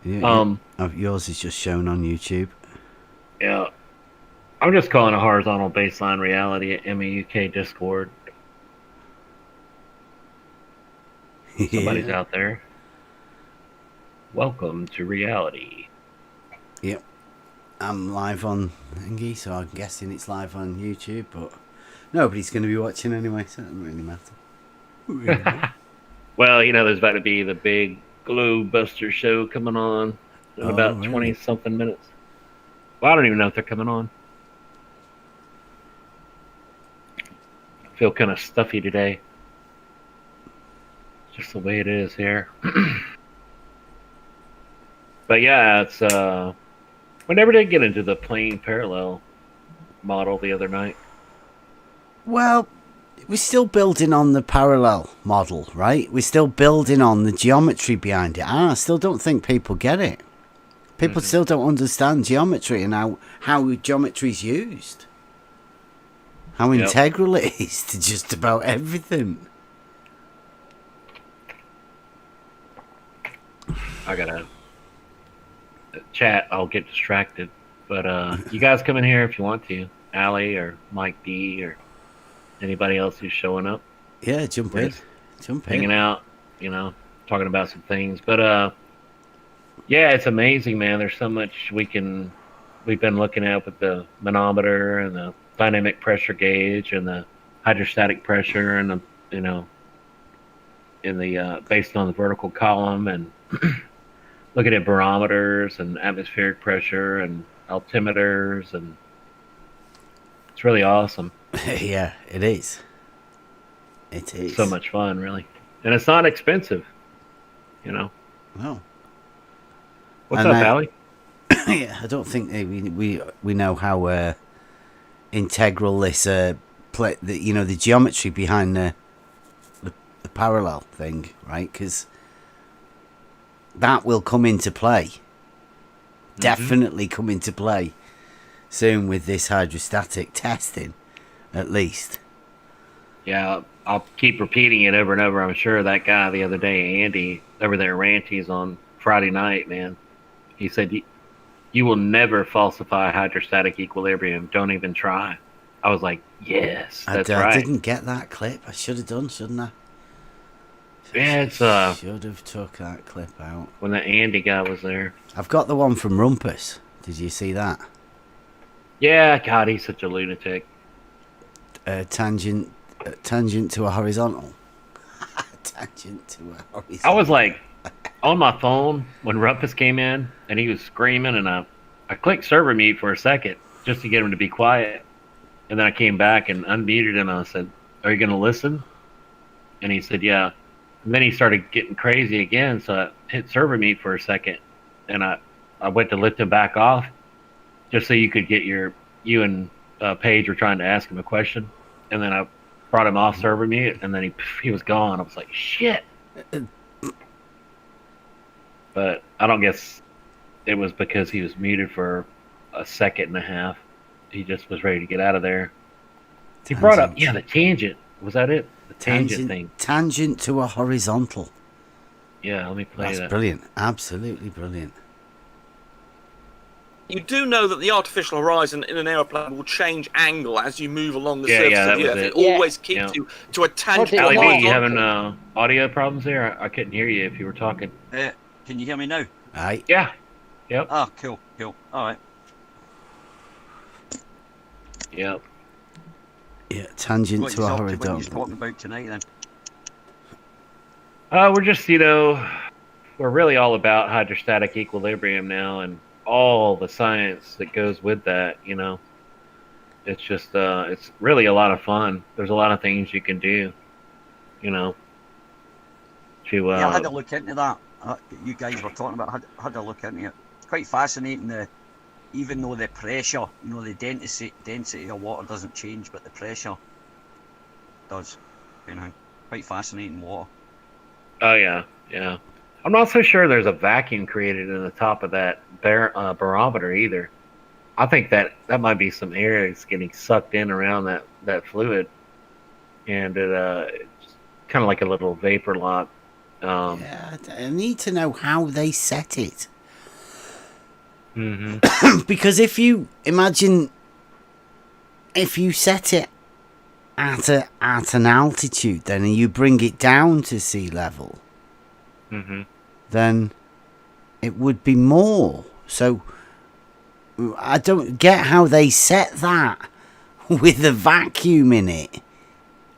Yours is just shown on YouTube. Yeah, I'm just calling a horizontal baseline reality at MEUK Discord. Somebody's Yeah. out there. Welcome to reality. Yep. I'm live on Thingy, so I'm guessing it's live on YouTube, but nobody's going to be watching anyway, so it doesn't really matter. Well, there's about to be the big Glow Buster show coming on in about really? 20-something minutes. Well, I don't even know if they're coming on. I feel kind of stuffy today. Just the way it is here. But yeah, it's we never did get into the plane parallel model the other night. Well, we're still building on the parallel model, right? We're still building on the geometry behind it. I still don't think people get it. People still don't understand geometry and how geometry is used. How integral it is to just about everything. I gotta chat. I'll get distracted. But you guys come in here if you want to. Allie or Mike D or anybody else who's showing up. Yeah, jump in. Hanging out, talking about some things. But yeah, it's amazing, man. There's so much we've been looking at with the manometer and the dynamic pressure gauge and the hydrostatic pressure and the based on the vertical column and looking at barometers and atmospheric pressure and altimeters, and it's really awesome. Yeah, it is. It is. So much fun, really. And it's not expensive, No. What's up, Allie? Yeah, I don't think we know how integral this the geometry behind the parallel thing, right? Because that will come into play. Definitely come into play soon with this hydrostatic testing, at least. Yeah, I'll keep repeating it over and over. I'm sure that guy the other day, Andy, over there at Ranty's on Friday night, man, he said, you will never falsify hydrostatic equilibrium. Don't even try. I was like, yes, that's right. I didn't get that clip. I should have done, shouldn't I? Yeah, should have took that clip out. When the Andy guy was there. I've got the one from Rumpus. Did you see that? Yeah, God, he's such a lunatic. Tangent to a horizontal. Tangent to a horizontal. I was like on my phone when Rumpus came in and he was screaming, and I clicked server mute for a second just to get him to be quiet. And then I came back and unmuted him and I said, are you going to listen? And he said, yeah. And then he started getting crazy again, so I hit server mute for a second, and I went to lift him back off, just so you could get you and Paige were trying to ask him a question, and then I brought him off server mute, and then he was gone. I was like, shit. But I don't guess it was because he was muted for a second and a half. He just was ready to get out of there. He brought up, the tangent. Was that it? The tangent thing. Tangent to a horizontal. Yeah, let me play that. That's brilliant. Absolutely brilliant. You do know that the artificial horizon in an aeroplane will change angle as you move along the surface of the Earth. It always keeps you to a tangent. Allie B, you having audio problems there? I couldn't hear you if you were talking. Can you hear me now? Aye. Yeah. Yep. Oh, cool. All right. Yep. Yeah, tangent to a horizontal. What are you talking about tonight, then? We're just, we're really all about hydrostatic equilibrium now, and all the science that goes with that. It's just, it's really a lot of fun. There's a lot of things you can do. To yeah, I had to look into that. You guys were talking about. I had to look into it. It's quite fascinating. Even though the pressure, the density of water doesn't change, but the pressure does. Quite fascinating water. Oh yeah. I'm not so sure there's a vacuum created in the top of that barometer either. I think that might be some air that's getting sucked in around that fluid, and it's kind of like a little vapor lock. Yeah, I need to know how they set it. Mm-hmm. Because if you imagine, if you set it at an altitude, then and you bring it down to sea level, then it would be more. So I don't get how they set that with a vacuum in it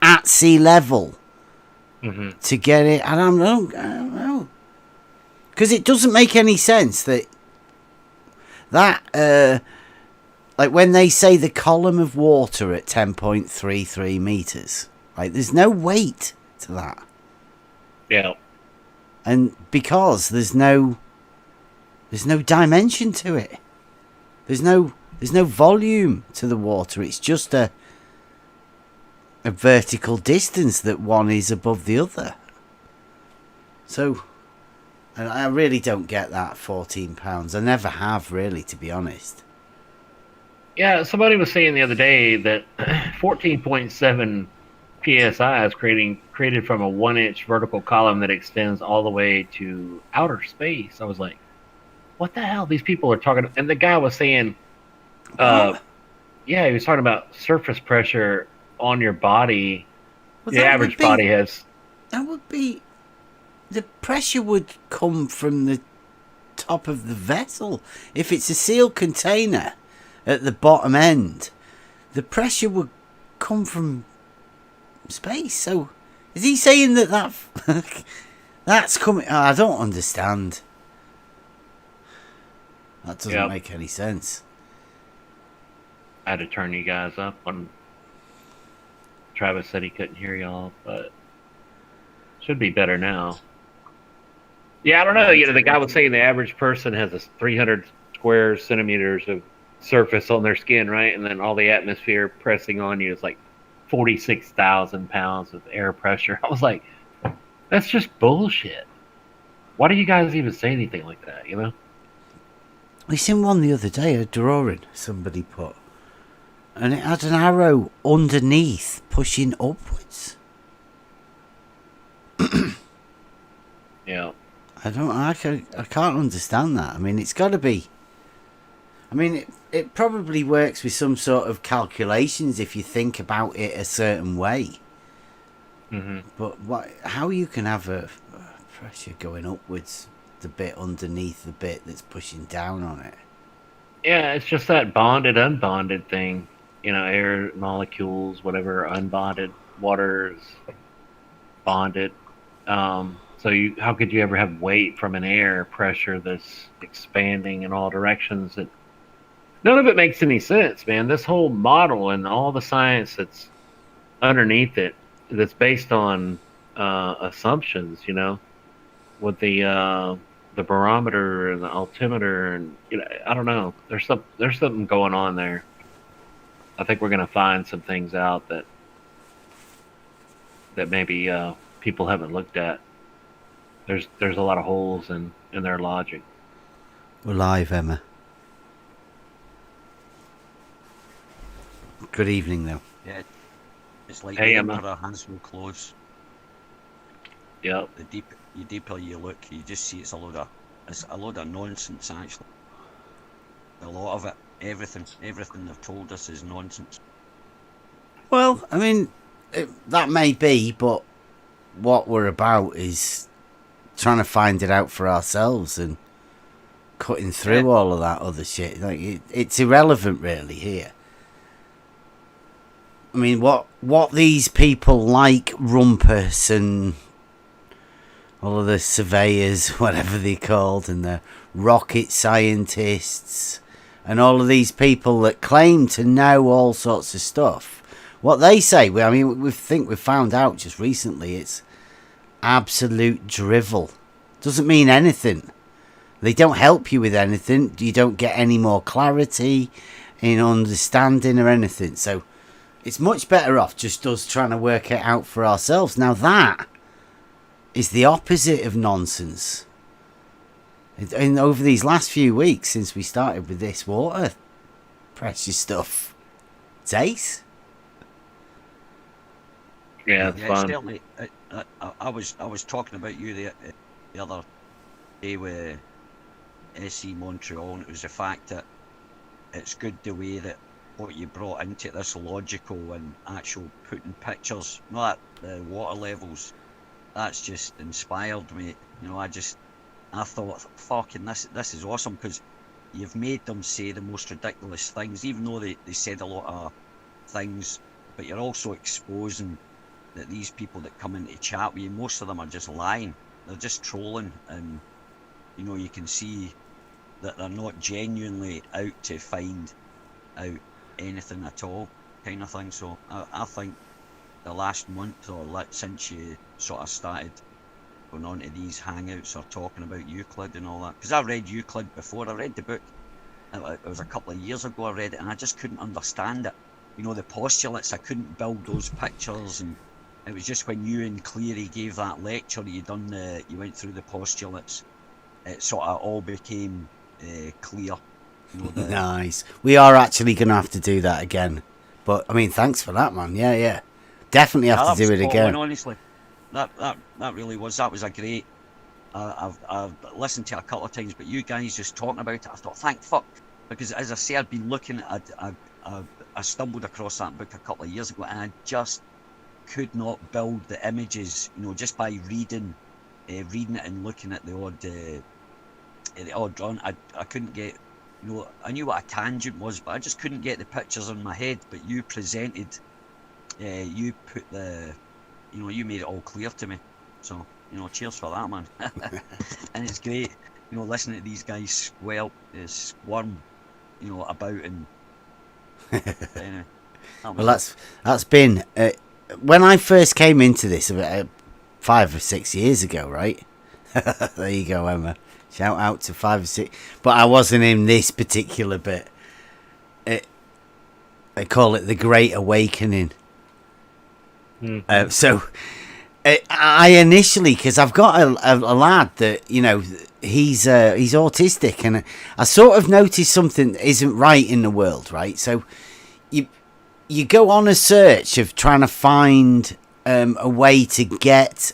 at sea level to get it. I don't know. Because it doesn't make any sense that like when they say the column of water at 10.33 meters, like there's no weight to that. Yeah. And because there's no dimension to it. There's no volume to the water. It's just a vertical distance that one is above the other. So, and I really don't get that £14. I never have, really, to be honest. Yeah, somebody was saying the other day that 14.7 psi is created from a 1-inch vertical column that extends all the way to outer space. I was like, what the hell? These people are talking. And the guy was saying, yeah, he was talking about surface pressure on your body. Well, the average body has. That would be. The pressure would come from the top of the vessel. If it's a sealed container at the bottom end, the pressure would come from space. So, is he saying that that's coming? Oh, I don't understand. That doesn't make any sense. I had to turn you guys up when Travis said he couldn't hear y'all, but should be better now. Yeah, I don't know. You know, the guy was saying the average person has a 300 square centimeters of surface on their skin, right? And then all the atmosphere pressing on you is like 46,000 pounds of air pressure. I was like, that's just bullshit. Why do you guys even say anything like that, you know? We seen one the other day, a drawing somebody put, and it had an arrow underneath pushing upwards. Yeah. I can't understand that. I mean, it's got to be. I mean, it probably works with some sort of calculations if you think about it a certain way. But how you can have a pressure going upwards, the bit underneath the bit that's pushing down on it? Yeah, it's just that bonded, unbonded thing. You know, air molecules, whatever, unbonded, water is bonded. So how could you ever have weight from an air pressure that's expanding in all directions? None of it makes any sense, man. This whole model and all the science that's underneath it, that's based on assumptions, you know, with the barometer and the altimeter, and you know, I don't know. There's something going on there. I think we're gonna find some things out that maybe people haven't looked at. There's a lot of holes in their logic. We're live, Emma. Good evening, though. Yeah, it's like hey, Emma. Our hands will close. Yep. The deeper you look, you just see it's a load of nonsense. Actually, a lot of it, everything they've told us is nonsense. Well, I mean, that may be, but what we're about is trying to find it out for ourselves and cutting through all of that other shit. Like it's irrelevant, really. Here, I mean, what these people like Rumpus and all of the surveyors, whatever they're called, and the rocket scientists, and all of these people that claim to know all sorts of stuff. What they say, I mean, we've found out just recently, it's absolute drivel. Doesn't mean anything. They don't help you with anything. You don't get any more clarity in understanding or anything. So it's much better off just us trying to work it out for ourselves. Now that is the opposite of nonsense. And over these last few weeks since we started with this water pressure stuff, it's ace. Yeah, it's fun. Certainly, I was talking about you the other day with SC Montreal, and it was the fact that it's good the way that what you brought into it, this logical and actual putting pictures, not the water levels. That's just inspired me. You know, I thought, fucking, this is awesome, because you've made them say the most ridiculous things, even though they said a lot of things, but you're also exposing that these people that come into chat with you, most of them are just lying. They're just trolling, and you know, you can see that they're not genuinely out to find out anything at all, kind of thing. So I think the last month or since you sort of started going on to these hangouts or talking about Euclid and all that, because I read Euclid before, I read the book, it was a couple of years ago I read it, and I just couldn't understand it. You know, the postulates, I couldn't build those pictures, and it was just when you and Cleary gave that lecture, you went through the postulates, it sort of all became clear. You know, nice. We are actually going to have to do that again. But, I mean, thanks for that, man. Yeah. Definitely have to do it again. Honestly, that really was. That was a great... I've listened to it a couple of times, but you guys just talking about it, I thought, thank fuck. Because, as I say, I'd been looking at... I stumbled across that book a couple of years ago, and I just could not build the images, you know, just by reading it and looking at the odd drawing. I couldn't get, you know, I knew what a tangent was, but I just couldn't get the pictures in my head. But you presented, you put you made it all clear to me. So, you know, cheers for that, man. And it's great, you know, listening to these guys squirm, you know, about and. Anyway, well, that's been when I first came into this about 5 or 6 years ago, right? There you go, Emma. Shout out to 5 or 6. But I wasn't in this particular bit. They call it the Great Awakening. So I initially, because I've got a lad that, you know, he's autistic, and I sort of noticed something isn't right in the world, right? So you go on a search of trying to find a way to get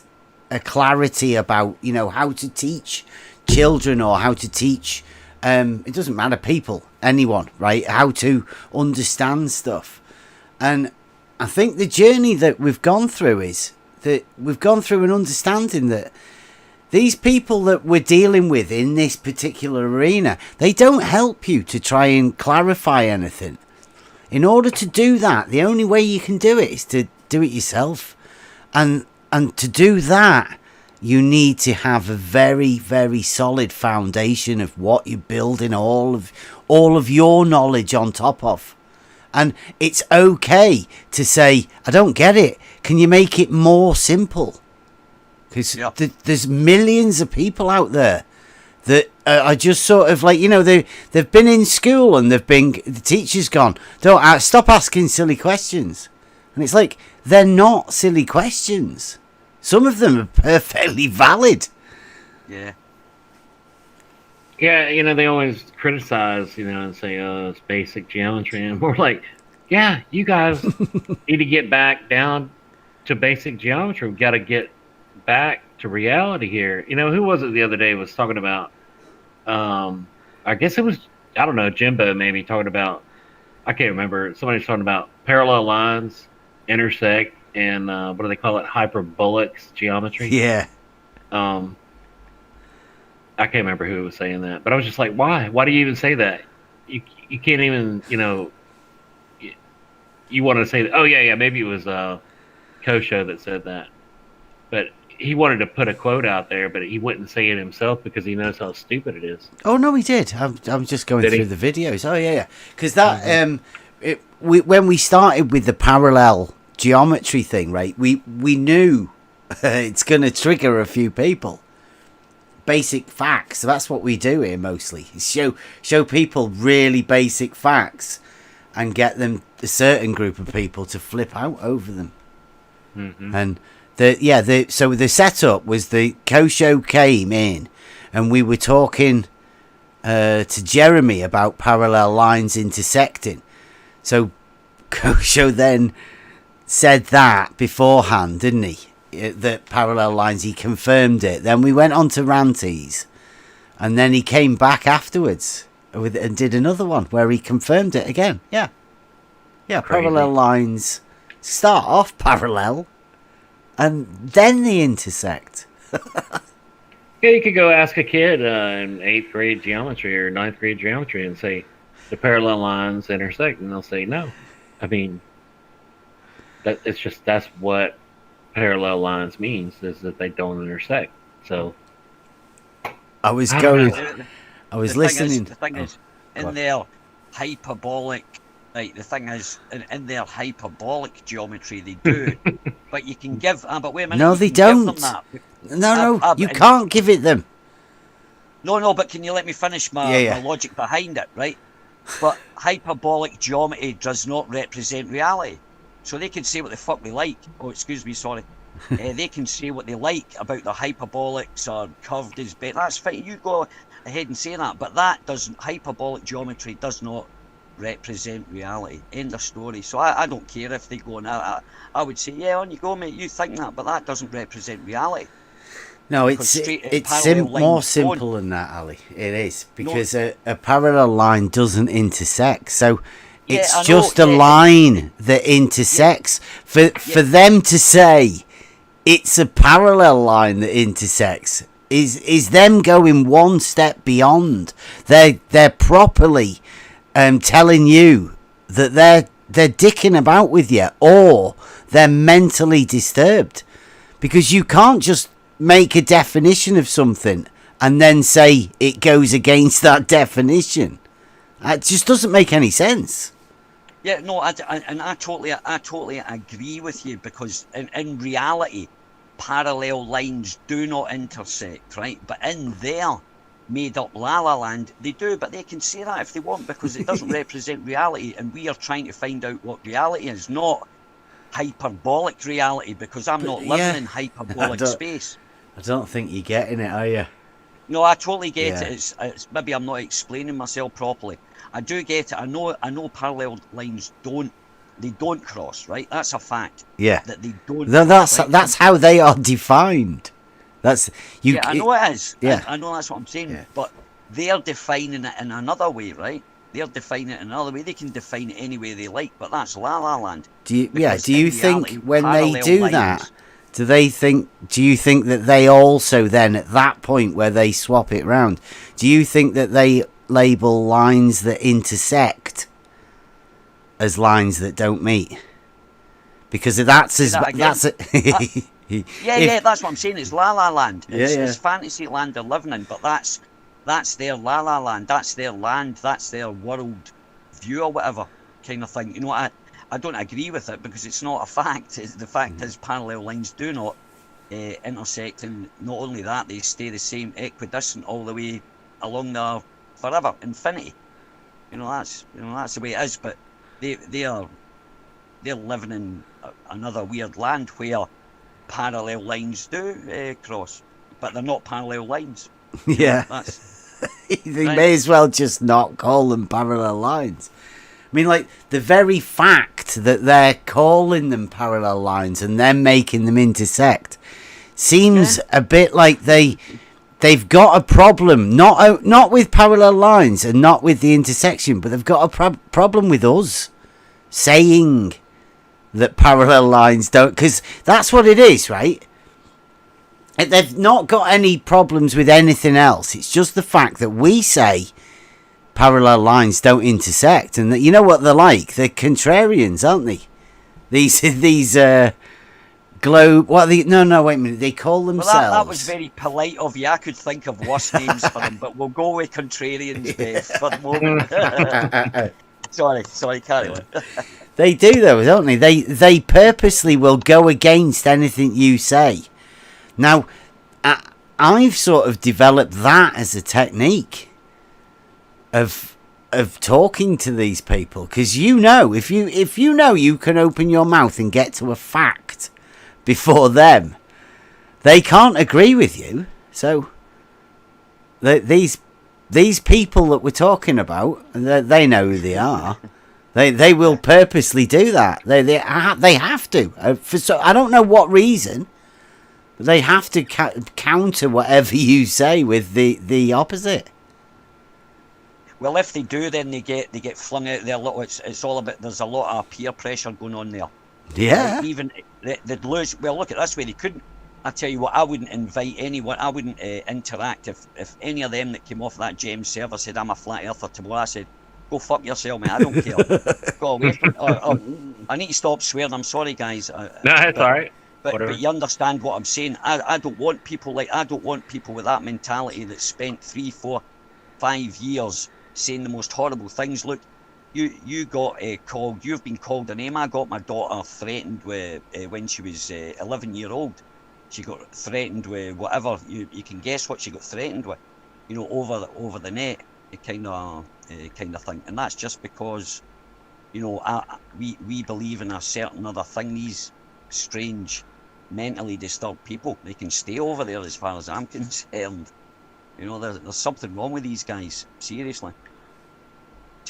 a clarity about, you know, how to teach children, or how to teach it doesn't matter, people, anyone, right? How to understand stuff. And I think the journey that we've gone through is that we've gone through an understanding that these people that we're dealing with in this particular arena, they don't help you to try and clarify anything. In order to do that, the only way you can do it is to do it yourself. And to do that, you need to have a very, very solid foundation of what you're building all of your knowledge on top of. And it's okay to say, I don't get it. Can you make it more simple? Because there's millions of people out there that are just sort of like, you know, they've been in school and the teacher's gone, don't stop asking silly questions. And it's like, they're not silly questions. Some of them are perfectly valid. Yeah. Yeah, you know, they always criticize, you know, and say, oh, it's basic geometry. And we're like, yeah, you guys need to get back down to basic geometry. We've got to get back to reality here. You know, who was it the other day was talking about, I guess it was, I don't know, Jimbo maybe talking about, I can't remember. Somebody was talking about parallel lines intersect and what do they call it? Hyperbolic geometry. Yeah. I can't remember who was saying that, but I was just like, why? Why do you even say that? You can't even, you know, you want to say that, oh yeah, maybe it was Kosho that said that. But he wanted to put a quote out there, but he wouldn't say it himself because he knows how stupid it is. Oh no, he did. I'm just going through the videos. Oh yeah. Because that when we started with the parallel geometry thing, right? We knew it's going to trigger a few people. Basic facts. That's what we do here mostly. Show people really basic facts and get them, a certain group of people, to flip out over them. Mm-hmm. And so the setup was the Kosho came in and we were talking to Jeremy about parallel lines intersecting. So Kosho then said that beforehand, didn't he? That parallel lines, he confirmed it. Then we went on to Ranties, And then he came back afterwards and did another one where he confirmed it again. Yeah. Yeah, Crazy. parallel lines start off parallel and then they intersect. Yeah, you could go ask a kid in 8th grade geometry or 9th grade geometry and say the parallel lines intersect, and they'll say no. I mean, that's what parallel lines means, is that they don't intersect. So I was listening. The thing is, in their hyperbolic, like the thing is, in their hyperbolic geometry, they do. But you can give. But wait a minute. No, they don't. Give them that. No, you can't give it them. No, but can you let me finish my logic behind it, right? But hyperbolic geometry does not represent reality. So they can say what the fuck they like. Oh, excuse me, sorry. They can say what they like about the hyperbolics or curved is better. That's fine. You go ahead and say that. But hyperbolic geometry does not represent reality. End of story. So I don't care if they go on. I would say, yeah, on you go, mate. You think that, but that doesn't represent reality. No, it's more simple than that, Ali. It is, because a parallel line doesn't intersect. So it's just a line that intersects. For them to say it's a parallel line that intersects is them going one step beyond. They're properly telling you that they're dicking about with you, or they're mentally disturbed, because you can't just make a definition of something and then say it goes against that definition. It just doesn't make any sense. Yeah, no, I totally agree with you, because in reality, parallel lines do not intersect, right? But in their made-up La La Land, they do, but they can say that if they want, because it doesn't represent reality, and we are trying to find out what reality is, not hyperbolic reality, because I'm not living in hyperbolic space. I don't think you're getting it, are you? No, I totally get it. It's maybe I'm not explaining myself properly. I do get it. I know parallel lines don't cross, right? That's a fact. Yeah. That they don't. That's how they are defined. That's you. Yeah, I know it is. Yeah. I know that's what I'm saying. Yeah. But they're defining it in another way, right? They're defining it in another way. They can define it any way they like, but that's La La Land. Do you think when they do that? Do you think that they also then, at that point where they swap it round, do you think that they label lines that intersect as lines that don't meet? Because that's that's what I'm saying. It's La La Land. It's fantasy land they're living in, but that's their La La Land. That's their land. That's their world view or whatever kind of thing. You know, I don't agree with it, because it's not a fact. The fact is parallel lines do not intersect, and not only that, they stay the same, equidistant all the way along there forever, infinity. That's the way it is. But they're living in another weird land where parallel lines do cross, but they're not parallel lines. Yeah, they may as well just not call them parallel lines. I mean, like, the very fact that they're calling them parallel lines and then making them intersect seems a bit like they've got a problem, not with parallel lines and not with the intersection, but they've got a problem with us saying that parallel lines don't, because that's what it is, right? They've not got any problems with anything else. It's just the fact that we say parallel lines don't intersect, and that, you know what they're like? They're contrarians, aren't they? These globe. What are they? No, wait a minute. They call themselves. Well, that was very polite of you. I could think of worse names for them, but we'll go with contrarians, Beth, for the moment. Sorry, carry on. They do though, don't they? They purposely will go against anything you say. Now, I've sort of developed that as a technique of talking to these people, because if you know you can open your mouth and get to a fact before them, they can't agree with you. So these people that we're talking about, they know who they are. They will purposely do that. They have to. I don't know what reason. They have to counter whatever you say with the opposite. Well, if they do, then they get flung out there. It's all about. There's a lot of peer pressure going on there. Yeah. Even they'd lose. Well, look at it this way. They couldn't. I tell you what. I wouldn't invite anyone. I wouldn't interact if any of them that came off that James server said I'm a flat earther tomorrow. I said, go fuck yourself, man. I don't care. Go away. I need to stop swearing. I'm sorry, guys. No, that's all right. But you understand what I'm saying. I don't want people with that mentality that spent 3, 4, 5 years saying the most horrible things. Look, you got called. You've been called a name. I got my daughter threatened with when she was 11 years old. She got threatened with whatever you can guess what she got threatened with. Over the net, kind of thing. And that's just because, we believe in a certain other thing. These strange, mentally disturbed people, they can stay over there as far as I'm concerned. There's something wrong with these guys, seriously.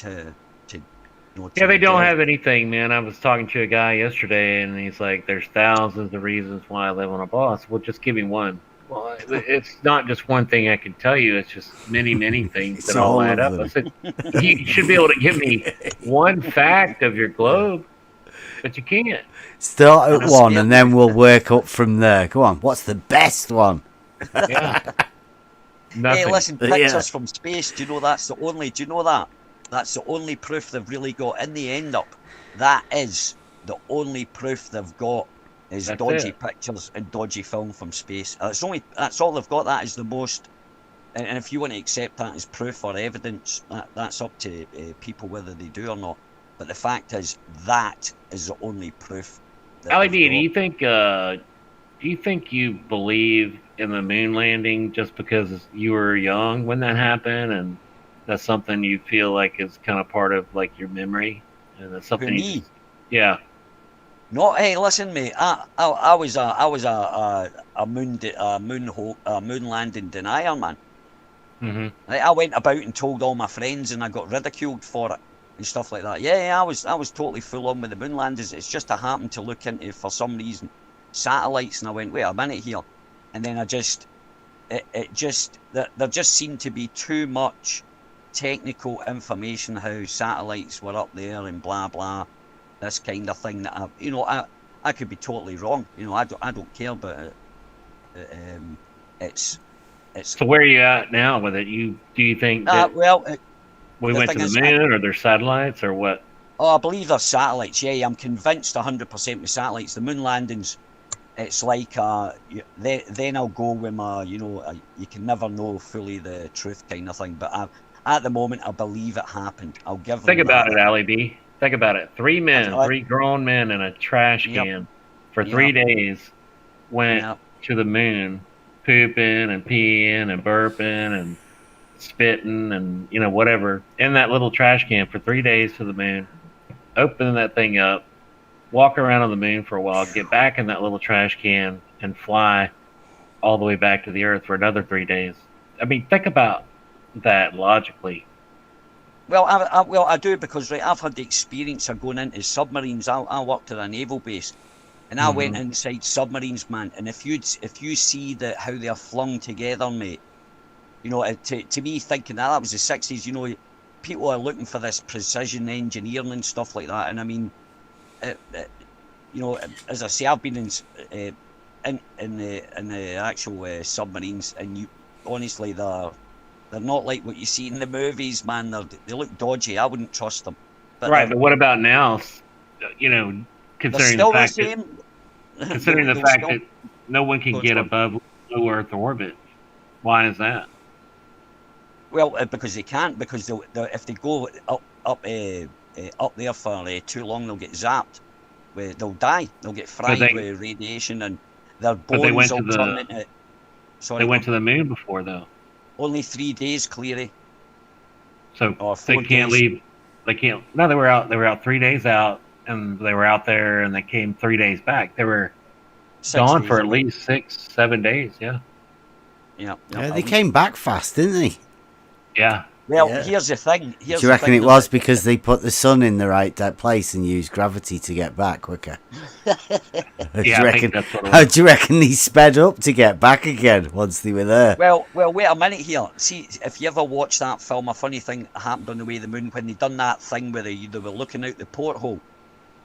Yeah, they don't have anything, man. I was talking to a guy yesterday, and he's like, there's thousands of reasons why I live on a boss. Well, just give me one. Well, it's not just one thing I can tell you. It's just many, many things that all add up. I said, you should be able to give me one fact of your globe, but you can't. Start at one, and then we'll work up from there. Go on. What's the best one? Yeah. Nothing. Hey, listen, pictures from space. Do you know that's the only? Do you know that? That's the only proof they've really got in the end up. That is the only proof they've got is dodgy pictures and dodgy film from space. That's all they've got. That is the most. And if you want to accept that as proof or evidence, that's up to people whether they do or not. But the fact is, that is the only proof. LED, do you think you believe in the moon landing just because you were young when that happened, and that's something you feel like is kind of part of like your memory, and that's something? Me? Yeah. No, hey, listen, mate. I was a moon landing denier, man. Mm-hmm. I went about and told all my friends, and I got ridiculed for it and stuff like that. Yeah, I was totally full on with the moon landings. It's just I happened to look into, for some reason, satellites, and I went, wait a minute here, and then there just seemed to be too much technical information how satellites were up there and blah blah, this kind of thing that I could be totally wrong. I don't care, but it's. So where are you at now with it? Do you think that we went to the moon, or there's satellites, or what? Oh, I believe there's satellites. Yeah, I'm convinced 100% with satellites. The moon landings, it's like then I'll go with my, you can never know fully the truth kind of thing. But at the moment, I believe it happened. I'll give. Think about it, Ali B. Think about it. 3 grown men in a trash can for 3 days went to the moon, pooping and peeing and burping and spitting and whatever in that little trash can for 3 days to the moon. Open that thing up, walk around on the moon for a while, get back in that little trash can, and fly all the way back to the Earth for another 3 days. I mean, think about that logically. Well, I do, because I've had the experience of going into submarines. I worked at a naval base, and I went inside submarines, man. And if you see how they're flung together, mate, to me, thinking that was the 60s, people are looking for this precision engineering and stuff like that. And I mean, as I say, I've been in the actual submarines, and honestly, they're not like what you see in the movies, man. They look dodgy. I wouldn't trust them. But what about now? Considering the fact that no one can get above low Earth orbit, why is that? Well, because they can't. Because if they go up there for too long, they'll get zapped. They'll die. They'll get fried with radiation, and their bones will turn into. They went to the moon before, though. Only 3 days, Cleary. So they can't leave. They can't. No, they were out. They were out 3 days out, and they were out there, and they came 3 days back. They were gone for at least 6-7 days. Yeah. Yeah, they came back fast, didn't they? Yeah. Well, here's the thing. Do you reckon it was because they put the sun in the right place and used gravity to get back quicker? I think that's what it was. How do you reckon they sped up to get back again once they were there? Well, wait a minute here. See, if you ever watched that film, a funny thing happened on the way to the moon when they done that thing where they were looking out the porthole,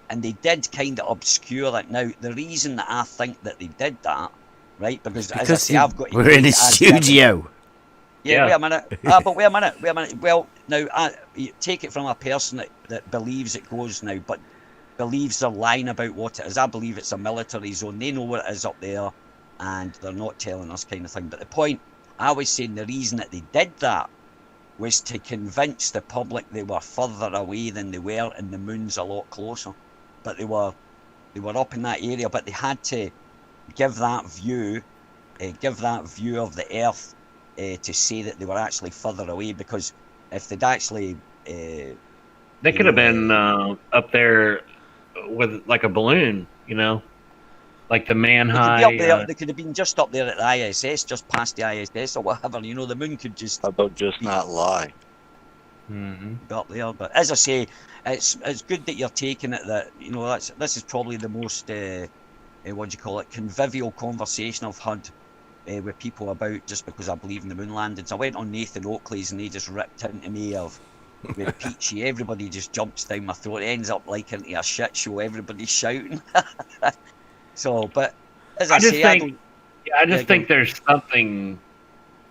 and they did kind of obscure it. Now, the reason that I think that they did that, right, because as I say, I've got... We're in a studio. Yeah, wait a minute. But wait a minute. Well, now, you take it from a person that believes it goes now, but believes they're lying about what it is. I believe it's a military zone. They know what it is up there, and they're not telling us kind of thing. But the point, I was saying the reason that they did that was to convince the public they were further away than they were, and the moon's a lot closer. But they were up in that area, but they had to give that view of the Earth to say that they were actually further away, because if they'd actually... they could have been up there with like a balloon, like the man high. They could have been just up there at the ISS, just past the ISS or whatever. The moon could just... How about just not lie? Mm-hmm. Up there. But as I say, it's good that you're taking it that, this is probably the most, convivial conversation I've had with people about, just because I believe in the moon landings. I went on Nathan Oakley's and he just ripped into me with Peachy. Everybody just jumps down my throat. It ends up like into a shit show. Everybody's shouting. So, but as I say, I just think there's something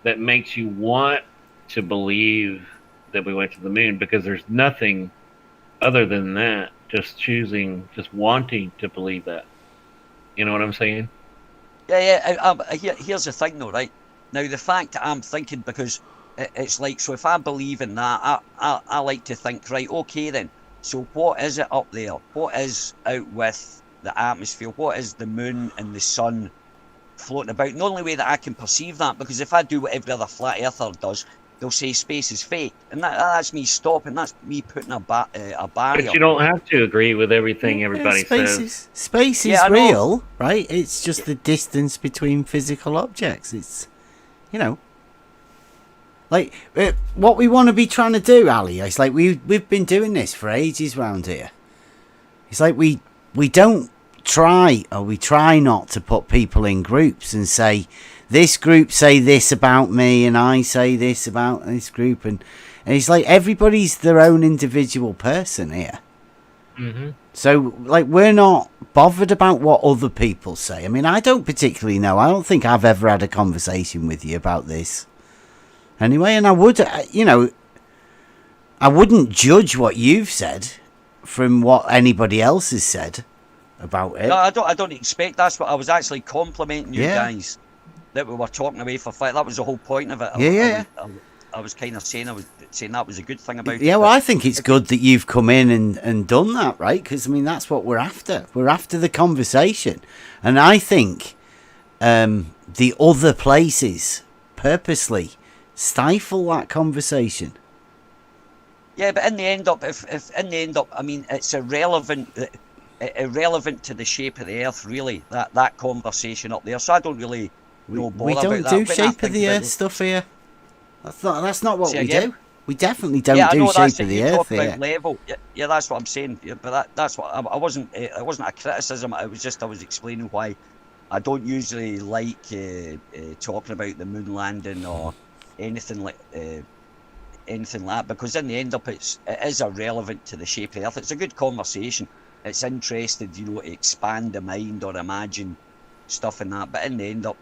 that makes you want to believe that we went to the moon, because there's nothing other than that. Just wanting to believe that. You know what I'm saying? Yeah. Here's the thing, though, right? Now, the fact that I'm thinking, because it's like, so if I believe in that, I like to think, right, okay then. So what is it up there? What is out with the atmosphere? What is the moon and the sun floating about? And the only way that I can perceive that, because if I do what every other flat earther does, they'll say space is fake, and that's me stopping. That's me putting a barrier. But you don't have to agree with everything everybody says. Space is real, right? It's just the distance between physical objects. It's, like what we want to be trying to do, Ali. It's like we've been doing this for ages round here. It's like we don't try not to put people in groups and say, this group say this about me and I say this about this group, and it's like everybody's their own individual person here. Mm-hmm. So like we're not bothered about what other people say. I mean, I don't particularly know. I don't think I've ever had a conversation with you about this anyway, and I would, I wouldn't judge what you've said from what anybody else has said about it. No, I don't expect. That's what I was actually complimenting you guys, that we were talking away for fight. That was the whole point of it. I was kind of saying that was a good thing about it. Yeah, well, I think it's good that you've come in and done that, right? Because I mean, that's what we're after. We're after the conversation, and I think the other places purposely stifle that conversation. Yeah, but in the end up, I mean, it's irrelevant to the shape of the Earth, really. That conversation up there. So I don't really know bother about that. We don't do shape of the Earth stuff here. That's not what we do. We definitely don't do shape of the Earth here. Level. Yeah, that's what I'm saying. Yeah, but that's what I wasn't. It wasn't a criticism. It was just I was explaining why I don't usually like talking about the moon landing or anything like that, because in the end up it is irrelevant to the shape of the Earth. It's a good conversation. It's interested, to expand the mind or imagine stuff in that. But in the end up,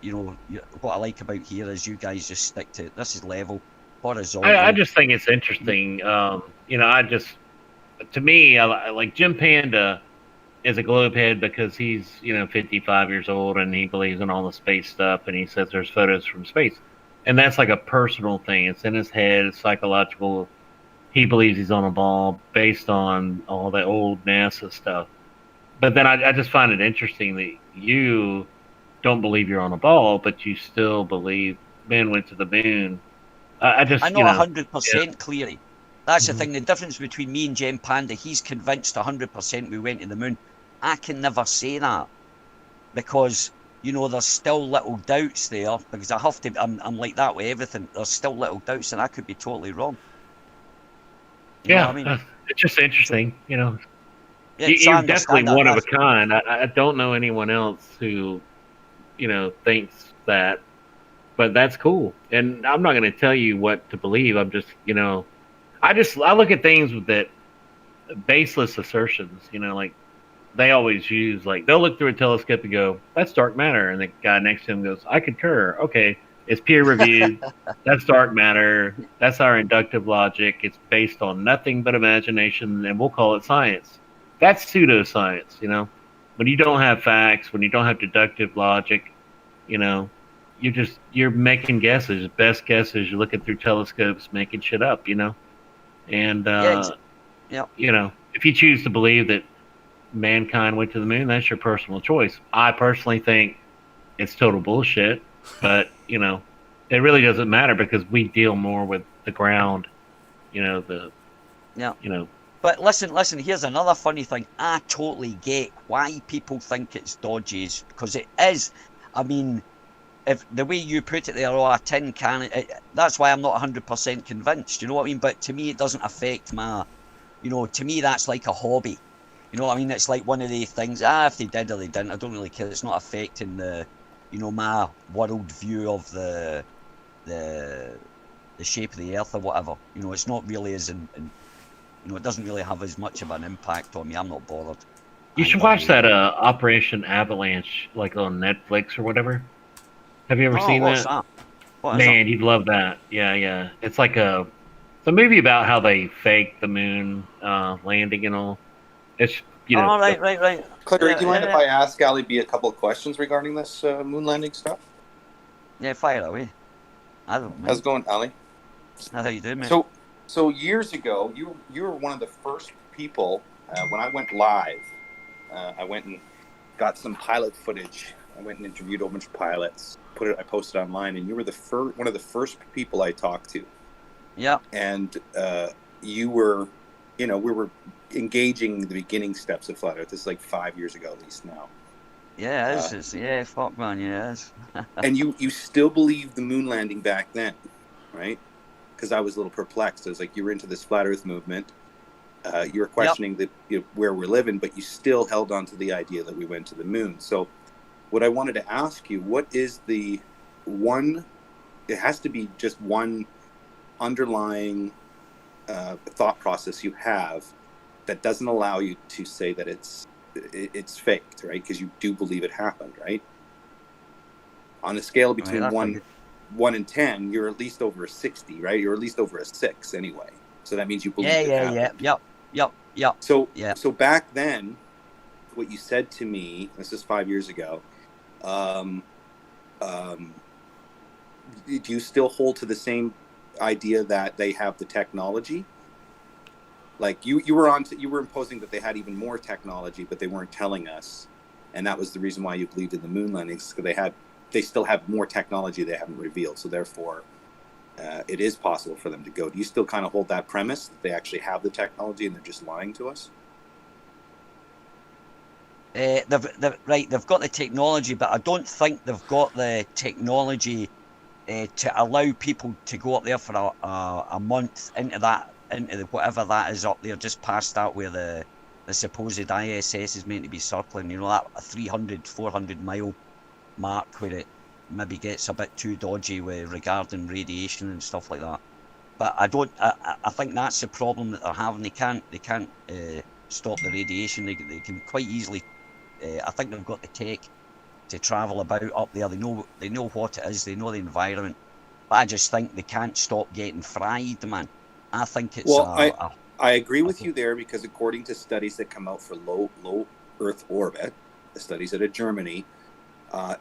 what I like about here is you guys just stick to this is level, horizontal. I just think it's interesting. To me, I like Jim Panda is a globehead because he's 55 years old and he believes in all the space stuff, and he says there's photos from space. And that's like a personal thing. It's in his head. It's psychological. He believes he's on a ball based on all the old NASA stuff. But then I just find it interesting that you don't believe you're on a ball, but you still believe men went to the moon. I know 100% clearly. That's the thing. The difference between me and Jim Panda, he's convinced 100% we went to the moon. I can never say that because... there's still little doubts there, because I have to. I'm like that with everything. There's still little doubts, and I could be totally wrong. Yeah, I mean? It's just interesting, Yeah, You're definitely one of a kind. I don't know anyone else who, thinks that, but that's cool. And I'm not going to tell you what to believe. I'm just, I look at things with that baseless assertions. Like they always use, like they'll look through a telescope and go, "That's dark matter," and the guy next to him goes, "I concur." Okay, it's peer reviewed. That's dark matter. That's our inductive logic. It's based on nothing but imagination, and we'll call it science. That's pseudoscience, When you don't have facts, when you don't have deductive logic, you're making guesses, best guesses. You're looking through telescopes, making shit up, And if you choose to believe that mankind went to the moon, that's your personal choice. I personally think it's total bullshit, but it really doesn't matter because we deal more with the ground, But listen, here's another funny thing. I totally get why people think it's dodgy, because it is. I mean, if the way you put it there, a tin can, that's why I'm not 100% convinced, you know what I mean? But to me, it doesn't affect my, to me, that's like a hobby. You know what I mean? It's like one of the things, if they did or they didn't, I don't really care. It's not affecting the, my world view of the shape of the earth or whatever. It's not really as it doesn't really have as much of an impact on me. I'm not bothered. You should watch that Operation Avalanche, like on Netflix or whatever. Have you ever seen that? Man, you'd love that. Yeah. It's like a movie about how they faked the moon landing and all. It's right. Clary, do you mind if I ask Ali B a couple of questions regarding this moon landing stuff? Yeah, fire away. I don't know. How's it going, Ali? How you doing, man? So years ago, you were one of the first people when I went live. I went and got some pilot footage. I went and interviewed a bunch of pilots. I posted online, and you were one of the first people I talked to. Yeah. And you were, we were engaging the beginning steps of Flat Earth. This is like 5 years ago, at least now. Yeah, fuck man, yes. And you still believed the moon landing back then, right? Because I was a little perplexed. I was like, you were into this Flat Earth movement. You were questioning where we're living, but you still held on to the idea that we went to the moon. So what I wanted to ask you, what is the one, it has to be just one underlying thought process you have that doesn't allow you to say that it's faked, right? Because you do believe it happened, right? On a scale between 1 and 10, you're at least over a 60, right? You're at least over a 6 anyway. So that means you believe it happened. Yep. So back then, what you said to me, this is 5 years ago, do you still hold to the same idea that they have the technology? Like you were imposing that they had even more technology, but they weren't telling us, and that was the reason why you believed in the moon landings, because they still have more technology they haven't revealed. So therefore, it is possible for them to go. Do you still kind of hold that premise that they actually have the technology and they're just lying to us? They've got the technology, but I don't think they've got the technology to allow people to go up there for a month into whatever that is up there, just past that where the supposed ISS is meant to be circling. That 300-400 mile mark where it maybe gets a bit too dodgy regarding radiation and stuff like that. But I think that's the problem that they're having. They can't stop the radiation. They can quite easily. I think they've got the tech to travel about up there. They know what it is. They know the environment. But I just think they can't stop getting fried, man. I think it's. Well, I agree with you there, because according to studies that come out for low Earth orbit, the studies out of Germany,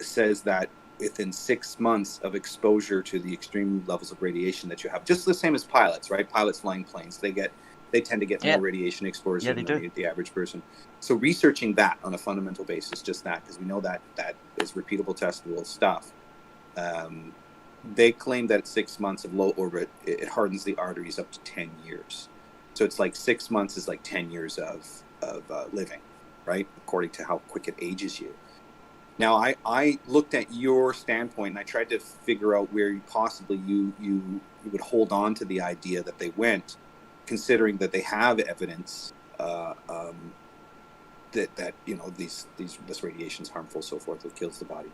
says that within 6 months of exposure to the extreme levels of radiation that you have, just the same as pilots, right? Pilots flying planes, they tend to get more radiation exposure than the average person. So researching that on a fundamental basis, just that, because we know that is repeatable, testable stuff. They claim that at 6 months of low orbit, it hardens the arteries up to 10 years. So it's like 6 months is like 10 years of living, right? According to how quick it ages you. Now, I looked at your standpoint and I tried to figure out where possibly you would hold on to the idea that they went, considering that they have evidence that this radiation is harmful, so forth, it kills the body,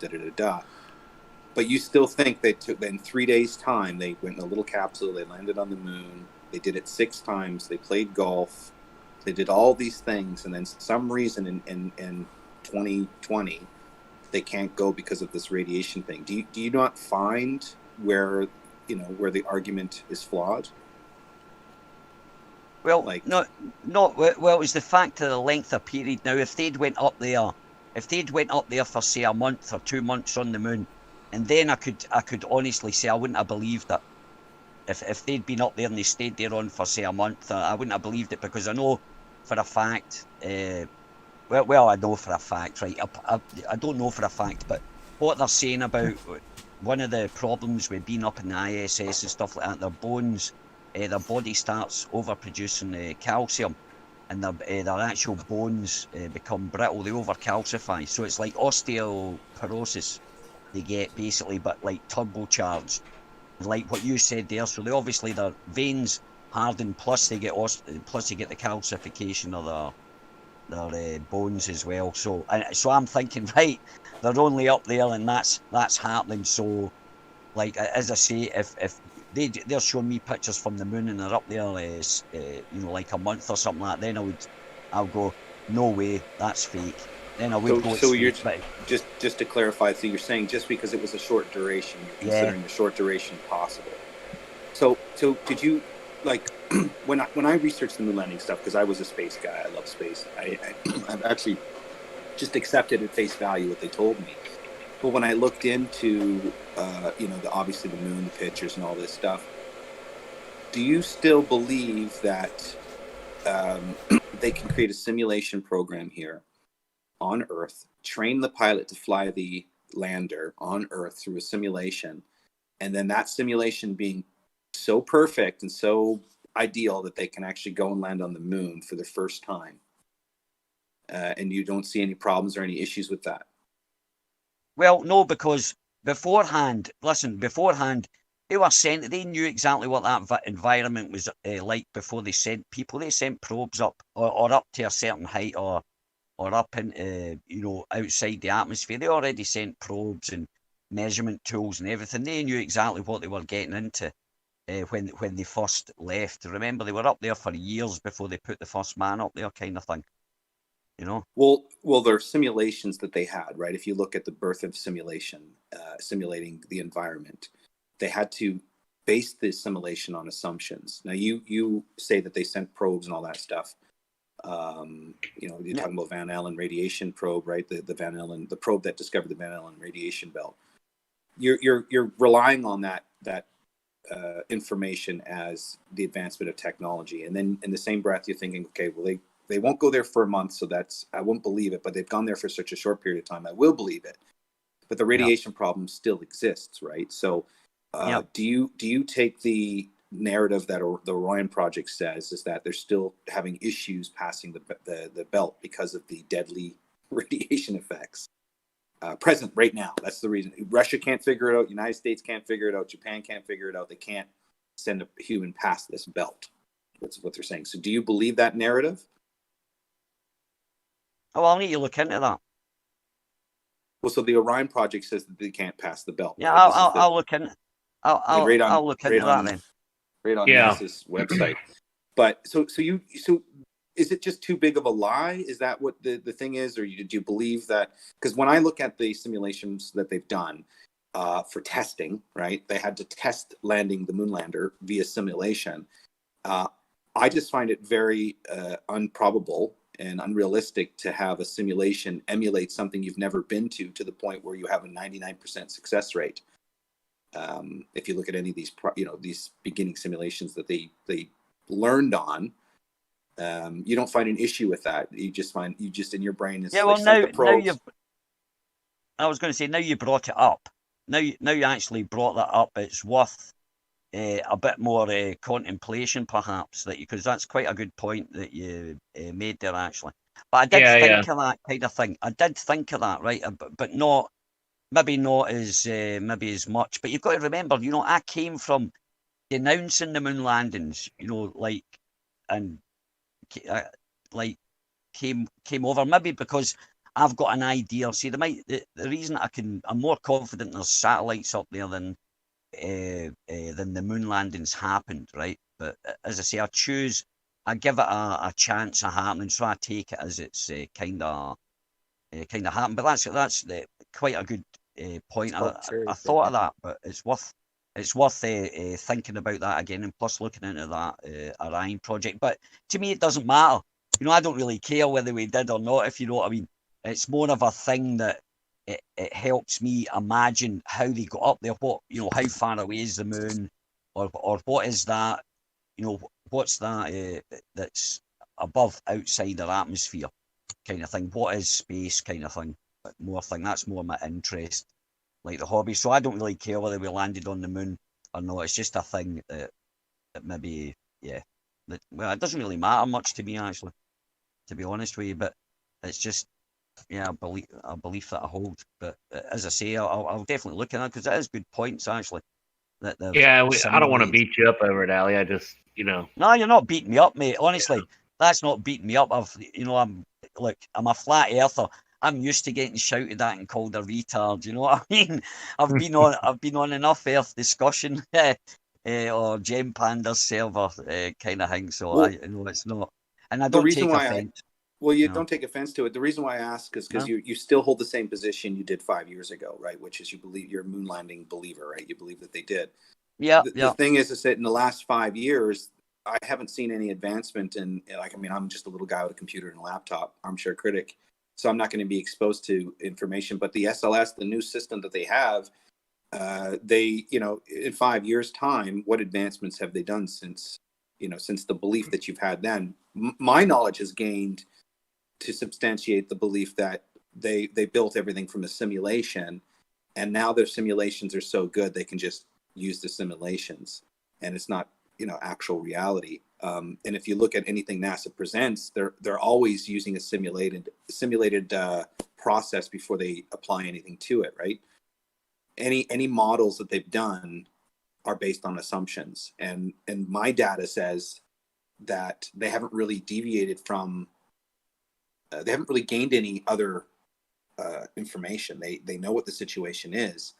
but you still think they took in 3 days' time, they went in a little capsule, they landed on the moon, they did it 6 times, they played golf, they did all these things, and then for some reason in 2020 they can't go because of this radiation thing. Do you not find where the argument is flawed? Well, well, it was the fact of the length of period. Now, if they'd went up there for say a month or 2 months on the moon, and then I could honestly say I wouldn't have believed it. If they'd been up there and they stayed there on for say a month, I wouldn't have believed it, because I know for a fact. Well, I know for a fact, right? I don't know for a fact, but what they're saying about one of the problems with being up in the ISS and stuff like that, their bones. Their body starts overproducing calcium, and their actual bones become brittle. They overcalcify, so it's like osteoporosis they get basically, but like turbocharged, like what you said there. So they obviously their veins harden, plus they get the calcification of their bones as well. So I'm thinking, right, they're only up there and that's happening. So, like as I say, if they're showing me pictures from the moon and they're up there, like a month or something like that, then I'll go, no way, that's fake. Then I would go. So you're just to clarify. So you're saying just because it was a short duration, you're considering the short duration possible. So did you like when I researched the moon landing stuff, because I was a space guy, I love space. I've actually just accepted at face value what they told me. But when I looked into, obviously the moon, the pictures, and all this stuff, do you still believe that they can create a simulation program here on Earth, train the pilot to fly the lander on Earth through a simulation, and then that simulation being so perfect and so ideal that they can actually go and land on the moon for the first time, and you don't see any problems or any issues with that? Well, no, because beforehand, they were sent. They knew exactly what that environment was like before they sent people. They sent probes up or up to a certain height or up into outside the atmosphere. They already sent probes and measurement tools and everything. They knew exactly what they were getting into when they first left. Remember, they were up there for years before they put the first man up there, kind of thing. Well, there are simulations that they had, right? If you look at the birth of simulation, simulating the environment, they had to base the simulation on assumptions. Now, you say that they sent probes and all that stuff. You're talking about Van Allen radiation probe, right? The Van Allen, the probe that discovered the Van Allen radiation belt. You're relying on that information as the advancement of technology, and then in the same breath, you're thinking, okay, well, they won't go there for a month, so I won't believe it, but they've gone there for such a short period of time, I will believe it. But the radiation problem still exists, right? So do you take the narrative that the Orion project says is that they're still having issues passing the belt because of the deadly radiation effects present right now? That's the reason. Russia can't figure it out. United States can't figure it out. Japan can't figure it out. They can't send a human past this belt. That's what they're saying. So do you believe that narrative? Oh, I'll need to look into that. Well, so the Orion project says that they can't pass the belt. Yeah, right? I'll look into. I'll look into that then. Right on NASA's website. But so is it just too big of a lie? Is that what the thing is, or do you believe that? Because when I look at the simulations that they've done for testing, right? They had to test landing the moon lander via simulation. I just find it very improbable and unrealistic to have a simulation emulate something you've never been to the point where you have a 99% success rate. If you look at any of these, these beginning simulations that they learned on, you don't find an issue with that. You just in your brain is now you've. I was going to say, now you brought it up. Now you actually brought that up. It's worth a bit more contemplation, perhaps, because that's quite a good point that you made there, actually. But I did think of that kind of thing. I did think of that, right? But not, maybe not as much. But you've got to remember, I came from denouncing the moon landings, like and like came over, maybe because I've got an idea. See, the reason I'm more confident there's satellites up there than the moon landings happened, right? But as I say, I give it a chance of happening, so I take it as it's kind of happened. But that's quite a good point. I thought of that, but it's worth thinking about that again, and plus looking into that Orion project. But to me, it doesn't matter. You know, I don't really care whether we did or not, if you know what I mean. It's more of a thing that it helps me imagine how they got up there. What, you know, how far away is the moon, or what is that? You know, what's that that's above, outside our atmosphere, kind of thing. What is space, kind of thing. But that's more my interest, like the hobby. So I don't really care whether we landed on the moon or not. It's just a thing that maybe, yeah. Well, it doesn't really matter much to me, actually, to be honest with you. But it's just, yeah, a belief that I hold. But as I say, I'll definitely look at that, because it is good points, actually. I don't want to beat you up over it, Ali. I just, you know. No, you're not beating me up, mate. Honestly, that's not beating me up. I'm a flat earther. I'm used to getting shouted at and called a retard. You know what I mean? I've been on enough Earth discussion or Gem Panda server kind of thing. So I know it's not, and I don't take offense. You don't take offense to it. The reason why I ask is because you still hold the same position you did 5 years ago, right? Which is, you believe you're a moon landing believer, right? You believe that they did. Yeah. The thing is that in the last 5 years, I haven't seen any advancement in, like, I mean, I'm just a little guy with a computer and a laptop, armchair critic, so I'm not going to be exposed to information. But the SLS, the new system that they have, they, you know, in 5 years' time, what advancements have they done since the belief that you've had then? My knowledge has gained to substantiate the belief that they built everything from a simulation, and now their simulations are so good they can just use the simulations, and it's not, you know, actual reality. And if you look at anything NASA presents, they're always using a simulated process before they apply anything to it, right? Any models that they've done are based on assumptions, and my data says that they haven't really deviated from. They haven't really gained any other information. They know what the situation is,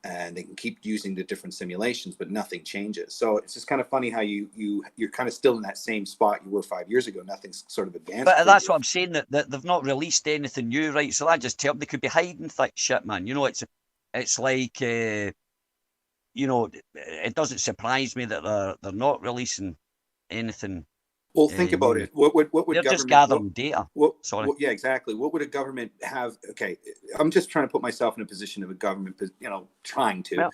and they can keep using the different simulations, but nothing changes. So it's just kind of funny how you're kind of still in that same spot you were 5 years ago. Nothing's sort of advanced. But that's what I'm saying, that they've not released anything new, right? So that just tells they could be hiding shit, man. You know, it's like, you know, it doesn't surprise me that they're not releasing anything. Well, think about it. What would they're just gathering data? Sorry. Yeah, exactly. What would a government have? Okay, I'm just trying to put myself in a position of a government, you know, trying to.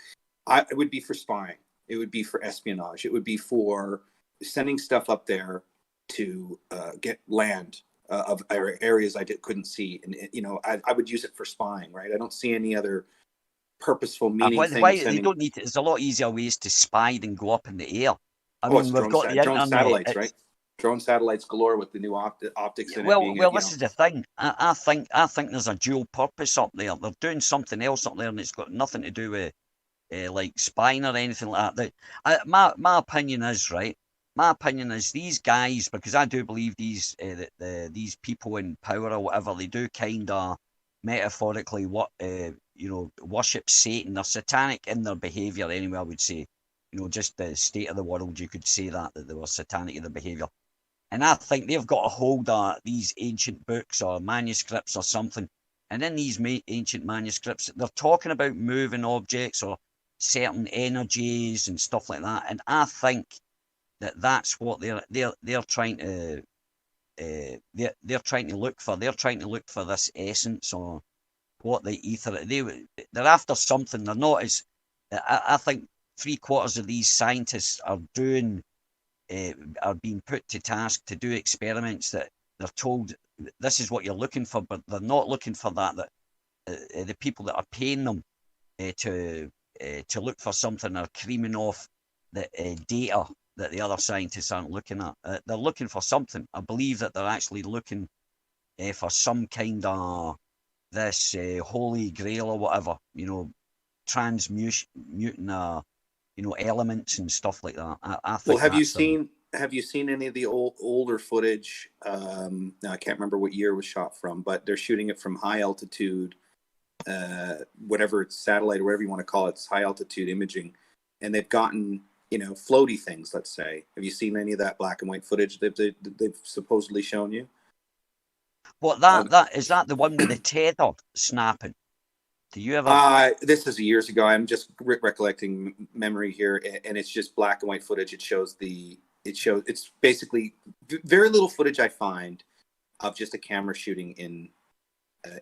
Yeah. It would be for spying. It would be for espionage. It would be for sending stuff up there to get land of areas I couldn't see, and you know, I would use it for spying, right? I don't see any other purposeful meaning. Why they don't need to? There's a lot easier ways to spy than go up in the air. I mean, we've got the internet, satellites, right? Drone satellites galore with the new optics. Well, this is the thing. I think there's a dual purpose up there. They're doing something else up there, and it's got nothing to do with like spying or anything like that. My opinion is, right. My opinion is these guys, because I do believe these people in power or whatever, they do kind of metaphorically worship Satan. They're satanic in their behavior anyway, I would say. You know, just the state of the world, you could say that they were satanic in their behavior. And I think they've got a hold of these ancient books or manuscripts or something. And in these ancient manuscripts, they're talking about moving objects or certain energies and stuff like that. And I think that's what they're trying to they're trying to look for. They're trying to look for this essence or what the ether. They're after something. They're not as. I think 3/4 of these scientists are being put to task to do experiments that they're told this is what you're looking for, but they're not looking for that. The people that are paying them to look for something are creaming off the data that the other scientists aren't looking at. They're looking for something. I believe that they're actually looking for some kind of this holy grail or whatever, you know, transmuting, you know, elements and stuff like that. I think. Well, have you seen have you seen any of the older footage? Now I can't remember what year it was shot from, but they're shooting it from high altitude, whatever it's satellite or whatever you want to call it, it's high altitude imaging, and they've gotten floaty things. Let's say, have you seen any of that black and white footage they've supposedly shown you? What that is that the one with the tether snapping? Do you ever? This is years ago. I'm just recollecting memory here, and it's just black and white footage. It's basically very little footage I find of just a camera shooting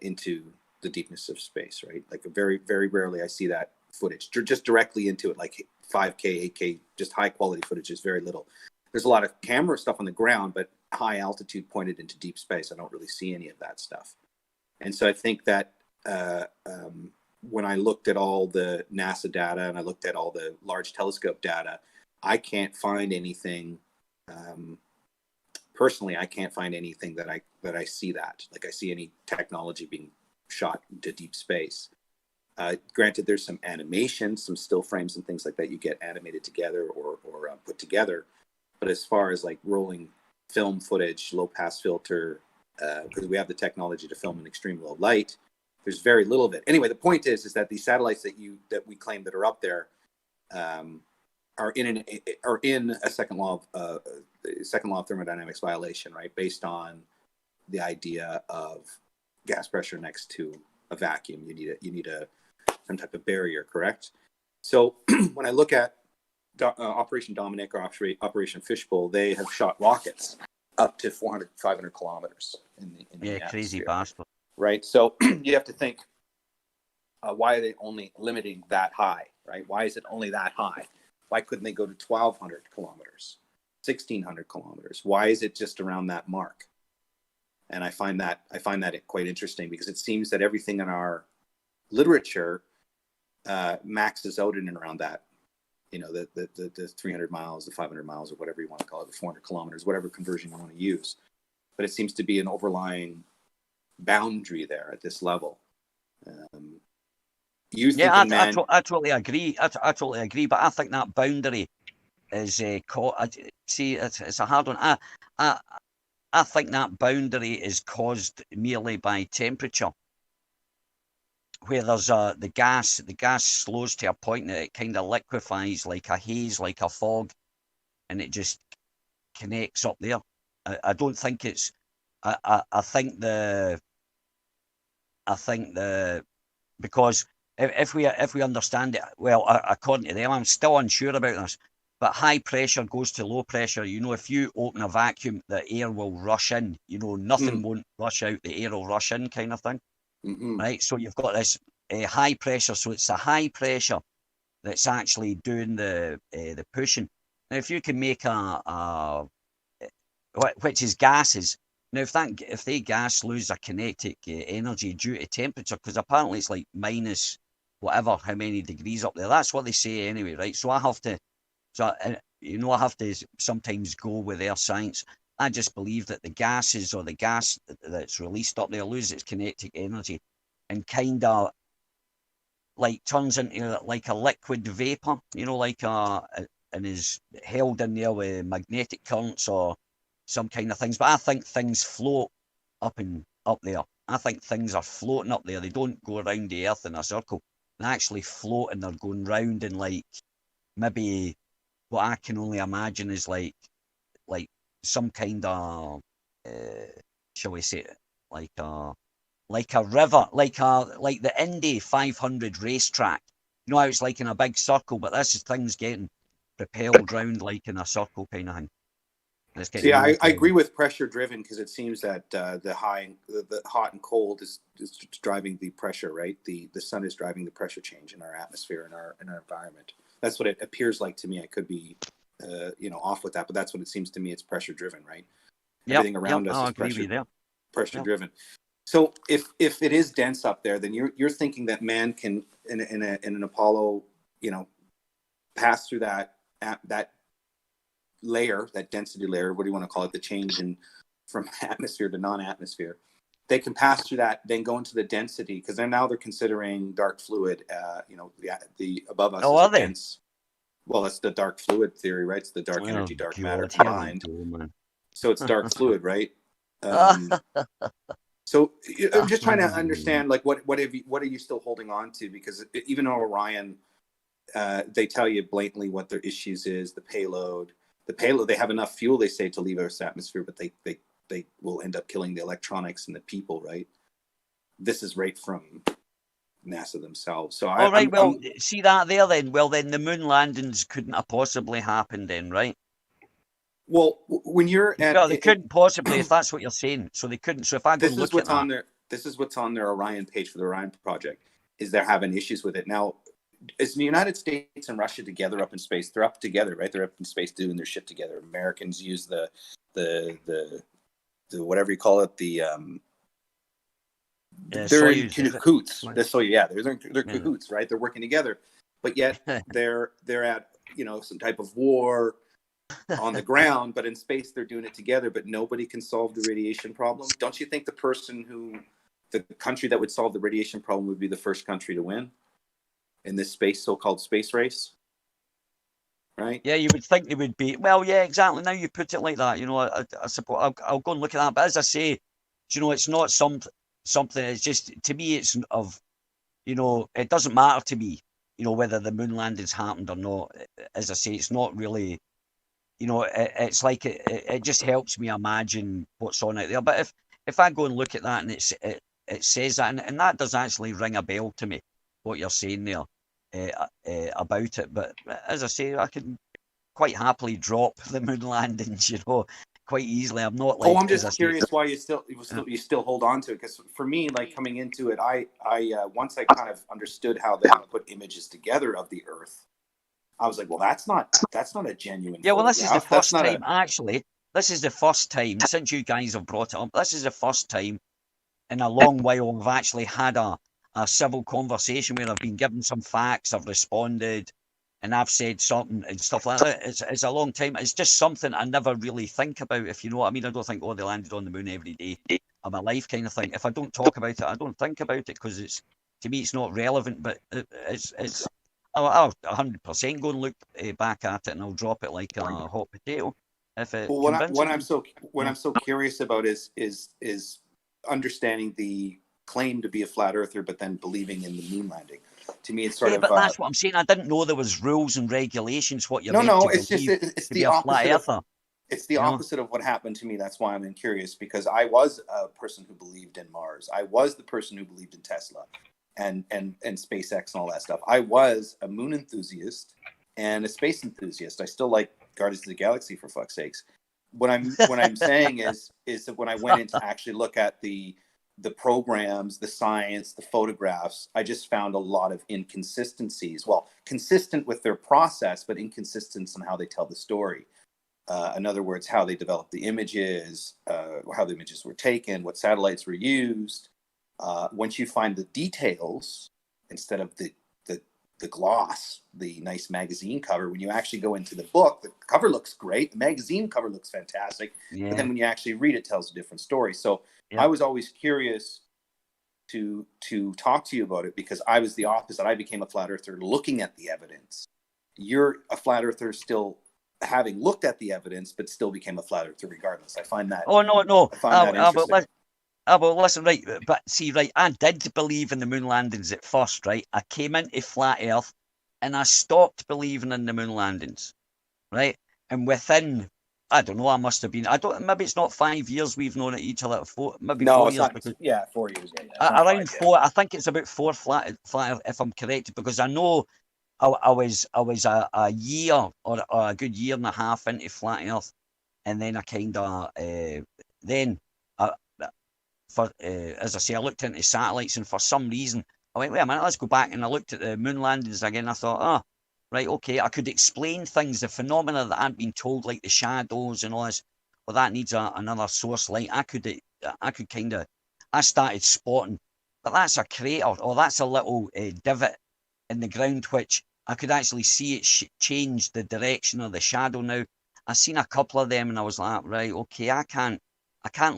into the deepness of space, right? Like very, very rarely I see that footage just directly into it, like 5K, 8K, just high quality footage is very little. There's a lot of camera stuff on the ground, but high altitude pointed into deep space, I don't really see any of that stuff. And so I think that when I looked at all the NASA data and I looked at all the large telescope data, I can't find anything. Personally, I can't find anything that I see that. Like I see any technology being shot into deep space. Granted, there's some animation, some still frames and things like that you get animated together or put together. But as far as like rolling film footage, low pass filter, because we have the technology to film in extreme low light, there's very little of it. Anyway, the point is that these satellites that we claim that are up there are in a second law of thermodynamics violation, right? Based on the idea of gas pressure next to a vacuum, you need some type of barrier, correct? So when I look at Operation Dominic or Operation Fishbowl, they have shot rockets up to 400, 500 kilometers in the atmosphere. Crazy bastard. Right. So you have to think, why are they only limiting that high, right? Why is it only that high? Why couldn't they go to 1,200 kilometers, 1,600 kilometers? Why is it just around that mark? And I find that quite interesting because it seems that everything in our literature maxes out in and around that, the 300 miles, the 500 miles, or whatever you want to call it, the 400 kilometers, whatever conversion you want to use. But it seems to be an overlying boundary there at this level. I totally agree. I totally agree. But I think that boundary is it's a hard one. I think that boundary is caused merely by temperature, where there's the gas slows to a point that it kind of liquefies like a haze, like a fog, and it just connects up there. I don't think it's. I think because if we understand it well, according to them, I'm still unsure about this. But high pressure goes to low pressure. If you open a vacuum, the air will rush in. Nothing won't rush out. The air will rush in, kind of thing. Mm-hmm. Right. So you've got this high pressure. So it's the high pressure that's actually doing the pushing. Now, if you can make which is gases. Now, if they gas lose their kinetic energy due to temperature, because apparently it's like minus whatever how many degrees up there. That's what they say anyway, right? So I have to sometimes go with their science. I just believe that the gases or the gas that's released up there loses its kinetic energy and kind of like turns into like a liquid vapor, and is held in there with magnetic currents or some kind of things. But I think things float up there. I think things are floating up there. They don't go around the earth in a circle. They actually float and they're going round in like maybe what I can only imagine is like some kind of shall we say like a river, like the Indy 500 racetrack. How it's like in a big circle, but this is things getting propelled round like in a circle kind of thing. Yeah, I agree with pressure driven because it seems that the hot and cold is driving the pressure, right? The sun is driving the pressure change in our atmosphere, in our environment. That's what it appears like to me. I could be off with that, but that's what it seems to me. It's pressure driven, right? Everything around us is pressure driven. So if it is dense up there, then you're thinking that man can in an Apollo, pass through that layer, that density layer, what do you want to call it, the change from atmosphere to non-atmosphere. They can pass through that, then go into the density, because they're considering dark fluid, the above us is dense. Well, that's the dark fluid theory, right? It's the dark energy, dark matter combined. So it's dark fluid, right? So I'm just trying to understand, like, what are you still holding on to? Because even though Orion, they tell you blatantly what their issues is, the payload, they have enough fuel, they say, to leave Earth's atmosphere, but they will end up killing the electronics and the people, right? This is right from NASA themselves. So see that there then. Well, then the moon landings couldn't have possibly happened then, right? Well, when you're at... Well, they couldn't possibly, if that's what you're saying. So they couldn't. So if I go look at that... This is what's on their Orion page for the Orion project, is they're having issues with it. Now, is the United States and Russia together up in space? They're up together, right? They're up in space doing their shit together. Americans use the whatever you call it, they're in cahoots. They're cahoots, right? They're working together, but yet they're at some type of war on the ground, but in space they're doing it together. But nobody can solve the radiation problem. Don't you think the country that would solve the radiation problem would be the first country to win in this so-called space race? Right? Yeah, you would think they would be. Well, yeah, exactly. Now you put it like that, I suppose I'll go and look at that. But as I say, it's not something. It's just, to me, it's it doesn't matter to me, whether the moon landings happened or not. As I say, it's not really, it's like it just helps me imagine what's on out there. But if I go and look at that and it says that, and that does actually ring a bell to me, what you're saying there about it. But as I say, I can quite happily drop the moon landings, quite easily. I'm not like... I'm just curious why you still hold on to it, because for me, like, coming into it, I once I kind of understood how they put images together of the Earth, I was like, well, that's not a genuine... Yeah, well, this is the first time, actually. This is the first time, since you guys have brought it up, this is the first time in a long while I've actually had a civil conversation where I've been given some facts, I've responded, and I've said something and stuff like that. It's a long time. It's just something I never really think about, if you know what I mean. I don't think, they landed on the moon every day of my life, kind of thing. If I don't talk about it, I don't think about it, because to me it's not relevant. But I'll 100% go and look back at it, and I'll drop it like a hot potato. If it what I'm so curious about is understanding the claim to be a flat earther, but then believing in the moon landing. To me, it's sort of... but that's what I'm saying. I didn't know there was rules and regulations. What you're it's the opposite. It's the opposite of what happened to me. That's why I'm curious, because I was a person who believed in Mars. I was the person who believed in Tesla and SpaceX and all that stuff. I was a moon enthusiast and a space enthusiast. I still like Guardians of the Galaxy, for fuck's sakes. What I'm saying is that when I went in to actually look at the programs, the science, the photographs, I just found a lot of inconsistencies. Well, consistent with their process, but inconsistent in how they tell the story. In other words, how they developed the images, how the images were taken, what satellites were used. Once you find the details, instead of the gloss, the nice magazine cover, when you actually go into the book, the cover looks great. The magazine cover looks fantastic. Yeah. But then when you actually read it, it tells a different story. So I was always curious to talk to you about it, because I was the opposite. I became a flat earther looking at the evidence. You're a flat earther still having looked at the evidence, but still became a flat earther regardless. I find that... Oh, no. I find that interesting. Well, listen, right, but see, right, I did believe in the moon landings at first, right? I came into flat Earth and I stopped believing in the moon landings, right? And within, I don't know, I must have been, maybe it's not 5 years we've known each other, 4 years. Not, 4 years. Yeah. Around 4, I think it's about 4 flat if I'm correct, because I know I was a year or a good year and a half into flat Earth, and then I kind of, as I say, I looked into satellites, and for some reason I went, wait a minute, let's go back, and I looked at the moon landings again. I thought, right, okay, I could explain things, the phenomena that I'd been told, like the shadows and all this. Well, that needs another source light. I started spotting, but that's a crater, or that's a little divot in the ground, which I could actually see it change the direction of the shadow. Now, I've seen a couple of them, and I was like, right, okay, I can't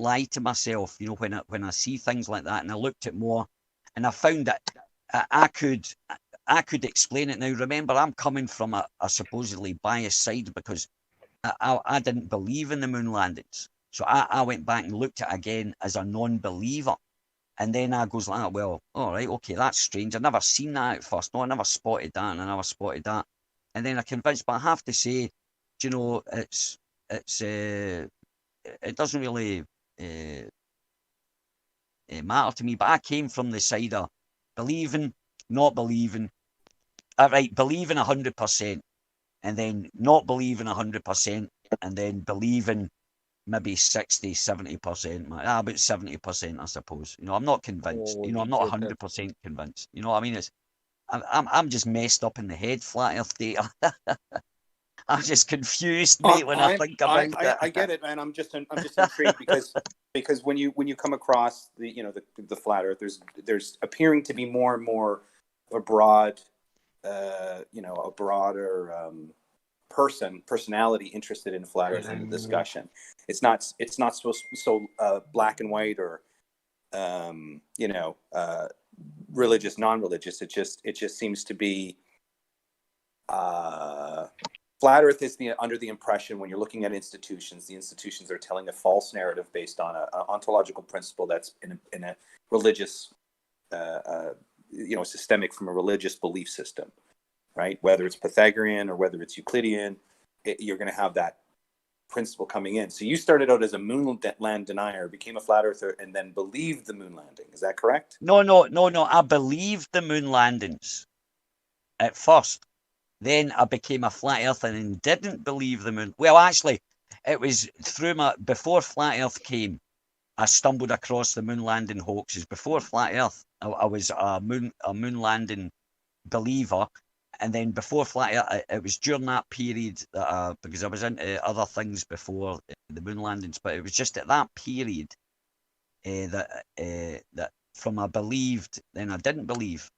lie to myself, when I see things like that. And I looked at more, and I found that I could I could explain it now. Remember, I'm coming from a supposedly biased side because I didn't believe in the moon landings. So I went back and looked at it again as a non-believer. And then I goes like, well, all right, okay, that's strange. I never seen that at first. No, I never spotted that, and I never spotted that. And then I convinced, but I have to say, you know, it doesn't really matter to me. But I came from the side of believing, not believing. Right, believing 100%, and then not believing 100%, and then believing maybe 60, 70%, about 70%, I suppose. You know, I'm not convinced. You know, I'm not 100% convinced. You know what I mean? I'm just messed up in the head, flat Earth data. I'm just confused, mate, when I think about it. I get it, man. I'm just intrigued because when you come across the flat Earth, there's appearing to be more and more of a broader personality interested in flat Earth in the discussion. It's not so black and white or religious, non-religious. It just seems to be flat Earth is under the impression when you're looking at institutions, the institutions are telling a false narrative based on an ontological principle that's in a religious, systemic from a religious belief system, right? Whether it's Pythagorean or whether it's Euclidean, you're going to have that principle coming in. So you started out as a moon land denier, became a flat earther, and then believed the moon landing. Is that correct? No. I believed the moon landings at first. Then I became a flat earther and didn't believe the moon. Well, actually, it was before flat Earth came, I stumbled across the moon landing hoaxes. Before flat Earth, I was a moon landing believer. And then before flat Earth, it was during that period that because I was into other things before the moon landings, but it was just at that period that from I believed, then I didn't believe.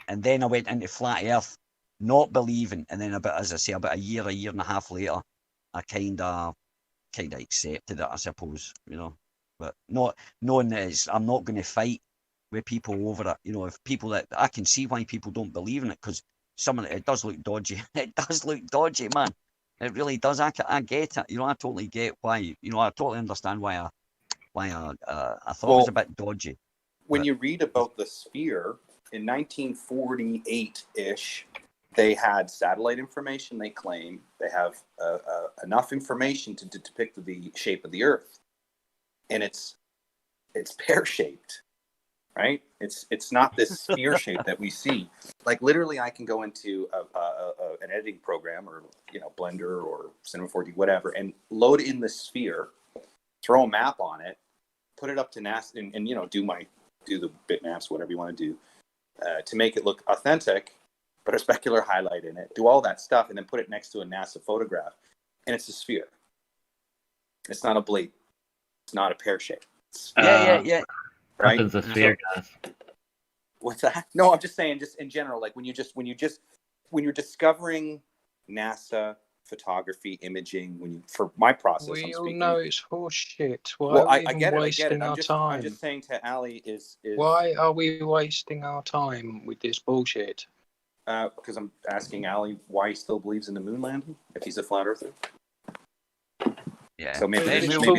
And then I went into flat Earth, not believing, and then about a year and a half later, I kind of accepted it, I suppose, you know. But not knowing that I'm not going to fight with people over it. You know, if people that I can see why people don't believe in it, because some of it does look dodgy. It does look dodgy, man. It really does. I get it. You know, I totally get why. You know, I totally understand why I thought it was a bit dodgy. When you read about the sphere in 1948-ish, they had satellite information. They claim they have enough information to depict the shape of the Earth, and it's pear-shaped, right? It's not this sphere shape that we see. Like literally, I can go into an editing program or Blender or Cinema 4D, whatever, and load in the sphere, throw a map on it, put it up to NASA, and do the bitmaps, whatever you want to do, to make it look authentic. Put a specular highlight in it, do all that stuff, and then put it next to a NASA photograph, and it's a sphere. It's not a blade. It's not a pear shape. Yeah. Right? Nothing's a sphere, guys. What's that? No, I'm just saying, just in general, like when you're discovering NASA photography, imaging, for my process, we all know it's horse shit. Why well, are we I get wasting it. our time? I'm just saying to Ali is why are we wasting our time with this bullshit? Because I'm asking Ali why he still believes in the moon landing if he's a flat earther. Yeah. So maybe we'll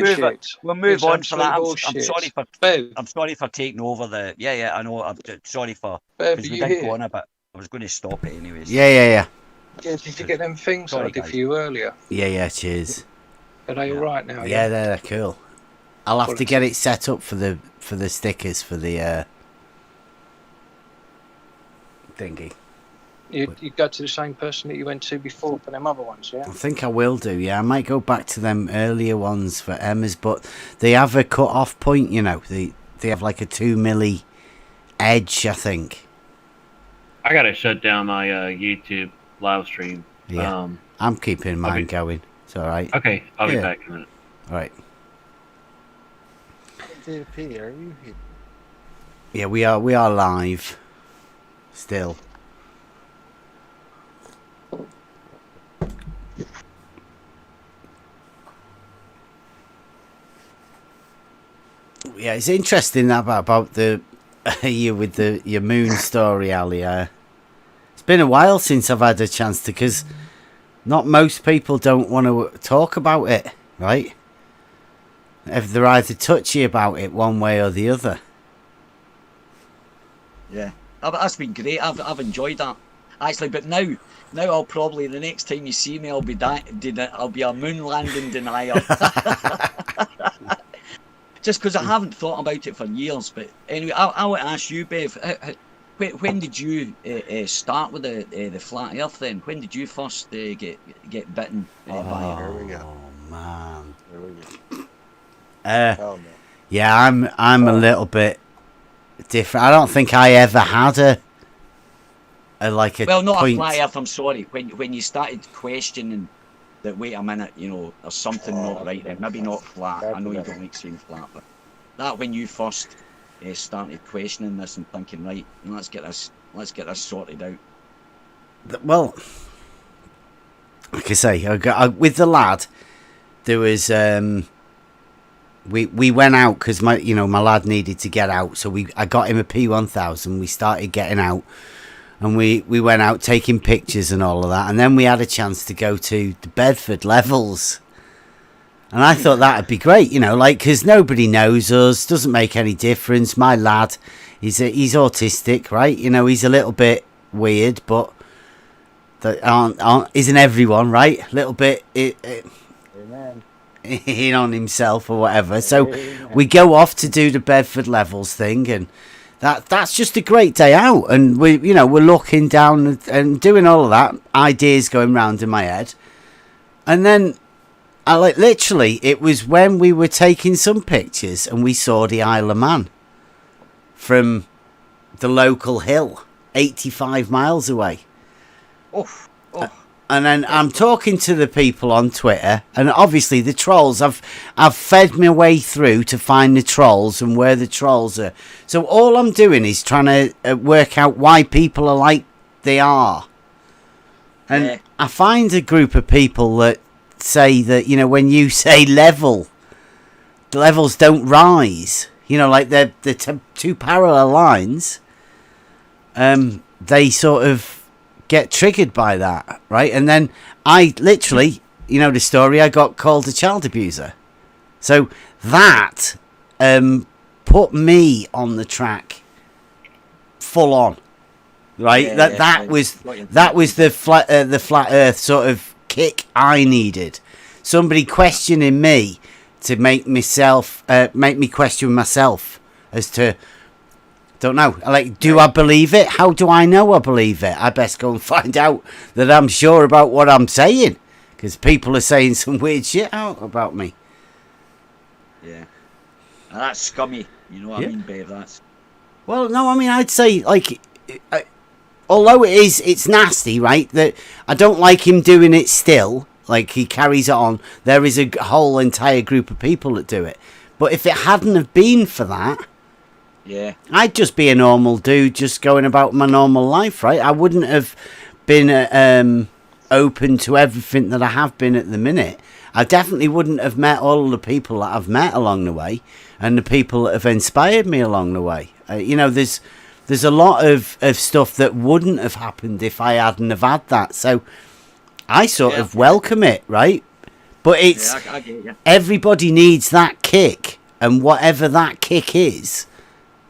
move on for that. I'm sorry for taking over the. Yeah. I know. I'm sorry for because we did go on a bit. I was going to stop it anyways. Yeah. Yeah. Did you get them things I did for you earlier? Yeah. Cheers. Are they all right now? Yeah, they're cool. I'll have to get it set up for the stickers for the thingy. You go to the same person that you went to before for them other ones, yeah? I think I will do, yeah. I might go back to them earlier ones for Emma's, but they have a cut-off point, you know. They have like a 2 milli edge, I think. I gotta shut down my YouTube live stream. Yeah, I'm keeping mine going. It's all right. Okay, I'll be back in a minute. All right. JP, are you here? Yeah, we are live still. Yeah, it's interesting that about the you with your moon story, Ali. been a while since I've had a chance to, because not most people don't want to talk about it, right? If they're either touchy about it one way or the other. Yeah, that's been great. I've enjoyed that actually. But now I'll probably, the next time you see me, I'll be a moon landing denier. Just because I haven't thought about it for years. But anyway, I want to ask you, Bev. When did you start with the flat Earth? Then when did you first get bitten by it? There we go. Oh man. There we go. Oh, no. Yeah, I'm a little bit different. I don't think I ever had a not a flat Earth. I'm sorry. When you started questioning that, wait a minute, there's something not right there. Maybe not flat. I know you don't like saying flat, but that when you first started questioning this and thinking, right, let's get this sorted out. Well, like I say, with the lad, there was we went out because my lad needed to get out, so I got him a P1000. We started getting out, and we went out taking pictures and all of that, and then we had a chance to go to the Bedford Levels, and I thought that'd be great, because nobody knows us, doesn't make any difference. My lad, he's autistic, right? He's a little bit weird, but that isn't everyone, right? A little bit. Amen. In on himself or whatever. So we go off to do the Bedford Levels thing, and that's just a great day out, and we're looking down and doing all of that, ideas going round in my head. And then literally it was when we were taking some pictures and we saw the Isle of Man from the local hill 85 miles away. Oh. And then I'm talking to the people on Twitter, and obviously the trolls. I've fed my way through to find the trolls and where the trolls are. So all I'm doing is trying to work out why people are like they are. And I find a group of people that say that, when you say level, the levels don't rise. Like the two parallel lines. They sort of get triggered by that, right? And then I literally, the story, I got called a child abuser. So that put me on the track full on, right? That was the flat Earth sort of kick I needed. Somebody questioning me to make me question myself as to. Don't know. Do I believe it? How do I know I believe it? I best go and find out that I'm sure about what I'm saying, because people are saying some weird shit out about me. Yeah, and that's scummy. You know what I mean, Bev? That's. Well, no, I mean, I'd say although it's nasty, right? That I don't like him doing it still. Like he carries it on. There is a whole entire group of people that do it. But if it hadn't have been for that. Yeah, I'd just be a normal dude, just going about my normal life, right? I wouldn't have been open to everything that I have been at the minute. I definitely wouldn't have met all the people that I've met along the way, and the people that have inspired me along the way. There's a lot of stuff that wouldn't have happened if I hadn't have had that. So I sort of welcome it, right? But it's I get you. Everybody needs that kick, and whatever that kick is.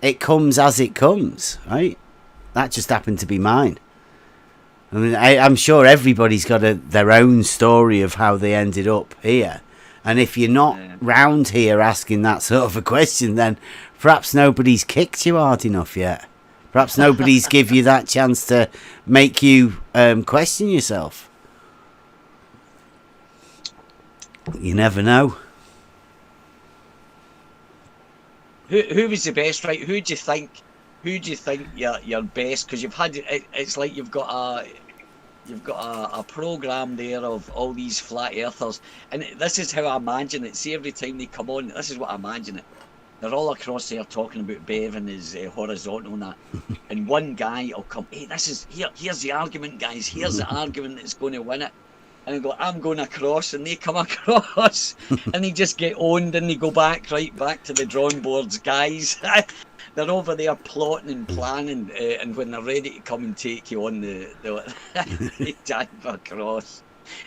It comes as it comes, right? That just happened to be mine. I mean, I'm sure everybody's got their own story of how they ended up here. And if you're not round here asking that sort of a question, then perhaps nobody's kicked you hard enough yet. Perhaps nobody's give you that chance to make you question yourself. You never know. Who was the best, right? Who do you think you're best? Because you've had it's like you've got a program there of all these flat earthers, and this is how I imagine it. See, every time they come on, this is what I imagine it. They're all across there talking about Bev and his horizontal and that, and one guy will come. Hey, here's the argument, guys. Here's the argument that's going to win it. and I go, I'm going across, and they come across, and they just get owned, and they go back to the drawing boards, guys. They're over there plotting and planning, and when they're ready to come and take you on they dive across,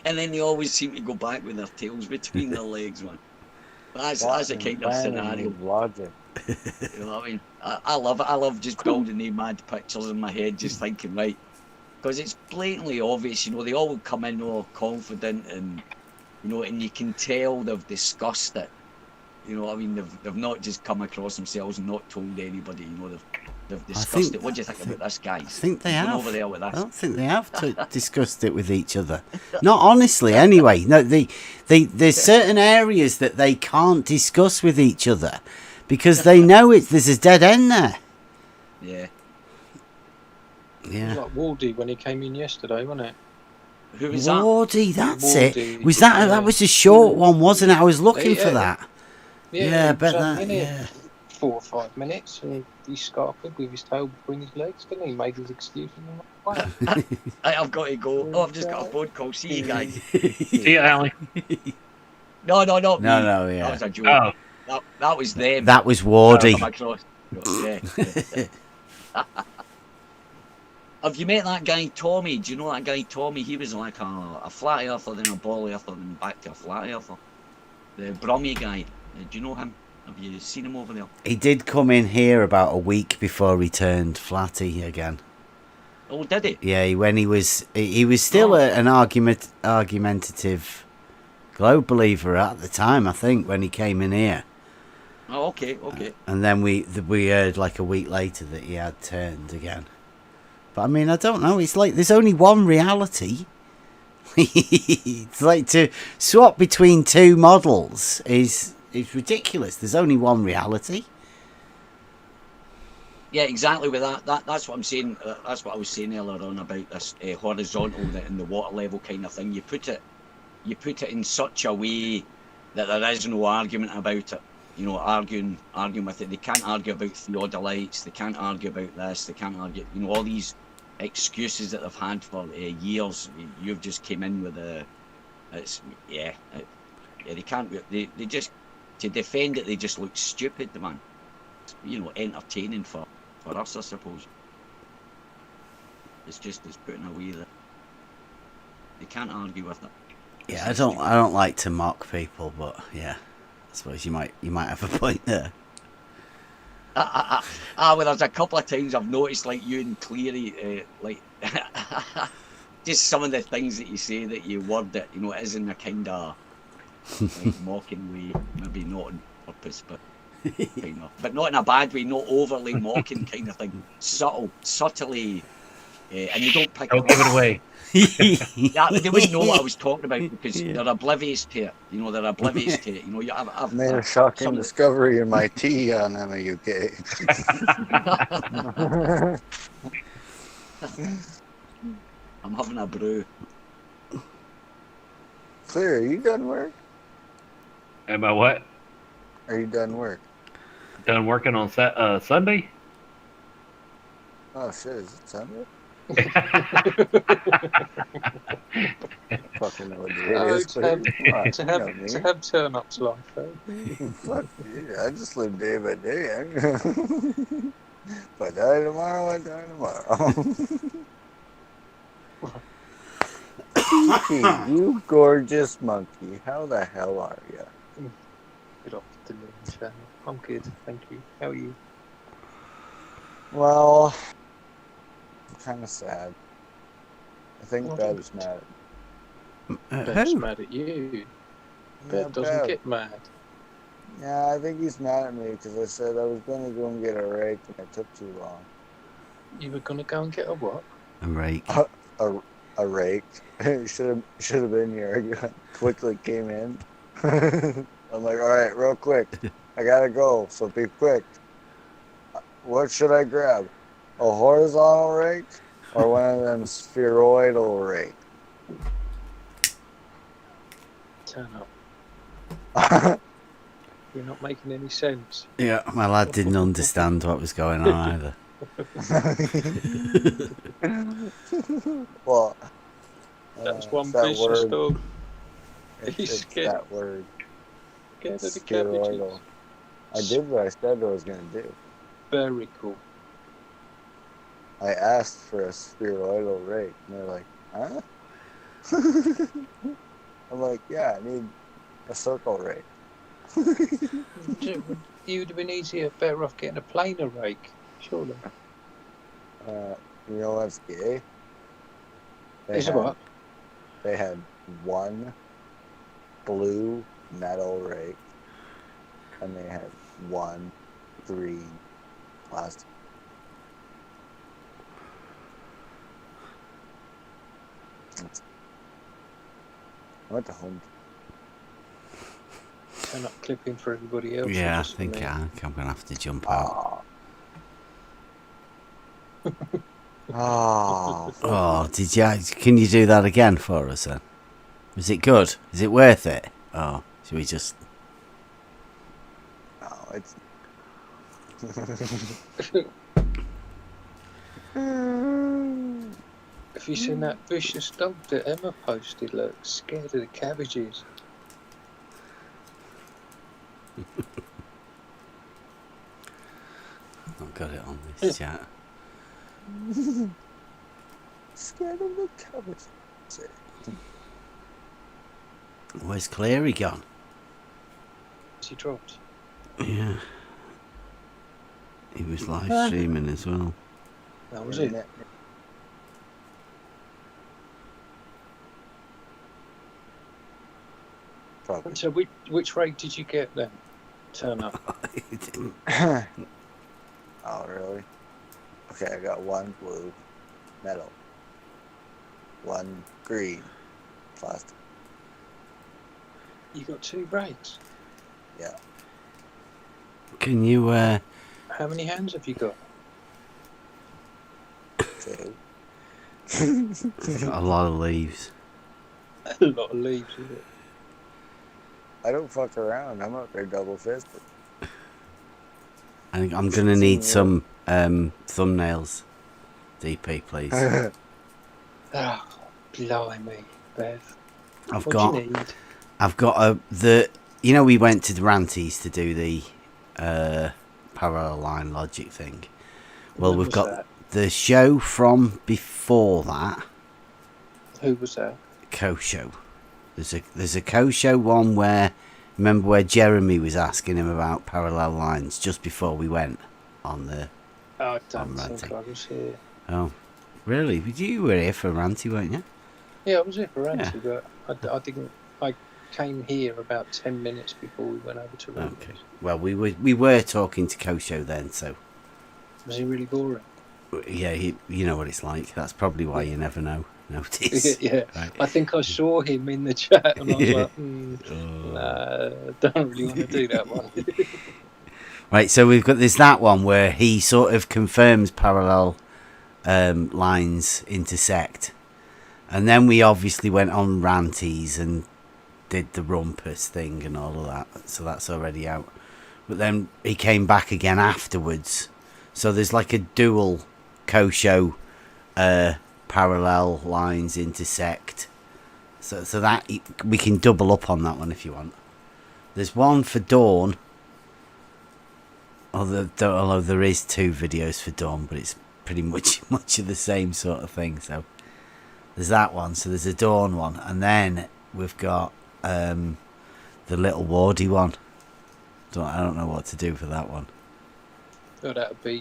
and then they always seem to go back with their tails between their legs, man. That's a kind of scenario. Logic. You know what I mean? I love it. I love just building the mad pictures in my head, just thinking, right, because it's blatantly obvious. You know, they all come in all confident, and you know, and you can tell they've discussed it. You know what I mean? They've not just come across themselves and not told anybody. You know, they've discussed it. What do you think about this, guys? I think they have. Over there with us. I don't think they have discussed it with each other. Not honestly, anyway. No, there's certain areas that they can't discuss with each other because they know there's a dead end there. Yeah. It was like Wardy when he came in yesterday, wasn't it? Who was that? Wardy, that's Wardy. it. Was that was a short one, wasn't it? I was looking for that. Yeah, I bet that. Yeah. 4 or 5 minutes, and he scarfed with his tail between his legs, didn't he? He made his excuse. I've got to go. Oh, I've just got a phone call. See you guys. See you, Allie. No, not me. No, yeah. That was a joke. That was them. That was Wardy. Yeah. Have you met that guy Tommy? Do you know that guy Tommy? He was like a flat earther, then a ball earther, then back to a flat earther. The Brummy guy. Do you know him? Have you seen him over there? He did come in here about a week before he turned flatty again. Oh, did he? Yeah, when he was still an argumentative Globe believer at the time, I think, when he came in here. Oh, okay. And then we heard like a week later that he had turned again. But I mean, I don't know. It's like there's only one reality. It's like to swap between two models is ridiculous. There's only one reality. Yeah, exactly. With that's what I'm saying. That's what I was saying earlier on about this horizontal and the water level kind of thing. You put it in such a way that there is no argument about it. You know, arguing with it. They can't argue about theodolites. They can't argue about this. They can't argue. You know, all these excuses that they've had for years. You've just came in with they can't. They just, to defend it, they just look stupid, man. You know, entertaining for us, I suppose. It's putting away that they can't argue with it. Yeah, I don't like to mock people, but yeah, I suppose you might have a point there. Well, there's a couple of times I've noticed, like you and Cleary, like just some of the things that you say that you word it, you know, it is in a kind of like mocking way, maybe not on purpose, but kind of, but not in a bad way, not overly mocking kind of thing, subtly, and you don't pick. Don't give it away. Yeah, they wouldn't know what I was talking about because they're oblivious to it. You know, they're oblivious to it. You know, I've made a shocking discovery in my tea on MUK. I'm having a brew. Clear, are you done work? Am I what? Are you done work? Done working on Sunday? Oh shit, is it Sunday? Fucking know what it is. To have turn-ups life, Fuck yeah, I just live day by day. If I die tomorrow, I die tomorrow. Kiki, you gorgeous monkey. How the hell are you? Good afternoon, channel. I'm good, thank you. How are you? Well, I'm kind of sad. I think Bev is mad at me. Bev's mad at you. Bev doesn't get mad. Yeah, I think he's mad at me because I said I was going to go and get a rake and it took too long. You were going to go and get a what? A rake. A rake. should have been here. I quickly came in. I'm like, all right, real quick. I got to go, so be quick. What should I grab? A horizontal rake or one of them spheroidal rake? Turn up. You're not making any sense. Yeah, my lad didn't understand what was going on either. Well, That's one it's that vicious word. dog. He's It's scared. that word. Scared of the cabbages. Spheroidal. I did what I said I was going to do. Very cool. I asked for a spheroidal rake, and they're like, huh? I'm like, yeah, I need a circle rake. You would have been better off getting a planer rake, surely. You know what's gay? Is it what? They had one blue metal rake, and they had one green plastic. I went to Home. They're not clipping for everybody else. Yeah, I think I'm going to have to jump out. Oh, did you? Can you do that again for us then? Was it good? Is it worth it? Oh, should we just? No, it's. Have you seen that vicious dog that Emma posted? Look, scared of the cabbages. I've got it on this chat. Scared of the cabbages. Where's Cleary gone? He dropped. Yeah. He was live streaming as well. That was it. Probably. So which rake did you get then? Turn up. Oh, really? Okay, I got one blue metal, one green plastic. You got 2 rakes. Yeah. Can you? How many hands have you got? 2. Got a lot of leaves. A lot of leaves, is it? I don't fuck around. I'm up there double fisted. I think I'm gonna need some thumbnails. DP, please. Oh, blimey, Bev. I've What got. do you need? I've got you know, we went to the Ranties to do the parallel line logic thing. Well, When we've was got that? the show from before that. Who was that? Co-show. There's a co-show one where, remember where Jeremy was asking him about parallel lines just before we went on the. Oh, I don't I'm think ranting. I was here. Oh, really? You were here for Ranty, weren't you? Yeah, I was here for Ranty, but I didn't. I came here about 10 minutes before we went over to Ranty. Okay. Well, we were talking to co-show then, so. Was he really boring? Yeah, you know what it's like. That's probably why you never notice. Yeah, Right. I think I saw him in the chat and I was like, nah, don't really want to do that one. Right, so there's that one where he sort of confirms parallel lines intersect, and then we obviously went on Ranties and did the rumpus thing and all of that, so that's already out. But then he came back again afterwards, so there's like a dual co-show parallel lines intersect, so that we can double up on that one if you want. There's one for Dawn, although there is 2 videos for Dawn, but it's pretty much of the same sort of thing. So there's that one, so there's a Dawn one, and then we've got the little Wardy one. I don't know what to do for that one. Oh, that would be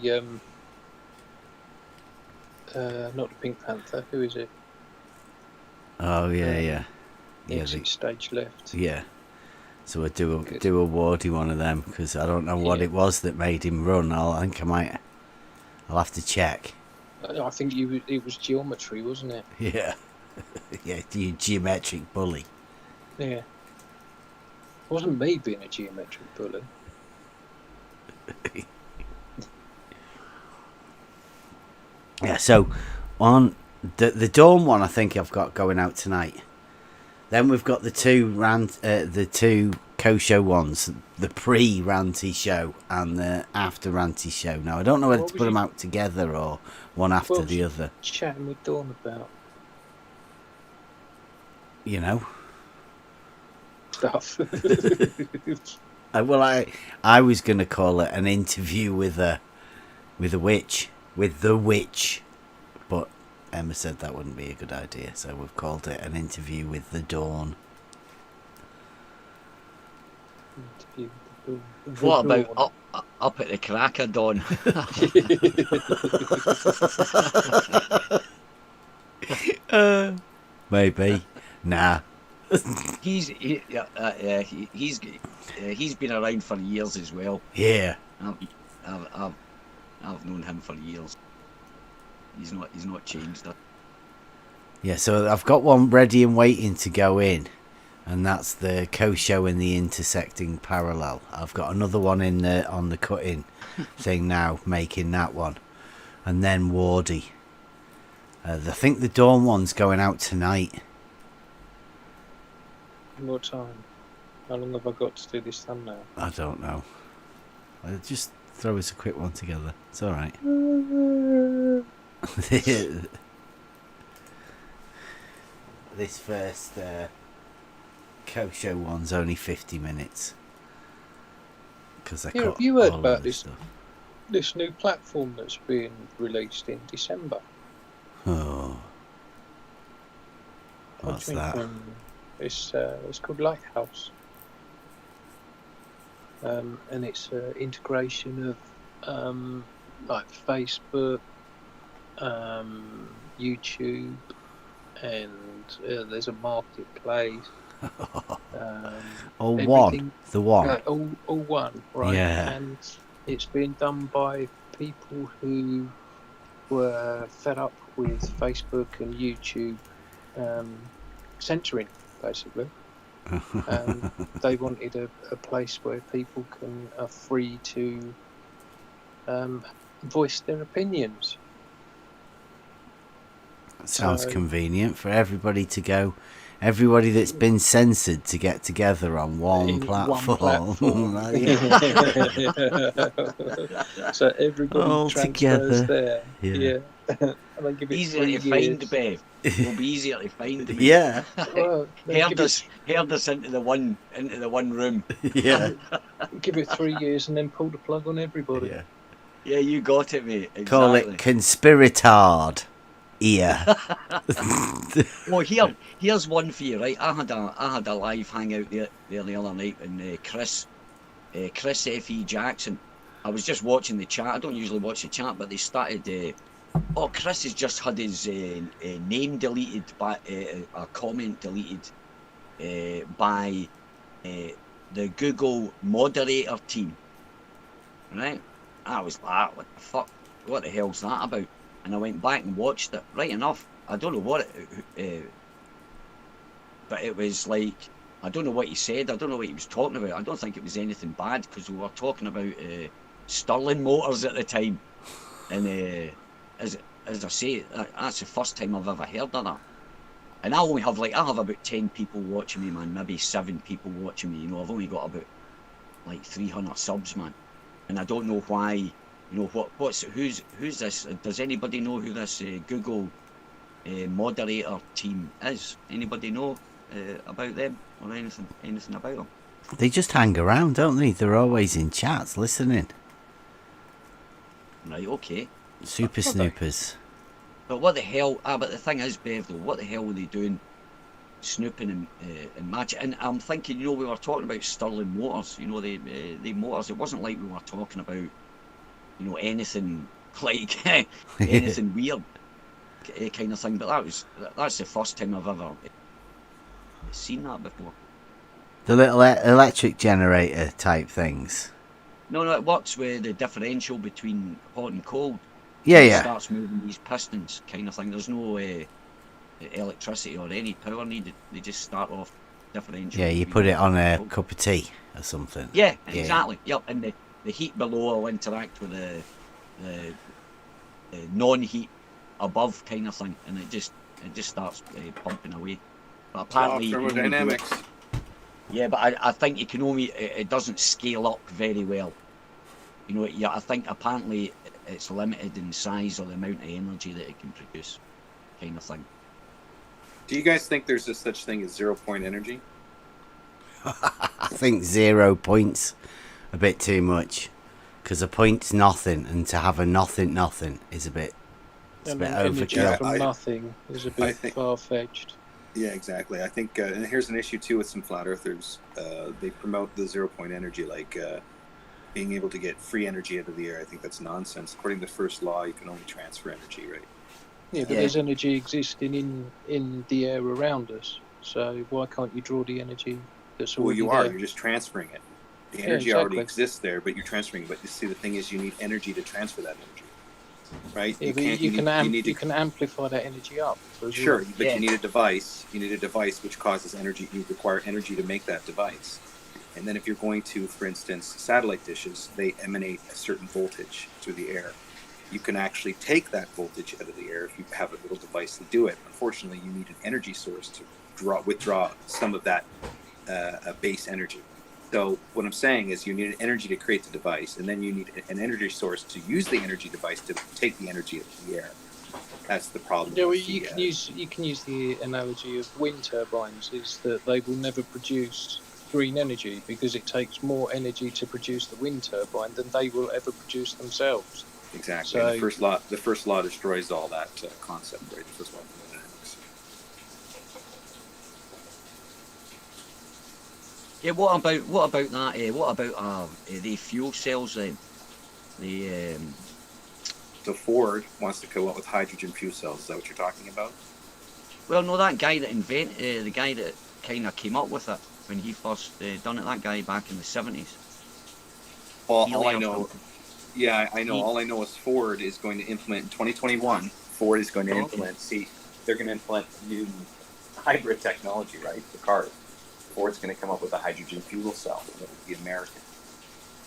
not the Pink Panther. Who is it? Oh yeah. Exit stage left. Yeah. So we'll do a Wardy one of them, because I don't know what it was that made him run. I'll have to check. I think it was geometry, wasn't it? Yeah. Yeah, you geometric bully. Yeah. It wasn't me being a geometric bully. Yeah, so on the Dawn one, I think I've got going out tonight. Then we've got the two co-show ones, the pre-Ranty show and the after Ranty show. Now I don't know whether to put them out together or one after the other. Chatting with Dawn about. you know, stuff. Well, I was going to call it an interview with the witch, but Emma said that wouldn't be a good idea, so we've called it an interview with the dawn. What about up at the crack of dawn? Maybe. Nah. He's been around for years as well. Yeah. I've known him for years. He's not changed that. Yeah, so I've got one ready and waiting to go in, and that's the Kosho in the intersecting parallel. I've got another one in on the cutting thing now, making that one, and then Wardy. I think the Dawn one's going out tonight. More time. How long have I got to do this thumbnail? I don't know. I'll just throw us a quick one together. It's all right. This first Kosho one's only 50 minutes. Because I cut have you heard all about of this stuff. This new platform that's being released in December? Oh. What's that? It's called Lighthouse. And it's integration of like Facebook, YouTube, and there's a marketplace. All one. The one. All one, right? Yeah. And it's being done by people who were fed up with Facebook and YouTube censoring, basically. They wanted a place where people are free to voice their opinions. Sounds convenient for everybody to go. Everybody that's been censored to get together on one platform. So everybody all transfers together. there. Yeah. And they give it Easier 3 to find, years. Bev. It'll be easier to find. Yeah. Well, they Herd us into the one room. Yeah. give it 3 years and then pull the plug on everybody. Yeah. Yeah, you got it, mate. Exactly. Call it conspiritard. Yeah. Well, here's one for you, right? I had a live hangout there the other night, and Chris F.E. Jackson. I was just watching the chat. I don't usually watch the chat, but they started. Chris has just had his name deleted by a comment deleted by the Google moderator team. Right? I was like, what the fuck? What the hell's that about? And I went back and watched it. Right enough, I don't know what but it was like, I don't know what he said. I don't know what he was talking about. I don't think it was anything bad, because we were talking about Stirling Motors at the time. And as I say, that's the first time I've ever heard of that. And I have about 10 people watching me, man. Maybe 7 people watching me. You know, I've only got about like 300 subs, man. And I don't know why. You know, who's this? Does anybody know who this Google moderator team is? Anybody know about them or anything about them? They just hang around, don't they? They're always in chats listening. Right, okay. Super snoopers. But what the hell? But the thing is, Bev, though, what the hell were they doing? Snooping and matching. And I'm thinking, you know, we were talking about Stirling Motors. You know, the motors. It wasn't like we were talking about, you know, anything like anything weird kind of thing. But that's the first time I've ever seen that before. The little electric generator type things. No, it works with the differential between hot and cold. Yeah, It yeah. starts moving these pistons, kind of thing. There's no electricity or any power needed. They just start off differential. Yeah, you between put it on a cold. cup of tea or something. Yeah, Yeah. exactly. Yep, and the heat below will interact with the non-heat above, kind of thing, and it just starts pumping away. But apparently, you can only do it- Thermodynamics. Yeah, but I think you can only it doesn't scale up very well. You know, yeah, I think apparently it's limited in size or the amount of energy that it can produce, kind of thing. Do you guys think there's a such thing as 0 point energy? I think 0 points a bit too much, because a point's nothing, and to have a nothing is a bit. It's a bit energy overkill. from nothing is a bit far-fetched. Yeah, exactly. I think, and here's an issue too with some flat earthers. They promote the 0 point energy, like being able to get free energy out of the air. I think that's nonsense. According to the first law, you can only transfer energy, right? Yeah, but there's energy existing in the air around us. So why can't you draw the energy that's already Well, you are. there? You're just transferring it. The energy already exists there, but you're transferring it. But you see, the thing is, you need energy to transfer that energy, right? Yeah, you can amplify that energy up. Sure, but you need a device. You need a device which causes energy. You require energy to make that device. And then if you're going to, for instance, satellite dishes, they emanate a certain voltage through the air. You can actually take that voltage out of the air if you have a little device to do it. Unfortunately, you need an energy source to withdraw some of that base energy. So what I'm saying is you need an energy to create the device, and then you need an energy source to use the energy device to take the energy out of the air. That's the problem. Yeah, well, you can use the analogy of wind turbines, is that they will never produce green energy because it takes more energy to produce the wind turbine than they will ever produce themselves. Exactly. So, the first law destroys all that concept, right? The first law of thermodynamics. Yeah. What about that? What about the fuel cells then? So Ford wants to come up with hydrogen fuel cells. Is that what you're talking about? Well, no, that guy that the guy that kind of came up with it when he first done it. That guy back in the 70s. Well, all I know. Yeah, I know. All I know is Ford is going to implement in 2021. Ford is going to implement. See, they're going to implement new hybrid technology, right? The cars. Ford's going to come up with a hydrogen fuel cell. It will be American.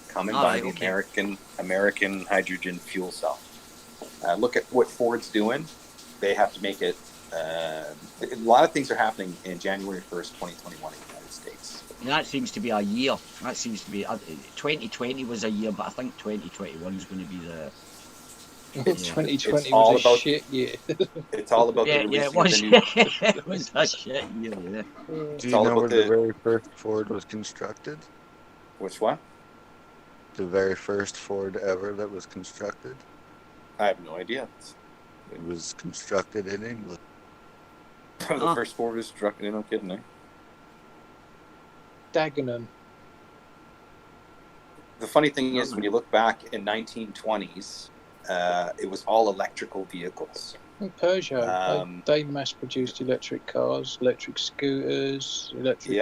Coming by the American hydrogen fuel cell. Look at what Ford's doing. They have to make it. A lot of things are happening in January 1st, 2021 in the United States. And that seems to be a year. That seems to be 2020 was a year, but I think 2021 is going to be the. 2020 was a shit year. It's all about the it was. It was a shit year. Yeah. Do you know where the very first Ford was constructed? Which one? The very first Ford ever that was constructed. I have no idea. It was constructed in England. The first Ford was constructed. No kidding, eh? Dagenham. The funny thing is, when you look back in 1920s, it was all electrical vehicles. Peugeot, they mass-produced electric cars, electric scooters, electric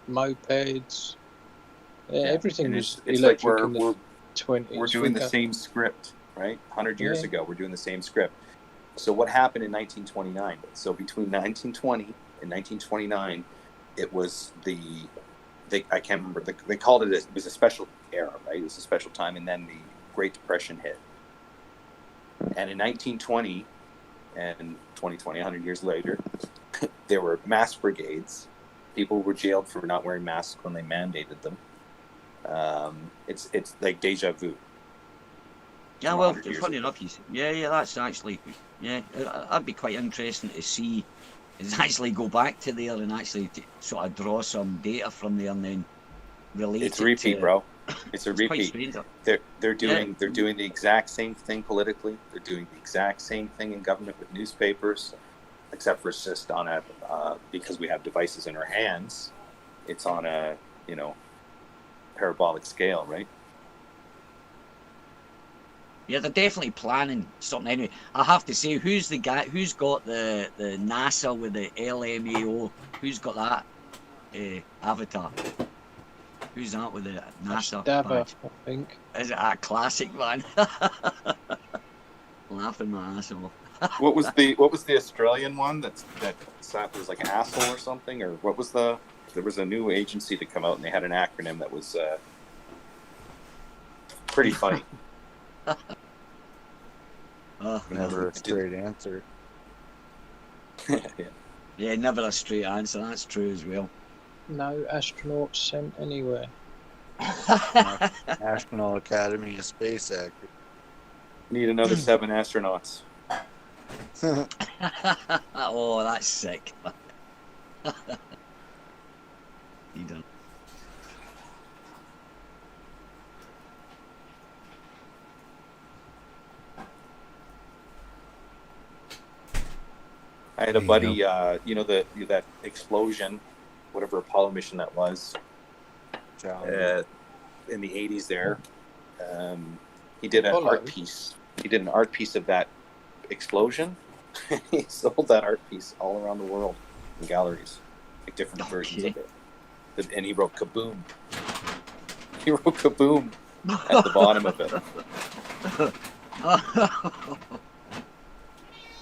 mopeds. Everything was electric in the 20s. We're doing the same script, right? 100 years ago, we're doing the same script. So what happened in 1929? So between 1920 and 1929, it was I can't remember. They called it. It was a special era, right? It was a special time, and then the Great Depression hit. And in 1920 and 2020, 100 years later, there were mass brigades. People were jailed for not wearing masks when they mandated them. It's like deja vu. Yeah, well, funny enough, that's actually, that'd be quite interesting to see. Is actually go back to there and actually sort of draw some data from there and then relate. It's a repeat, bro. It's a repeat. They're doing the exact same thing politically. They're doing the exact same thing in government with newspapers, except for it's just on a because we have devices in our hands. It's on a parabolic scale, right? Yeah, they're definitely planning something anyway. I have to say, who's the guy? Who's got the NASA with the LMAO? Who's got that avatar? Who's that with the NASA badge? I think. Is it a classic, man? Laughing my ass off. What was the Australian one that was like an asshole or something, or what was there was a new agency to come out and they had an acronym that was pretty funny. Never a straight answer. Yeah, never a straight answer. That's true as well. No astronauts sent anywhere. National Academy of Space Actors. Need another 7 astronauts. Oh, that's sick. You done. I had a buddy, you know, that explosion, whatever Apollo mission that was, in the 80s there. He did an art piece. He did an art piece of that explosion. He sold that art piece all around the world in galleries, like different versions of it. And he wrote "Kaboom." He wrote "Kaboom" at the bottom of it.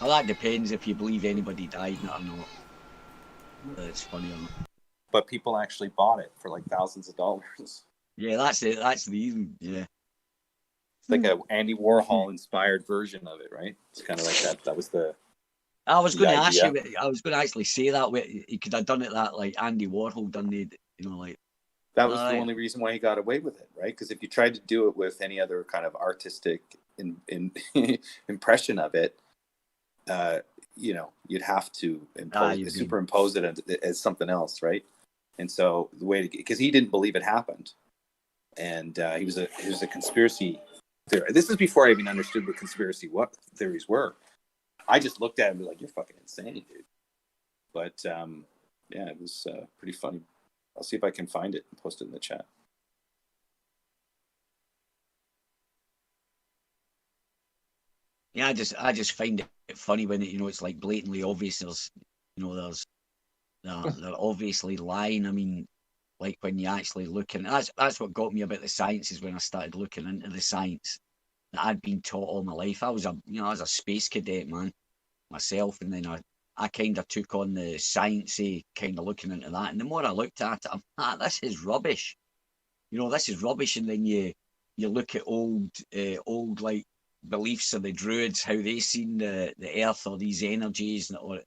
Well, that depends if you believe anybody died or not. It's funny or not. But people actually bought it for like thousands of dollars. Yeah, that's it. That's the yeah. It's like a Andy Warhol inspired version of it, right? It's kind of like that. That was the. I was going to ask you. I was going to actually say that he could have done it that like Andy Warhol done it. You know, like. That was the only reason why he got away with it, right? Because if you tried to do it with any other kind of artistic impression of it, you know, you'd have to superimpose it as something else, right? And so the way because he didn't believe it happened, and he was a conspiracy theory. This is before I even understood what conspiracy theories were. I just looked at him and was like, "You're fucking insane, dude." But yeah, it was pretty funny. I'll see if I can find it and post it in the chat. Yeah, I just find it funny when it's like blatantly obvious. They're obviously lying. I mean, like when you actually look, and that's what got me about the science is when I started looking into the science that I'd been taught all my life. I was a space cadet, man, myself, and then I kind of took on the sciencey kind of looking into that. And the more I looked at it, this is rubbish. This is rubbish. And then you look at old like beliefs of the Druids, how they seen the earth or these energies, or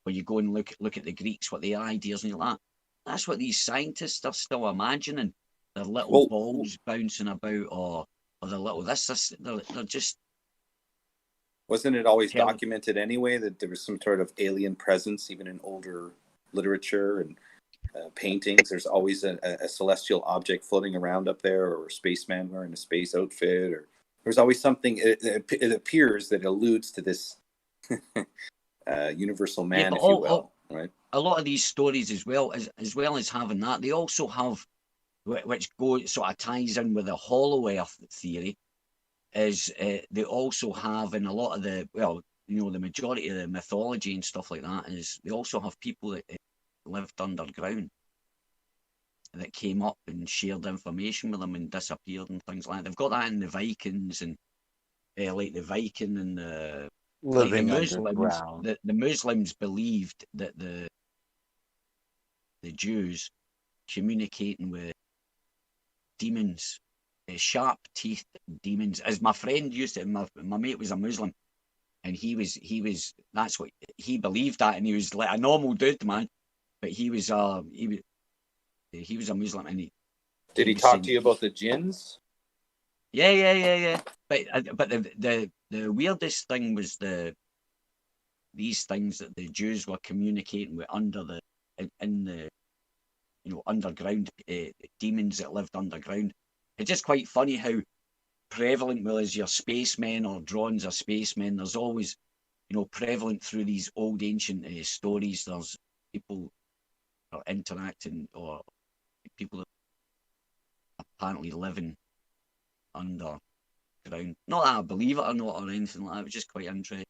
you go and look at the Greeks, what their ideas and like that. That's what these scientists are still imagining. Their little balls bouncing about, or the little they're just. Wasn't it always documented anyway that there was some sort of alien presence, even in older literature and paintings? There's always a celestial object floating around up there, or a spaceman wearing a space outfit, or there's always something. It appears that alludes to this universal man, if you will, right? A lot of these stories, as well as having that, they also have, which sort of ties in with the hollow earth theory. Is they also have in a lot of the the majority of the mythology and stuff like that is they also have people that lived underground that came up and shared information with them and disappeared and things like that. They've got that in the Vikings and like the Viking and the Muslims. The Muslims believed that the Jews communicating with demons. Sharp teeth demons, as my friend used to. My mate was a Muslim, and he was that's what he believed that, and he was like a normal dude, man. But he was a Muslim, and did he talk to you about the jinns? Yeah. But the weirdest thing was these things that the Jews were communicating with underground demons that lived underground. It's just quite funny how prevalent, well, as your spacemen or drones are spacemen, there's always, prevalent through these old ancient stories, there's people are interacting or people that are apparently living underground. Not that I believe it or not or anything like that, it's just quite interesting.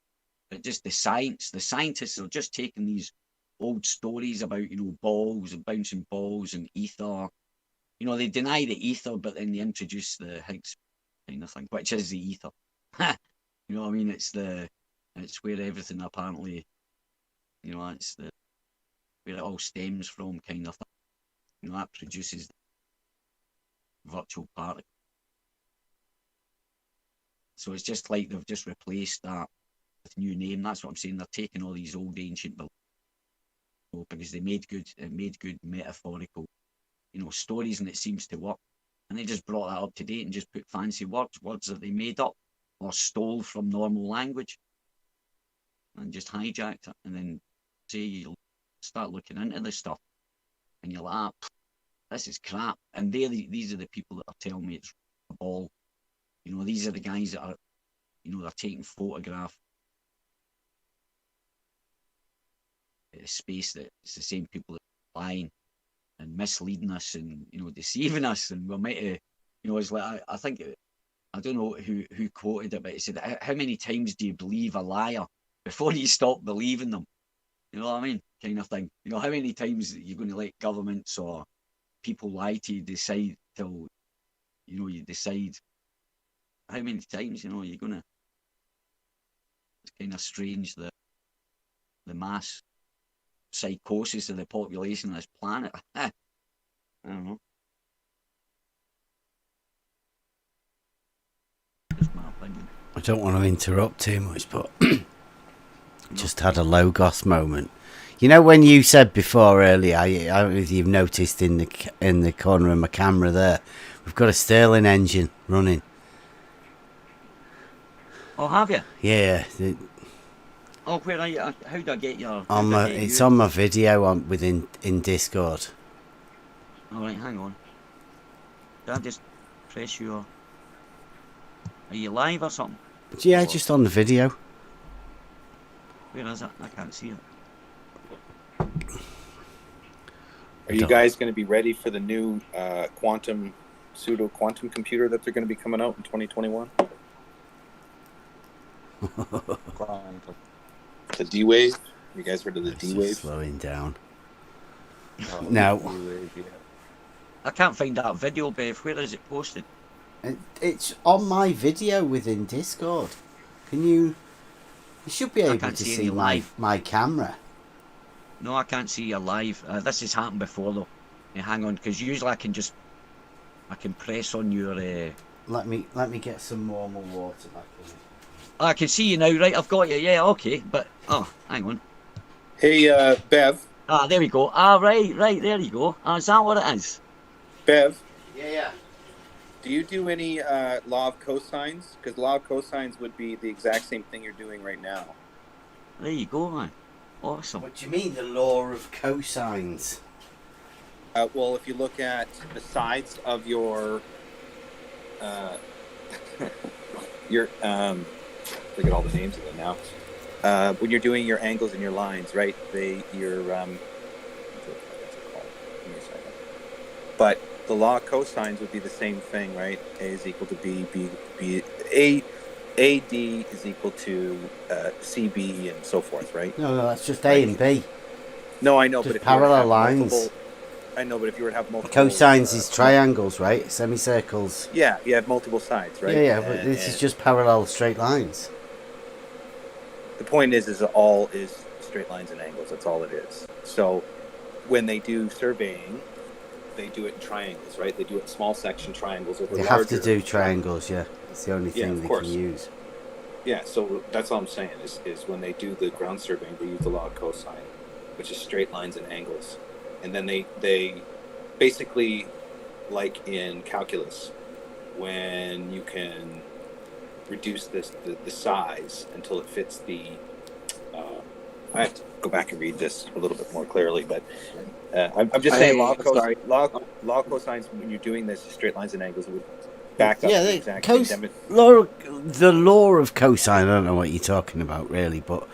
But just the scientists are just taking these old stories about, balls and bouncing balls and ether. They deny the ether, but then they introduce the Higgs kind of thing, which is the ether. You know what I mean? It's where everything apparently, it's where it all stems from, kind of thing. That produces virtual particle. So it's just like they've just replaced that with a new name. That's what I'm saying. They're taking all these old ancient beliefs because they made good metaphorical stories, and it seems to work. And they just brought that up to date and just put fancy words that they made up or stole from normal language. and just hijacked it, and then say you start looking into this stuff, and you're like, ah, this is crap. And these are the people that are telling me it's a ball. You know, these are the guys that are, you know, they're taking photographs. Space that it's the same people that are lying and misleading us and, you know, deceiving us, and we might have, you know, it's like I think I don't know who quoted it, but he said, how many times do you believe a liar before you stop believing them? You know what I mean? Kind of thing. You know, how many times you're going to let governments or people lie to you, decide till, you know, you decide. How many times, you know, you're going to. It's kind of strange that the mass psychosis of the population of this planet. I don't know. Just my opinion. I don't want to interrupt too much, but just had a Logos moment. You know when you said before earlier, I don't know if you've noticed in the corner of my camera there, we've got a Stirling engine running. Oh, have you? Yeah. Oh, where are you? How do I get your? It's on my video in Discord. All right, hang on. Did I just press your? Are you live or something? Yeah, just on the video. Where is it? I can't see it. Are you guys going to be ready for the new pseudo-quantum computer that they're going to be coming out in 2021? The D-Wave? You guys heard of the D-Wave? Slowing down. No. I can't find that video, Bev. Where is it posted? It's on my video within Discord. Can you... You should be able to see my camera. No, I can't see you live. This has happened before, though. Hang on, because usually I can press on your... Let me get some normal water back in it. I can see you now, right? I've got you. Yeah, okay. But, hang on. Hey, Bev. Ah, there we go. Ah, right, there you go. Is that what it is? Bev. Yeah. Do you do any law of cosines? Because law of cosines would be the exact same thing you're doing right now. There you go, man. Awesome. What do you mean, the law of cosines? Well, if you look at the sides of your look at all the names of them now. When you're doing your angles and your lines, right? But the law of cosines would be the same thing, right? A is equal to B, AD is equal to CB and so forth, right? No, that's just A and B. No, I know, just but if parallel lines. I know, but if you were to have multiple... Cosines is triangles, right? Semicircles. Yeah, you have multiple sides, right? Yeah, but this is just parallel straight lines. The point is all is straight lines and angles. That's all it is. So when they do surveying, they do it in triangles, right? They do it in small section triangles over larger. They have to do triangles, yeah. It's the only thing they can use. Yeah, so that's all I'm saying is when they do the ground surveying, they use the law of cosine, which is straight lines and angles. And then they basically, like in calculus, when you can reduce the size until it fits the... I have to go back and read this a little bit more clearly, but I'm just saying law of cosines, when you're doing this, straight lines and angles would back up the exact the law of cosine, I don't know what you're talking about really, but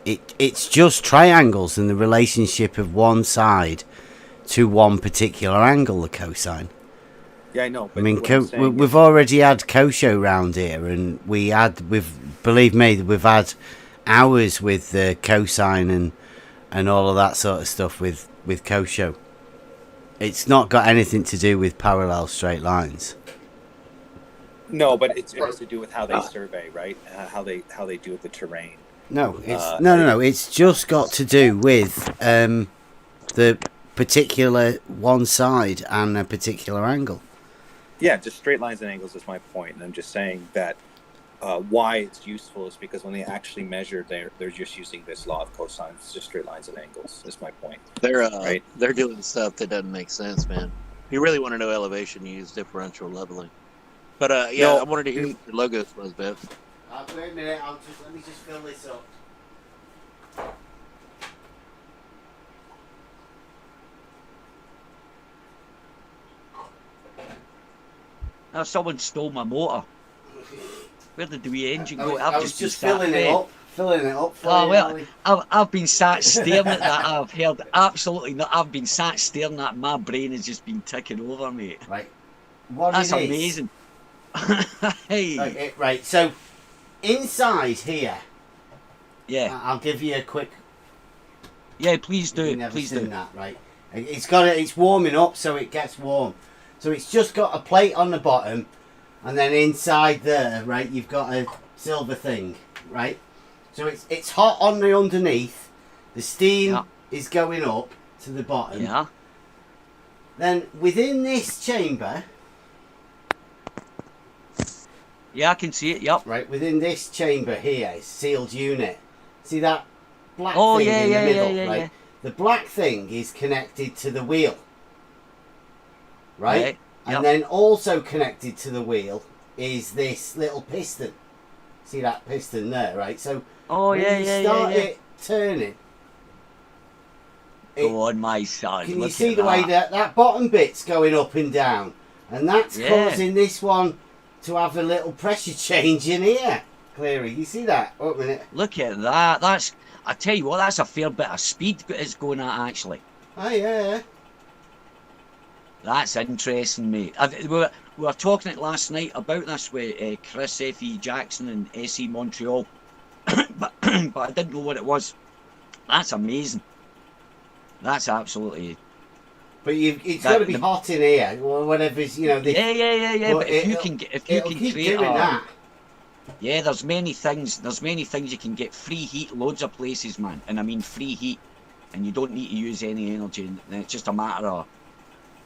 it's just triangles and the relationship of one side to one particular angle, the cosine. Yeah, I know. But I mean, we've already had Kosho round here, and believe me, we've had hours with cosine and all of that sort of stuff with Kosho. It's not got anything to do with parallel straight lines. No, but it has to do with how they survey, right? How they do the terrain. No, it's no. It's just got to do with the particular one side and a particular angle. Yeah, just straight lines and angles is my point, and I'm just saying that why it's useful is because when they actually measure, they're just using this law of cosines. It's just straight lines and angles. Is my point. They're doing stuff that doesn't make sense, man. If you really want to know elevation, you use differential leveling. But I wanted to hear what your logos was, Bev. Wait a minute, let me just fill this up. someone stole my motor. Where did the wee engine go? I was just filling it up. Filling it up for you, well, I've been sat staring at that. I've heard absolutely not. I've been sat staring at my brain has just been ticking over, mate. Right. That's amazing. Hey. Right. So inside here. Yeah. I'll give you a quick. Yeah, please do. You've never Please seen do. that, right? It's warming up, so it gets warm. So it's just got a plate on the bottom, and then inside there, right, you've got a silver thing, right? So it's hot on the underneath. The steam is going up to the bottom. Yeah. Then within this chamber. Yeah, I can see it. Yep. Right, within this chamber here, sealed unit. See that black thing yeah, in yeah, the middle, yeah, right? yeah. The black thing is connected to the wheel, right? Right, And yep. then also connected to the wheel is this little piston. See that piston there, right? So when you start it turning, go on, my son. can you Look see at the way that bottom bit's going up and down? And that's causing this one to have a little pressure change in here, Cleary. You see that? Wait a minute. Look at that. I tell you what, that's a fair bit of speed it's going at, actually. Oh, yeah. That's interesting, mate. We were talking it last night about this with Chris F.E. Jackson and SE Montreal, but I didn't know what it was. That's amazing. That's absolutely... But it's got to be hot in here, whatever's, you know... Yeah. But if you can keep create doing that. Yeah, there's many things you can get free heat loads of places, man. And I mean free heat. And you don't need to use any energy. And it's just a matter of...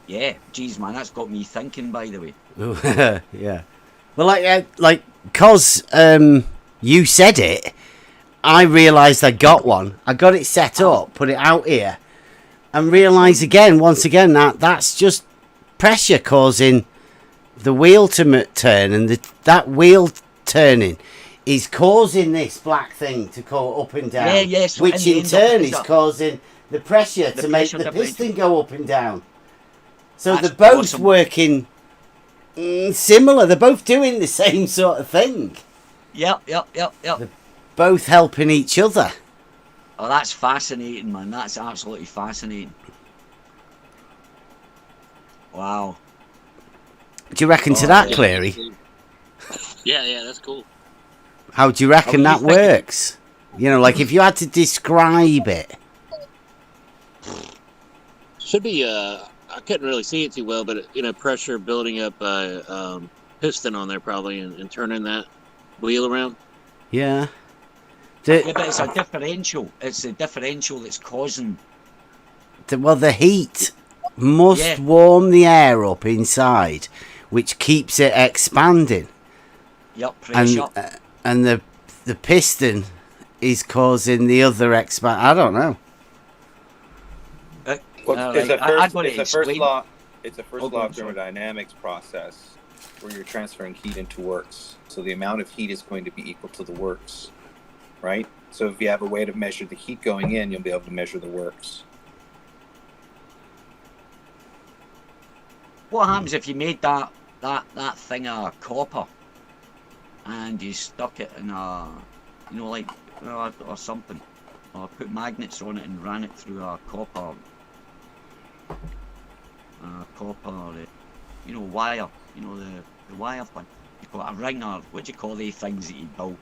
Yeah, geez, man, that's got me thinking, by the way. Yeah. Well, cause you said it, I realised I got one. I got it set up, put it out here, and realised once again, that's just pressure causing the wheel to turn, and that wheel turning is causing this black thing to go up and down. Yes, which in turn is causing the pressure to make the piston go up and down. So they're both working similar. They're both doing the same sort of thing. Yep. They're both helping each other. Oh, that's fascinating, man. That's absolutely fascinating. Wow. Do you reckon to that, Cleary? Yeah, that's cool. How do you reckon that works? You know, like if you had to describe it. Should be, I couldn't really see it too well, but, pressure building up a piston on there probably and turning that wheel around. Yeah. But it's a differential. It's the differential that's causing... The heat must warm the air up inside, which keeps it expanding. Yep, pressure. And the piston is causing the other expand. I don't know. It's the first law of thermodynamics process where you're transferring heat into works. So the amount of heat is going to be equal to the works, right? So if you have a way to measure the heat going in, you'll be able to measure the works. What happens if you made that thing of copper and you stuck it in a, or something, or put magnets on it and ran it through a copper, wire, the wire thing. You call it a ring, or what do you call the things that you build?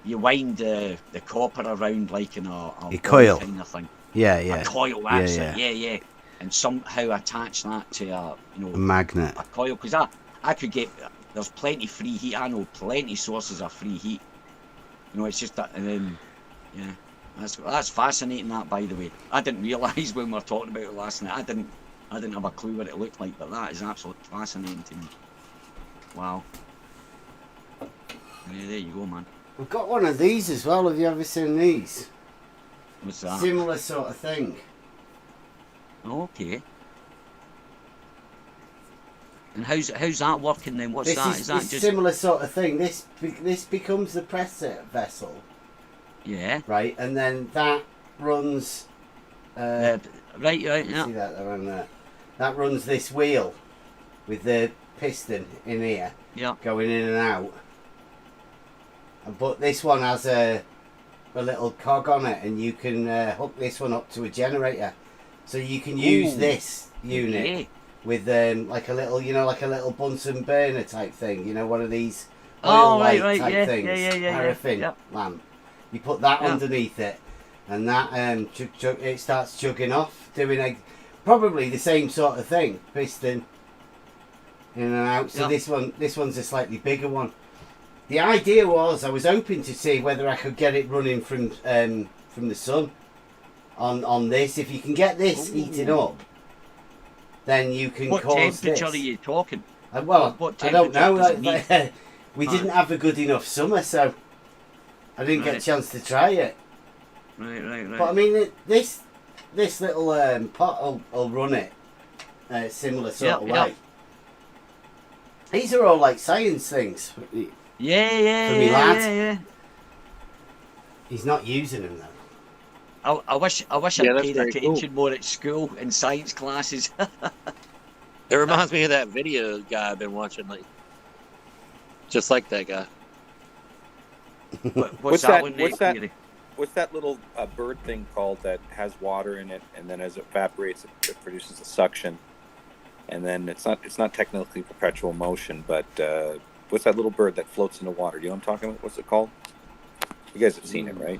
You wind the copper around like in a coil kind of thing. Yeah. A coil, that's it. Yeah. And somehow attach that to a magnet, a coil, because I could get, there's plenty free heat. I know plenty sources of free heat. It's just that, and then that's fascinating. That, by the way, I didn't realise when we were talking about it last night. I didn't have a clue what it looked like, but that is absolutely fascinating to me. Wow. Yeah, there you go, man. We've got one of these as well. Have you ever seen these? What's that? Similar sort of thing. Okay. And how's that working then? What's that? Is that just similar sort of thing? This becomes the pressure vessel. Yeah. Right, and then that runs. Right. Yeah. See that around there? That runs this wheel, with the piston in here, going in and out. But this one has a little cog on it, and you can hook this one up to a generator, so you can use this unit with like a little, like a little Bunsen burner type thing, one of these oil light type things, paraffin lamp. You put that underneath it, and that it starts chugging off, doing probably the same sort of thing, piston in and out. So this one's a slightly bigger one. The idea was I was hoping to see whether I could get it running from the sun on this. If you can get this heating up, then you can what cause this. What temperature are you talking? Well, I don't know. We didn't have a good enough summer, so I didn't get a chance to try it. Right. But I mean, this little pot will run it similar sort of way. These are all like science things. Yeah. He's not using them though. I wish I paid attention more at school in science classes. It reminds me of that video guy I've been watching lately. Just like that guy. What's that little bird thing called that has water in it, and then as it evaporates, it produces a suction, and then it's not technically perpetual motion, but what's that little bird that floats in the water? Do you know what I'm talking about? What's it called? You guys have seen it, right?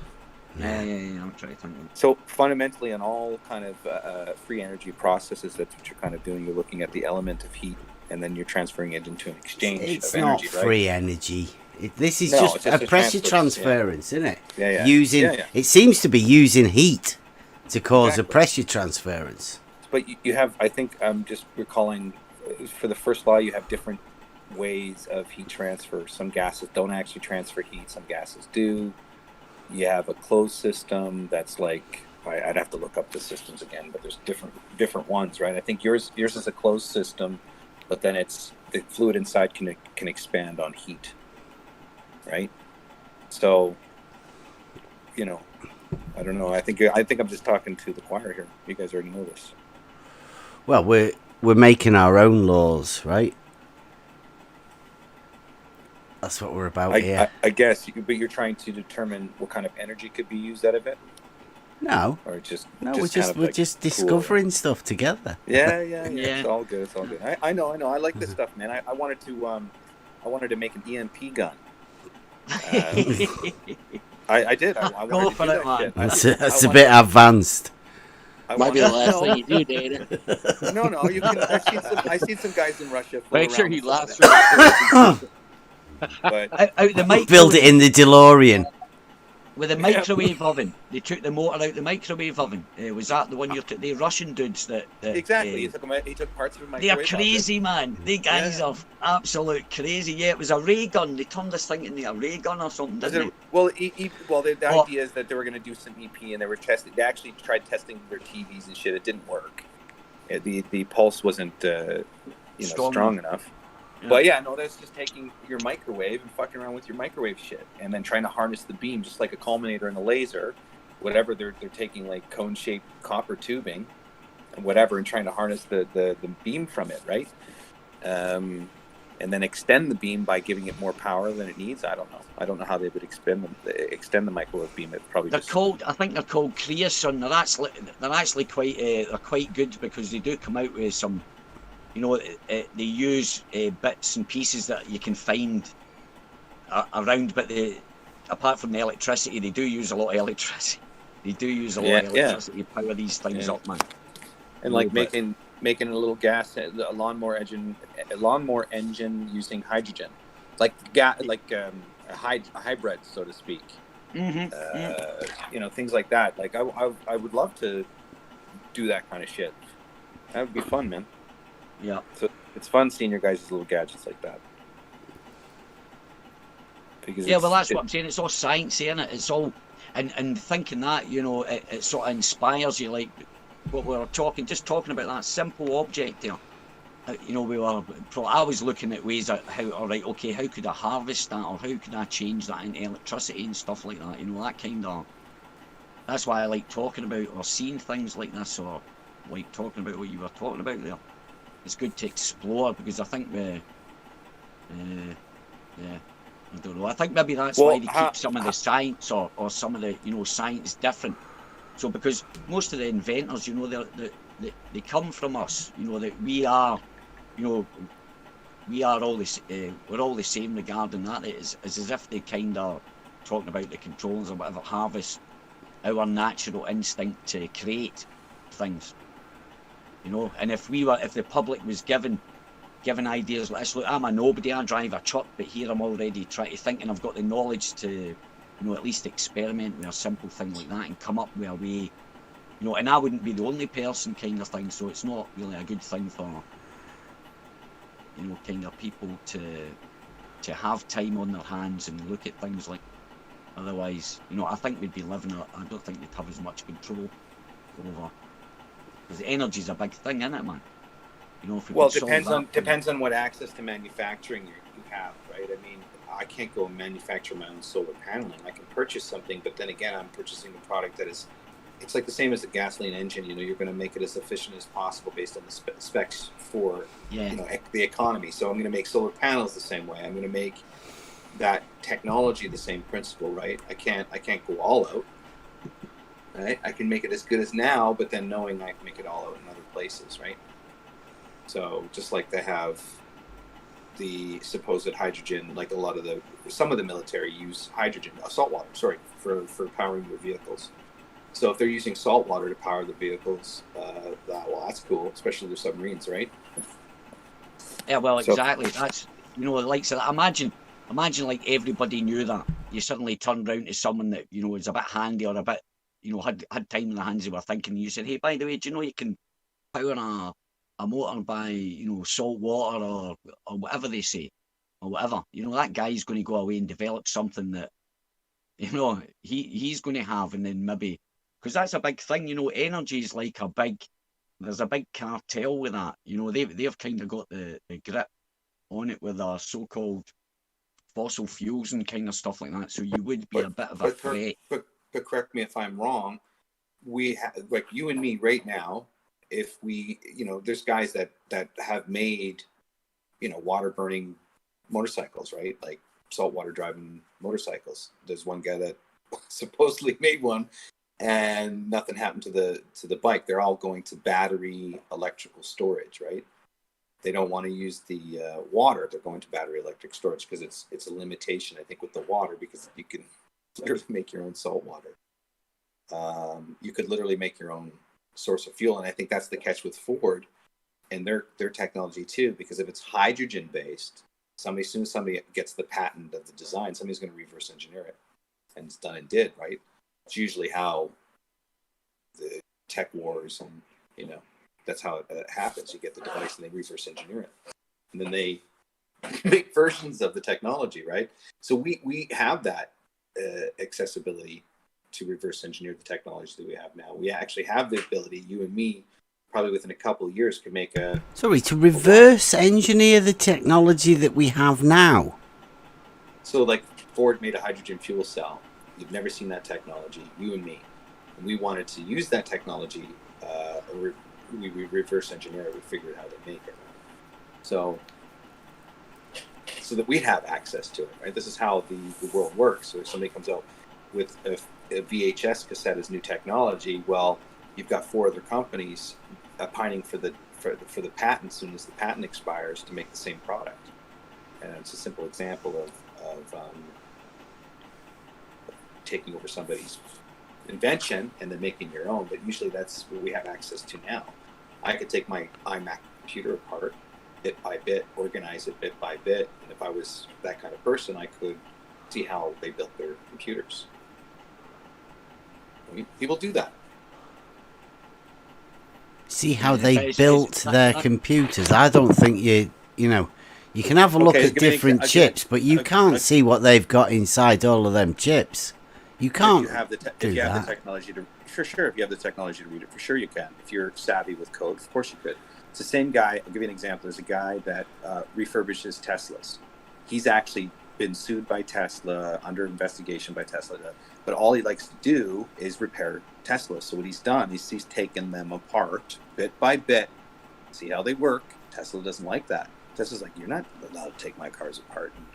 Yeah. I'm trying to think. So fundamentally, in all kind of free energy processes, that's what you're kind of doing. You're looking at the element of heat, and then you're transferring it into an exchange of energy. It's not free energy. This is just a pressure transference, isn't it? Yeah. It seems to be using heat to cause a pressure transference. But you have, I think, I'm just recalling, for the first law, you have different ways of heat transfer. Some gases don't actually transfer heat. Some gases do. You have a closed system that's like, I'd have to look up the systems again, but there's different ones, right? I think yours is a closed system, but then the fluid inside can expand on heat, right? So, I don't know. I think I'm just talking to the choir here. You guys already know this. Well, we're making our own laws, right? That's what we're about here. I guess, but you're trying to determine what kind of energy could be used out of it. No, or we're just discovering stuff together. Yeah. It's all good. I know. I like this stuff, man. I wanted to make an EMP gun. I did. I wanted to do that shit. That's a bit advanced. Might be the last thing you do, Data. No. You can. I've seen some guys in Russia. Make sure he laughs. But out the microwave, build it in the DeLorean with a microwave oven. They took the motor out the microwave oven. Was that the one you took? The Russian dudes that exactly. He took parts of a microwave. They are crazy, man. They guys are absolute crazy. Yeah, it was a ray gun. They turned this thing into a ray gun or something, didn't they? Well, the idea is that they were going to do some EP, and they were testing. They actually tried testing their TVs and shit. It didn't work. The pulse wasn't strong enough. Yeah. But that's just taking your microwave and fucking around with your microwave shit, and then trying to harness the beam, just like a culminator and a laser, whatever. They're taking like cone-shaped copper tubing, and whatever, and trying to harness the beam from it, right? And then extend the beam by giving it more power than it needs. I don't know how they would extend the microwave beam. It probably I think they're called Creosun. They're actually quite good because they do come out with some. They use bits and pieces that you can find around, but apart from the electricity, they do use a lot of electricity. They do use a lot of electricity to power these things up, man. And making a little a lawnmower engine using hydrogen, like a hybrid, so to speak. Mm-hmm. Things like that. Like I would love to do that kind of shit. That would be fun, man. Yeah. So it's fun seeing your guys' little gadgets like that. Because that's what I'm saying. It's all science, isn't it? It's all, and thinking that, it sort of inspires you, like what we were talking about that simple object there. I was looking at ways of how could I harvest that, or how could I change that into electricity and stuff like that. That kind of. That's why I like talking about or seeing things like this, or like talking about what you were talking about there. it's good to explore, because I think yeah, I don't know. I think maybe that's why they keep some of the science or some of the science different. So because most of the inventors, they come from us. That we are, we are all this. We're all the same regarding that. It's as if they kind of talking about the controls or whatever harvest our natural instinct to create things. And if the public was given ideas like this, look, I'm a nobody, I drive a truck, but here I'm already thinking I've got the knowledge to, at least experiment with a simple thing like that and come up with a way, and I wouldn't be the only person kind of thing, so it's not really a good thing for, kind of people to have time on their hands and look at things like, otherwise, I think we'd be living, I don't think they'd have as much control over, because energy's a big thing, isn't it, man? Well, it depends on what access to manufacturing you have, right? I mean, I can't go and manufacture my own solar paneling. I can purchase something, but then again, I'm purchasing a product that is, it's like the same as a gasoline engine. You're going to make it as efficient as possible based on the specs for, the economy. So I'm going to make solar panels the same way. I'm going to make that technology the same principle, right? I can't go all out, right? I can make it as good as now, but then knowing I can make it all out in other places, right? So just like they have the supposed hydrogen, like some of the military use hydrogen, salt water, for powering their vehicles. So if they're using salt water to power the vehicles, well, that's cool, especially their submarines, right? Yeah, well, exactly. That's, like, so imagine like everybody knew that. You suddenly turned around to someone that, is a bit handy or a bit, had time in their hands, they were thinking, and you said, hey, by the way, do you know you can power a motor by, salt water or whatever they say, or whatever. That guy's going to go away and develop something that, he's going to have, and then maybe, because that's a big thing, energy is like there's a big cartel with that. They've kind of got the grip on it with our so-called fossil fuels and kind of stuff like that. So you would be a bit of a threat. But correct me if I'm wrong. We like you and me right now. If we, there's guys that have made, water burning motorcycles, right? Like saltwater driving motorcycles. There's one guy that supposedly made one, and nothing happened to the bike. They're all going to battery electrical storage, right? They don't want to use the water. They're going to battery electric storage because it's a limitation, I think, with the water, because you can literally make your own salt water. You could literally make your own source of fuel, and I think that's the catch with Ford and their technology too, because if it's hydrogen based, as soon as somebody gets the patent of the design, somebody's going to reverse engineer it, and it's done and did, right? It's usually how the tech wars, and that's how it happens. You get the device and they reverse engineer it, and then they make versions of the technology, right? So we have that accessibility to reverse engineer the technology that we have now. We actually have the ability, you and me, probably within a couple of years, could make to reverse engineer the technology that we have now. So like Ford made a hydrogen fuel cell. You've never seen that technology, you and me. And we wanted to use that technology, we reverse engineer it, we figured out how to make it. So that we'd have access to it, right? This is how the world works. So if somebody comes out with a VHS cassette as new technology, well, you've got 4 other companies pining for the patent as soon as the patent expires to make the same product. And it's a simple example of taking over somebody's invention and then making your own. But usually that's what we have access to now. I could take my iMac computer apart bit by bit, organize it bit by bit, and if I was that kind of person, I could see how they built their computers. People do that. See how they built their computers. I don't think you can have a look at different chips, but you can't see what they've got inside all of them chips. You can't. If you have the technology to, for sure. If you have the technology to read it, for sure you can. If you're savvy with code, of course you could. It's the same guy. I'll give you an example. There's a guy that refurbishes Teslas. He's actually been sued by Tesla, under investigation by Tesla, but all he likes to do is repair Teslas. So what he's done is he's taken them apart bit by bit, see how they work, Tesla doesn't like that. Tesla's like, you're not allowed to take my cars apart and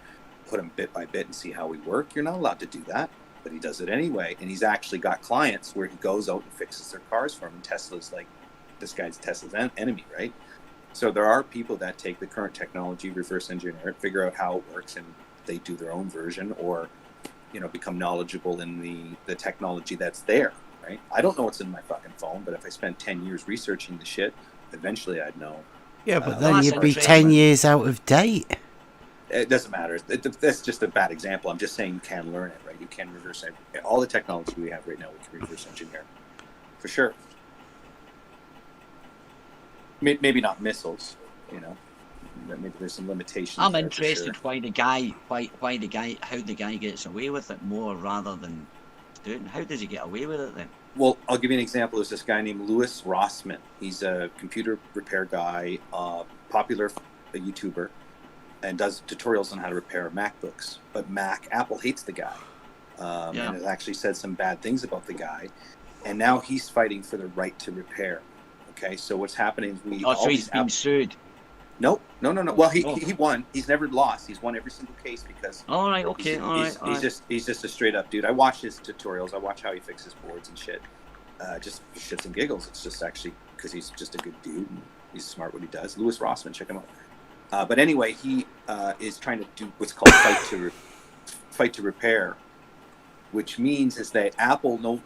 put them bit by bit and see how we work. You're not allowed to do that. But he does it anyway. And he's actually got clients where he goes out and fixes their cars for them. And Tesla's like, this guy's Tesla's enemy, right? So there are people that take the current technology, reverse engineer it, figure out how it works, and they do their own version, or, you know, become knowledgeable in the technology that's there, right? I don't know what's in my fucking phone, but if I spend 10 years researching the shit, eventually I'd know. Yeah, but then you'd be 10 years out of date. It doesn't matter. That's just a bad example. I'm just saying you can learn it, right? You can reverse it. All the technology we have right now, we can reverse engineer. For sure. Maybe not missiles, you know. Maybe there's some limitations. I'm interested how the guy gets away with it more rather than doing. How does he get away with it then? Well, I'll give you an example. There's this guy named Louis Rossmann. He's a computer repair guy, popular YouTuber, and does tutorials on how to repair MacBooks. But Apple hates the guy, and has actually said some bad things about the guy. And now he's fighting for the right to repair. Okay, so what's happening is so he's been sued. No. Well, he won. He's never lost. He's won every single case because. All right. Okay. He's just a straight up dude. I watch his tutorials. I watch how he fixes boards and shit. Just for shits and giggles. It's just actually because he's just a good dude. And he's smart what he does. Louis Rossmann, check him out. But anyway, he is trying to do what's called fight to repair, which means is that Apple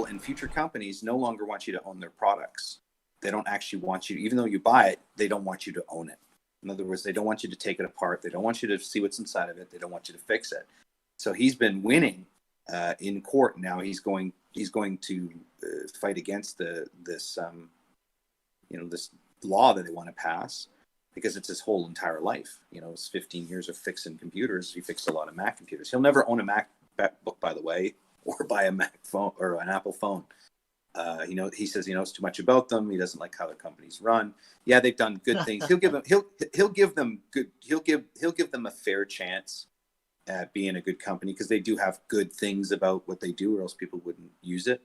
and future companies no longer want you to own their products. They don't actually want you, even though you buy it, they don't want you to own it. In other words, they don't want you to take it apart. They don't want you to see what's inside of it. They don't want you to fix it. So he's been winning in court. Now he's going to fight against this law that they want to pass, because it's his whole entire life. You know, it's 15 years of fixing computers. He fixed a lot of Mac computers. He'll never own a MacBook, by the way, or buy a Mac phone or an Apple phone. He says he knows too much about them. He doesn't like how their companies run. Yeah, they've done good things. He'll give them a fair chance at being a good company, because they do have good things about what they do, or else people wouldn't use it.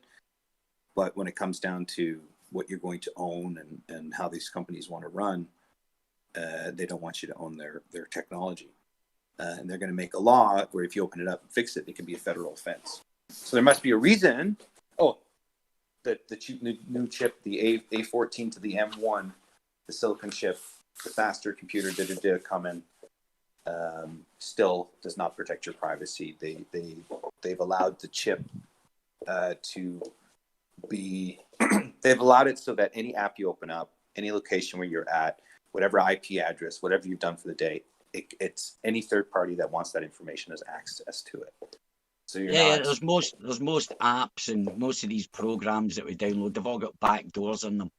But when it comes down to what you're going to own and how these companies want to run, they don't want you to own their technology. And they're going to make a law where if you open it up and fix it, it can be a federal offense. So there must be a reason. The new chip, the A14 to the M1, the silicon chip, the faster computer coming, still does not protect your privacy. They've allowed the chip to be. They've allowed it so that any app you open up, any location where you're at, whatever IP address, whatever you've done for the day, it's any third party that wants that information has access to it. So there's most apps and most of these programs that we download, they've all got back doors in them.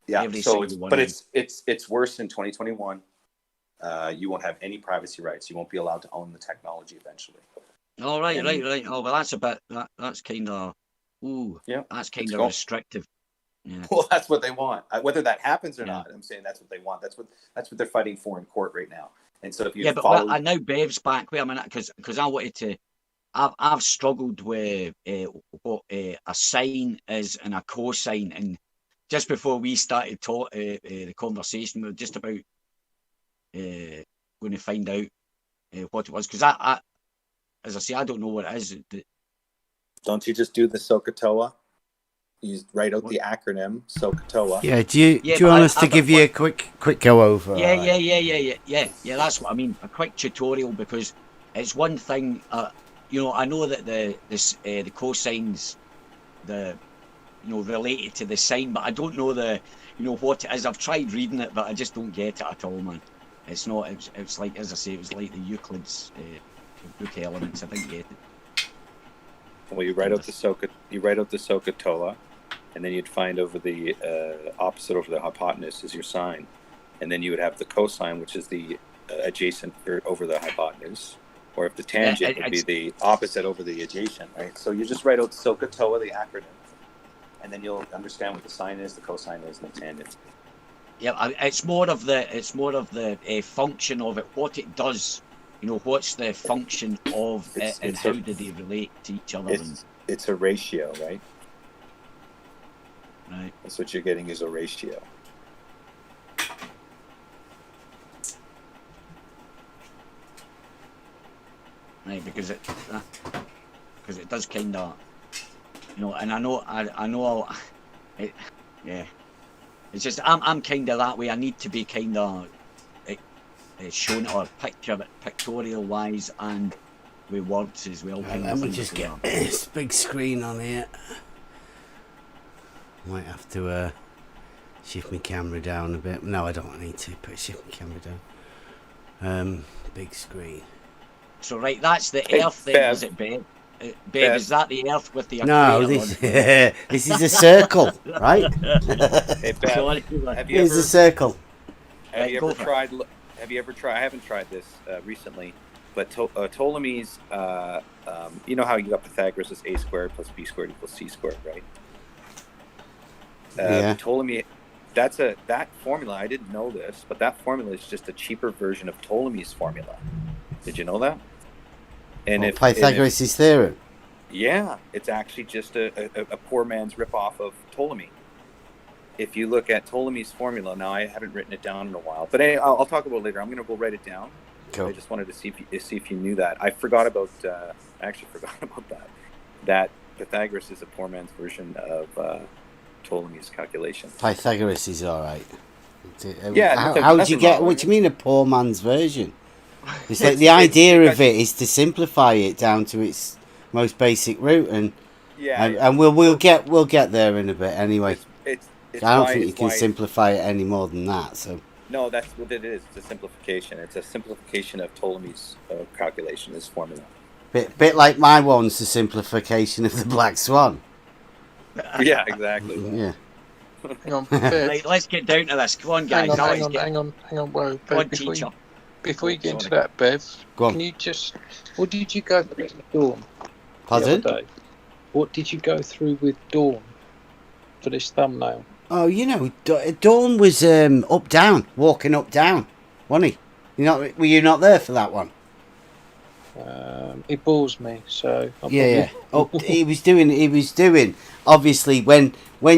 Yeah, it's worse in 2021. You won't have any privacy rights. You won't be allowed to own the technology eventually. Oh, right. Oh, well, that's a bit. That's kind of. That's kind of restrictive. Yeah. Well, that's what they want. Whether that happens or not, I'm saying that's what they want. That's what they're fighting for in court right now. And so if you follow, I know Bev's back. Wait a minute, because I wanted to. I've struggled with what a sine is and a cosine, and just before we started the conversation, we were just about going to find out what it was, because I, as I say, I don't know what it is. Don't you just do the SOHCAHTOA? You write out the acronym SOHCAHTOA. Yeah. Do you want us to give you a quick go over? Yeah. That's what I mean. A quick tutorial, because it's one thing. I know that the cosines, related to the sine, but I don't know what it is. I've tried reading it, but I just don't get it at all, man. It's not. It's like, as I say, it was like the Euclid's book elements. I didn't get it. Well, you write out the SOHCAHTOA, and then you'd find over the opposite over the hypotenuse is your sine, and then you would have the cosine, which is the adjacent over the hypotenuse. Or if the tangent would be the opposite over the adjacent, right? So you just write out SOHCAHTOA, the acronym, and then you'll understand what the sine is, the cosine is, and the tangent. Yeah, it's more of the function of it, what it does. What's the function of it, and how do they relate to each other? It's a ratio, right? Right. That's what you're getting, is a ratio. right? Because it does kind of, and I know, yeah. It's just I'm kind of that way. I need to be kind of shown or pictorial wise and with words as well. Let me just get this big screen on here. Might have to shift my camera down a bit. No, I don't need to, but shift my camera down. Big screen. So right, that's the Earth then, is it, Bev? Bev, is that the Earth with the equator? No, this is a circle, right? Hey, Bev, here's a circle. Have you ever tried? I haven't tried this recently, but Ptolemy's. You know how you got Pythagoras is a squared plus b squared equals c squared, right? Yeah. Ptolemy. That formula. I didn't know this, but that formula is just a cheaper version of Ptolemy's formula. Did you know that? And if Pythagoras' theorem. Yeah, it's actually just a poor man's ripoff of Ptolemy. If you look at Ptolemy's formula, now I haven't written it down in a while, but I'll talk about it later. I'm going to go write it down. Cool. I just wanted to see if you knew that. I forgot about. I actually forgot about that. That Pythagoras is a poor man's version of Ptolemy's calculation. Pythagoras is all right. Yeah. How do you get? What do you mean a poor man's version? It's like the idea of it is to simplify it down to its most basic root, and we'll get there in a bit anyway. I don't think you can simplify it any more than that. So no, that's what it is. It's a simplification. It's a simplification of Ptolemy's calculation, his formula. Bit like my one's the simplification of the Black Swan. Yeah, exactly. Yeah. Hang on, right, let's get down to this. Come on, guys. Hang on. Well, before you get into that, Bev, can you just... What did you go through with Dawn? Pardon? What did you go through with Dawn for this thumbnail? Oh, Dawn was up down, walking up down, wasn't he? Were you not there for that one? It bores me, so yeah. He was doing. Obviously, when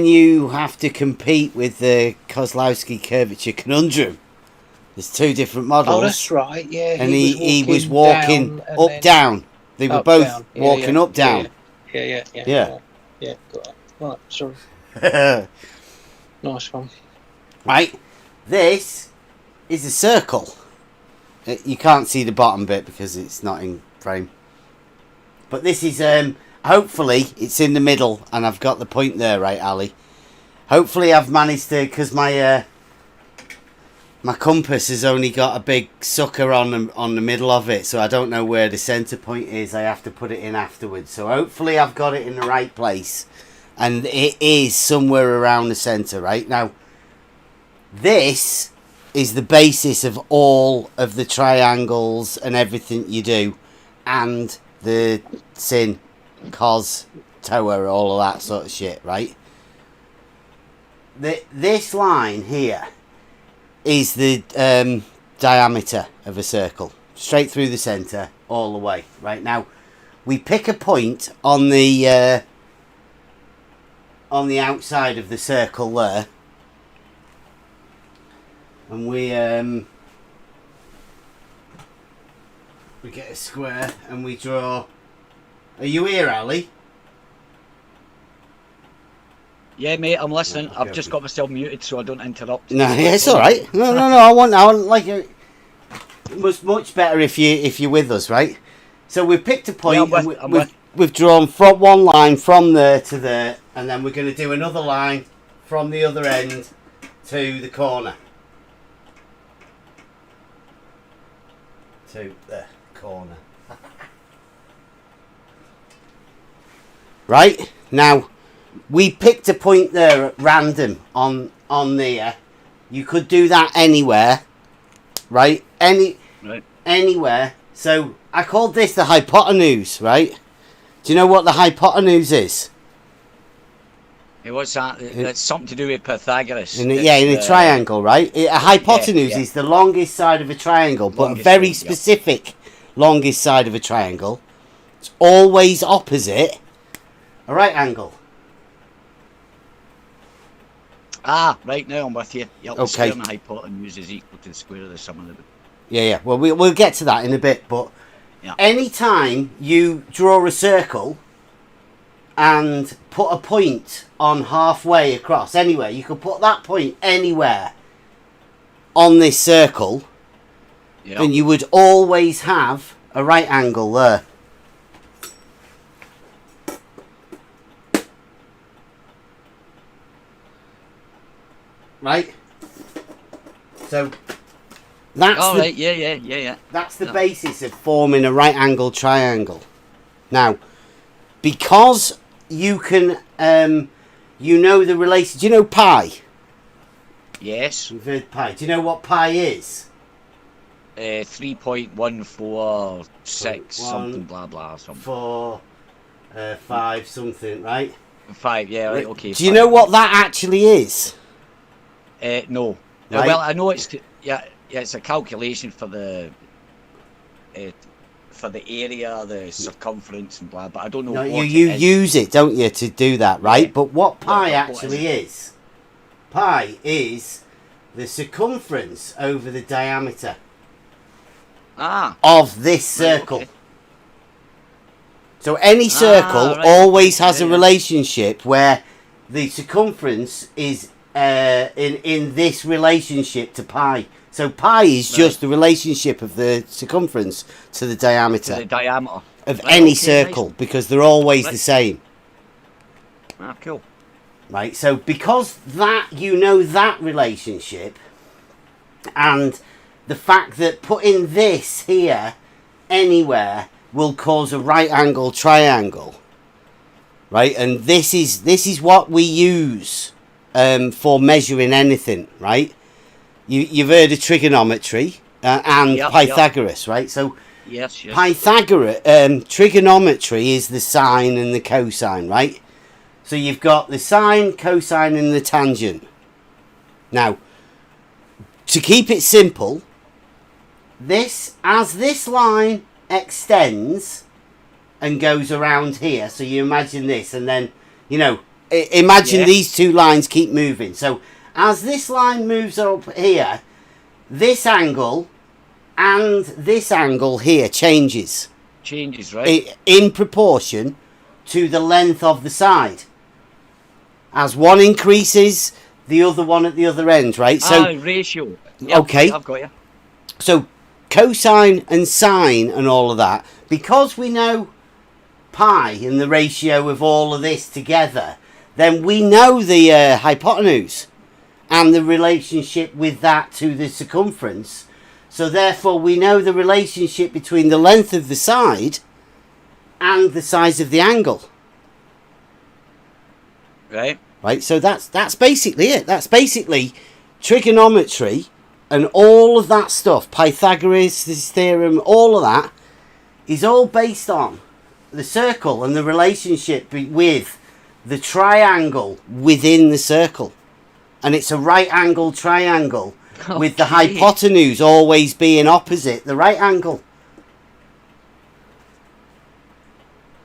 you have to compete with the Kozlowski curvature conundrum, there's two different models. Oh, that's right. Yeah, and he was walking up down. They were both walking up down. Yeah. Got it. Right, sorry. Nice one. Right, this is a circle. You can't see the bottom bit because it's not in frame. But this is, hopefully, it's in the middle, and I've got the point there, right, Ali? Hopefully I've managed to, because my compass has only got a big sucker on the middle of it, so I don't know where the centre point is. I have to put it in afterwards. So hopefully I've got it in the right place, and it is somewhere around the centre, right? Now, this is the basis of all of the triangles and everything you do, and the sin, cos, tower, all of that sort of shit, right? This line here is the diameter of a circle, straight through the centre, all the way. Right, now, we pick a point on the outside of the circle there, and we get a square and we draw. Are you here, Ali? Yeah, mate, I'm listening. I've just got myself muted so I don't interrupt. No, yeah, it's all right. No. I want like it was much better if you're with us, right? So we've picked a point. Yeah, we've drawn from one line from there to there, and then we're going to do another line from the other end to the corner. To the corner. Right, now we picked a point there at random on there. You could do that anywhere, right? Anywhere. So I called this the hypotenuse, right? Do you know what the hypotenuse is? What's that? It's something to do with Pythagoras. In a triangle, right? A hypotenuse is the longest side of a triangle, but a very specific longest side of a triangle. It's always opposite a right angle. Ah, right, now I'm with you. Yep, the square and the hypotenuse is equal to the square of the sum of the... Yeah. Well, we'll get to that in a bit, but anytime you draw a circle and put a point on halfway across, anywhere, you could put that point anywhere on this circle, and you would always have a right angle there. Right? So that's that's the basis of forming a right angle triangle. Now, because you can you know the relation, do you know pi? Yes. You've heard pi. Do you know what pi is? 3.146 something blah blah something. 4 5 something, right? 5, yeah, right, okay. Do you know what that actually is? No. Right. Well, I know it's it's a calculation for the area, the circumference and blah, but I don't know. No, what you use it, don't you, to do that, right? But what pi actually is? Pi is the circumference over the diameter of this circle. Okay. So any circle always has a relationship where the circumference is in this relationship to pi. So pi is just the relationship of the circumference to the diameter. To the diameter of any circle, because they're always the same. Cool. Right, so because that, you know that relationship, and the fact that putting this here anywhere will cause a right angle triangle, right? And this is what we use for measuring anything, right? You've heard of trigonometry and Pythagoras, right? So yes. Pythagoras, trigonometry is the sine and the cosine, right? So you've got the sine, cosine, and the tangent. Now, to keep it simple, as this line extends and goes around here, so you imagine this, and then, you know, imagine these two lines keep moving. So as this line moves up here, this angle and this angle here changes. Changes, right? In proportion to the length of the side. As one increases, the other one at the other end, right? So ratio. Yep, okay. I've got you. So cosine and sine and all of that, because we know pi and the ratio of all of this together, then we know the hypotenuse and the relationship with that to the circumference. So therefore we know the relationship between the length of the side and the size of the angle. Right. Right, so that's basically it. That's basically trigonometry and all of that stuff. Pythagoras, this theorem, all of that is all based on the circle and the relationship with the triangle within the circle. And it's a right angle triangle with the hypotenuse always being opposite the right angle.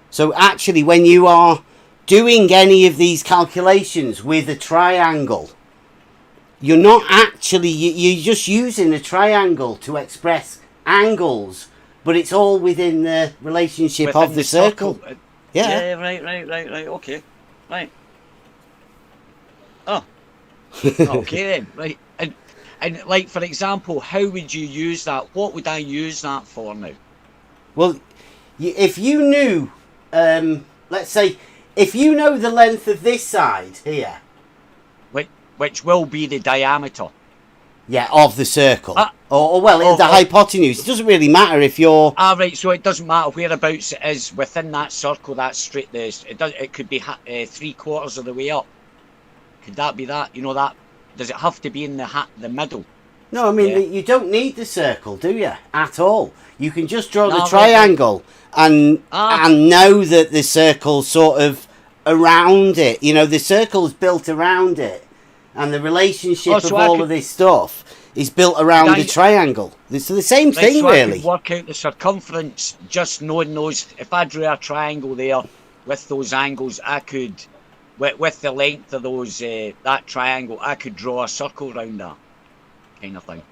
So actually, when you are doing any of these calculations with a triangle, you're not actually, you're just using a triangle to express angles, but it's all within the relationship of the circle. Yeah, right, okay, right. Oh, okay then, right. And like, for example, how would you use that? What would I use that for now? Well, if you knew, let's say, if you know the length of this side here, which will be the diameter, of the circle, the hypotenuse. It doesn't really matter if you're. Right. So it doesn't matter whereabouts it is within that circle. That straight. It could be 3/4 of the way up. Could that be that? You know that? Does it have to be in the middle? No, I mean you don't need the circle, do you? At all. You can just draw the triangle and know that the circle's sort of around it. You know, the circle's built around it, and the relationship of all of this stuff is built around the triangle. It's the same thing, really. I could work out the circumference just knowing those. If I drew a triangle there with those angles, I could, with the length of those that triangle, I could draw a circle around that kind of thing.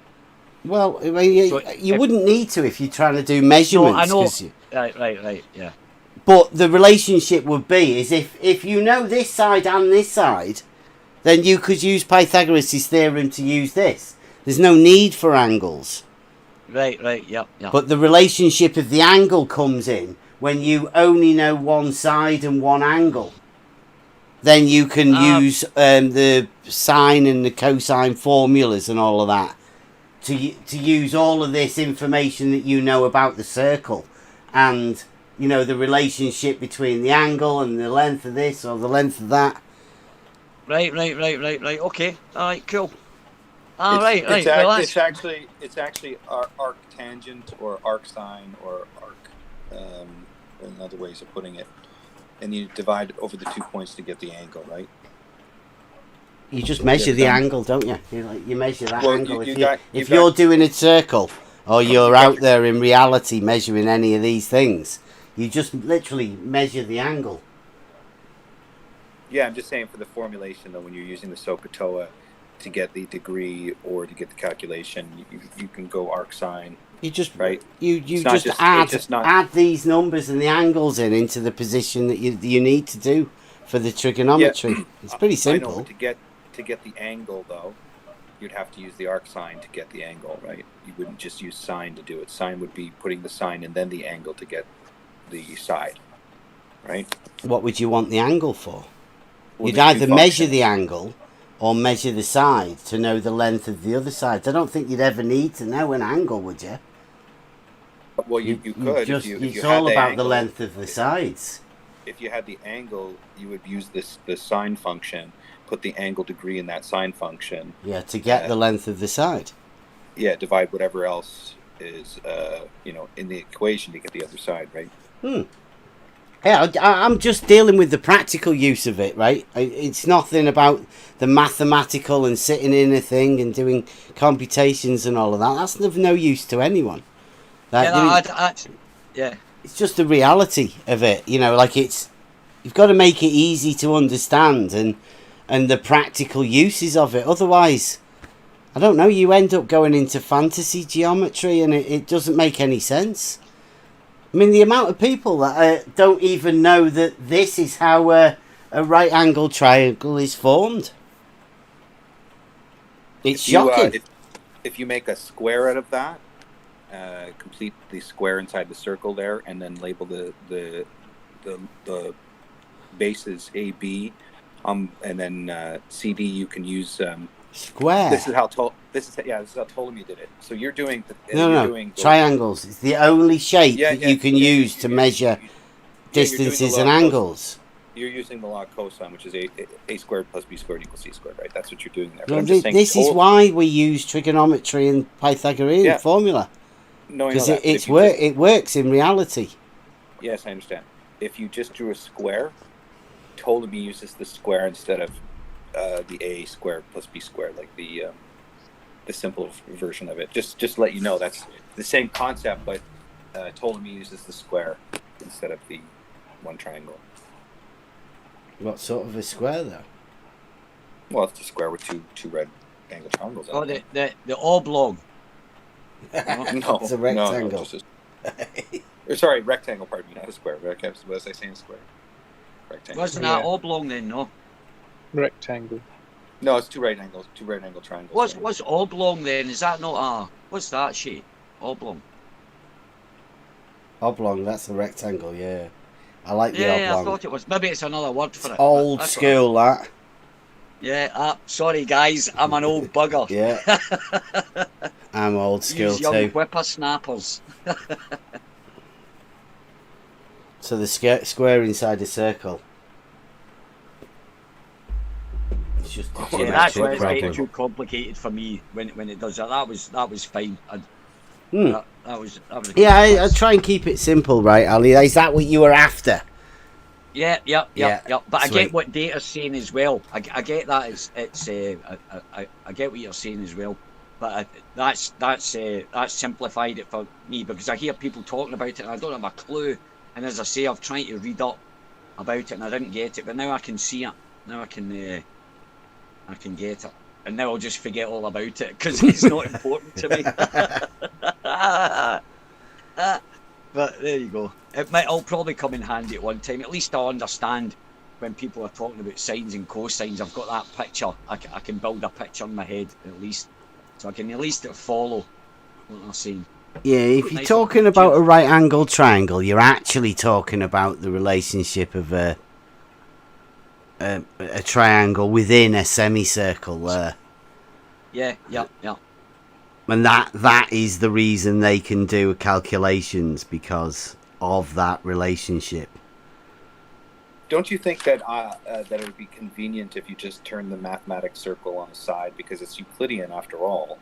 Well, I mean, you wouldn't need to if you're trying to do measurements. No, I know. Right, yeah. But the relationship would be is if you know this side and this side, then you could use Pythagoras' theorem to use this. There's no need for angles. Right, yeah. But the relationship of the angle comes in when you only know one side and one angle. Then you can use the sine and the cosine formulas and all of that to use all of this information that you know about the circle and, you know, the relationship between the angle and the length of this or the length of that. Right. Okay. All right, cool. It's actually arctangent or arcsine or arc, in other ways of putting it. And you divide it over the 2 points to get the angle, right? You just measure the angle, don't you? You measure that angle. If you're doing a circle or you're out there in reality measuring any of these things, you just literally measure the angle. Yeah, I'm just saying for the formulation, though, when you're using the SOHCAHTOA to get the degree or to get the calculation, you can go arcsine. You just add these numbers and the angles into the position that you need to do for the trigonometry. Yeah, it's pretty simple. I know, to get the angle though, you'd have to use the arcsine to get the angle, right? You wouldn't just use sine to do it. Sine would be putting the sine and then the angle to get the side, right? What would you want the angle for? Well, you'd either measure the angle or measure the side to know the length of the other side. I don't think you'd ever need to know an angle, would you? Well, you could. It's all about the length of the sides. If you had the angle, you would use the sine function, put the angle degree in that sine function. Yeah, to get the length of the side. Yeah, divide whatever else is, in the equation to get the other side, right? Yeah, I'm just dealing with the practical use of it, right? It's nothing about the mathematical and sitting in a thing and doing computations and all of that. That's of no use to anyone. It's just the reality of it, you've got to make it easy to understand and the practical uses of it. Otherwise, I don't know, you end up going into fantasy geometry and it doesn't make any sense. I mean, the amount of people that don't even know that this is how a right angle triangle is formed. It's shocking. If you make a square out of that, complete the square inside the circle there, and then label the bases A, B, and then CD. You can use square. This is how Ptolemy did it. So you're doing triangles. It's the only shape that you can use to measure distances and angles. You're using the log cosine, which is a squared plus b squared equals c squared, right? That's what you're doing there. Well, this is why we use trigonometry and Pythagorean formula. Because it works in reality. Yes, I understand. If you just drew a square, Ptolemy uses the square instead of the a squared plus b squared, like the simple version of it. Just to let you know, that's the same concept, but Ptolemy uses the square instead of the one triangle. What sort of a square, though? Well, it's a square with two right angle triangles. Oh, the oblong. No, it's a rectangle. Sorry, rectangle. Pardon me, not a square. What was I saying? Square. Rectangle. Wasn't that oblong then? No. Rectangle. No, it's two right angle triangles. What's oblong then? Is that not what's that shape? Oblong. Oblong. That's a rectangle. Yeah. I like the oblong. Yeah, I thought it was. Maybe it's another word for it. Old school, that. Yeah, sorry guys, I'm an old bugger. Yeah. I'm old school young too. Whippersnappers. So the square inside a circle. It's just that's why it's getting too complicated for me when it does that. That was fine. That was I try and keep it simple, right, Ali? Is that what you were after? Yeah. But sweet. I get what Data's saying as well. I get that I get what you're saying as well. But that's simplified it for me because I hear people talking about it and I don't have a clue. And as I say, I've tried to read up about it and I didn't get it. But now I can see it. Now I can get it. and now I'll just forget all about it because it's not important to me. But there you go. It'll probably come in handy at one time. At least I'll understand when people are talking about sines and cosines. I've got that picture. I can build a picture in my head at least, so I can at least follow what I'm saying. Yeah, if you're talking about a right-angled triangle, you're actually talking about the relationship of a triangle within a semicircle there. Yeah. And that is the reason they can do calculations, because of that relationship. Don't you think that that it would be convenient if you just turn the mathematics circle on the side, because it's Euclidean after all?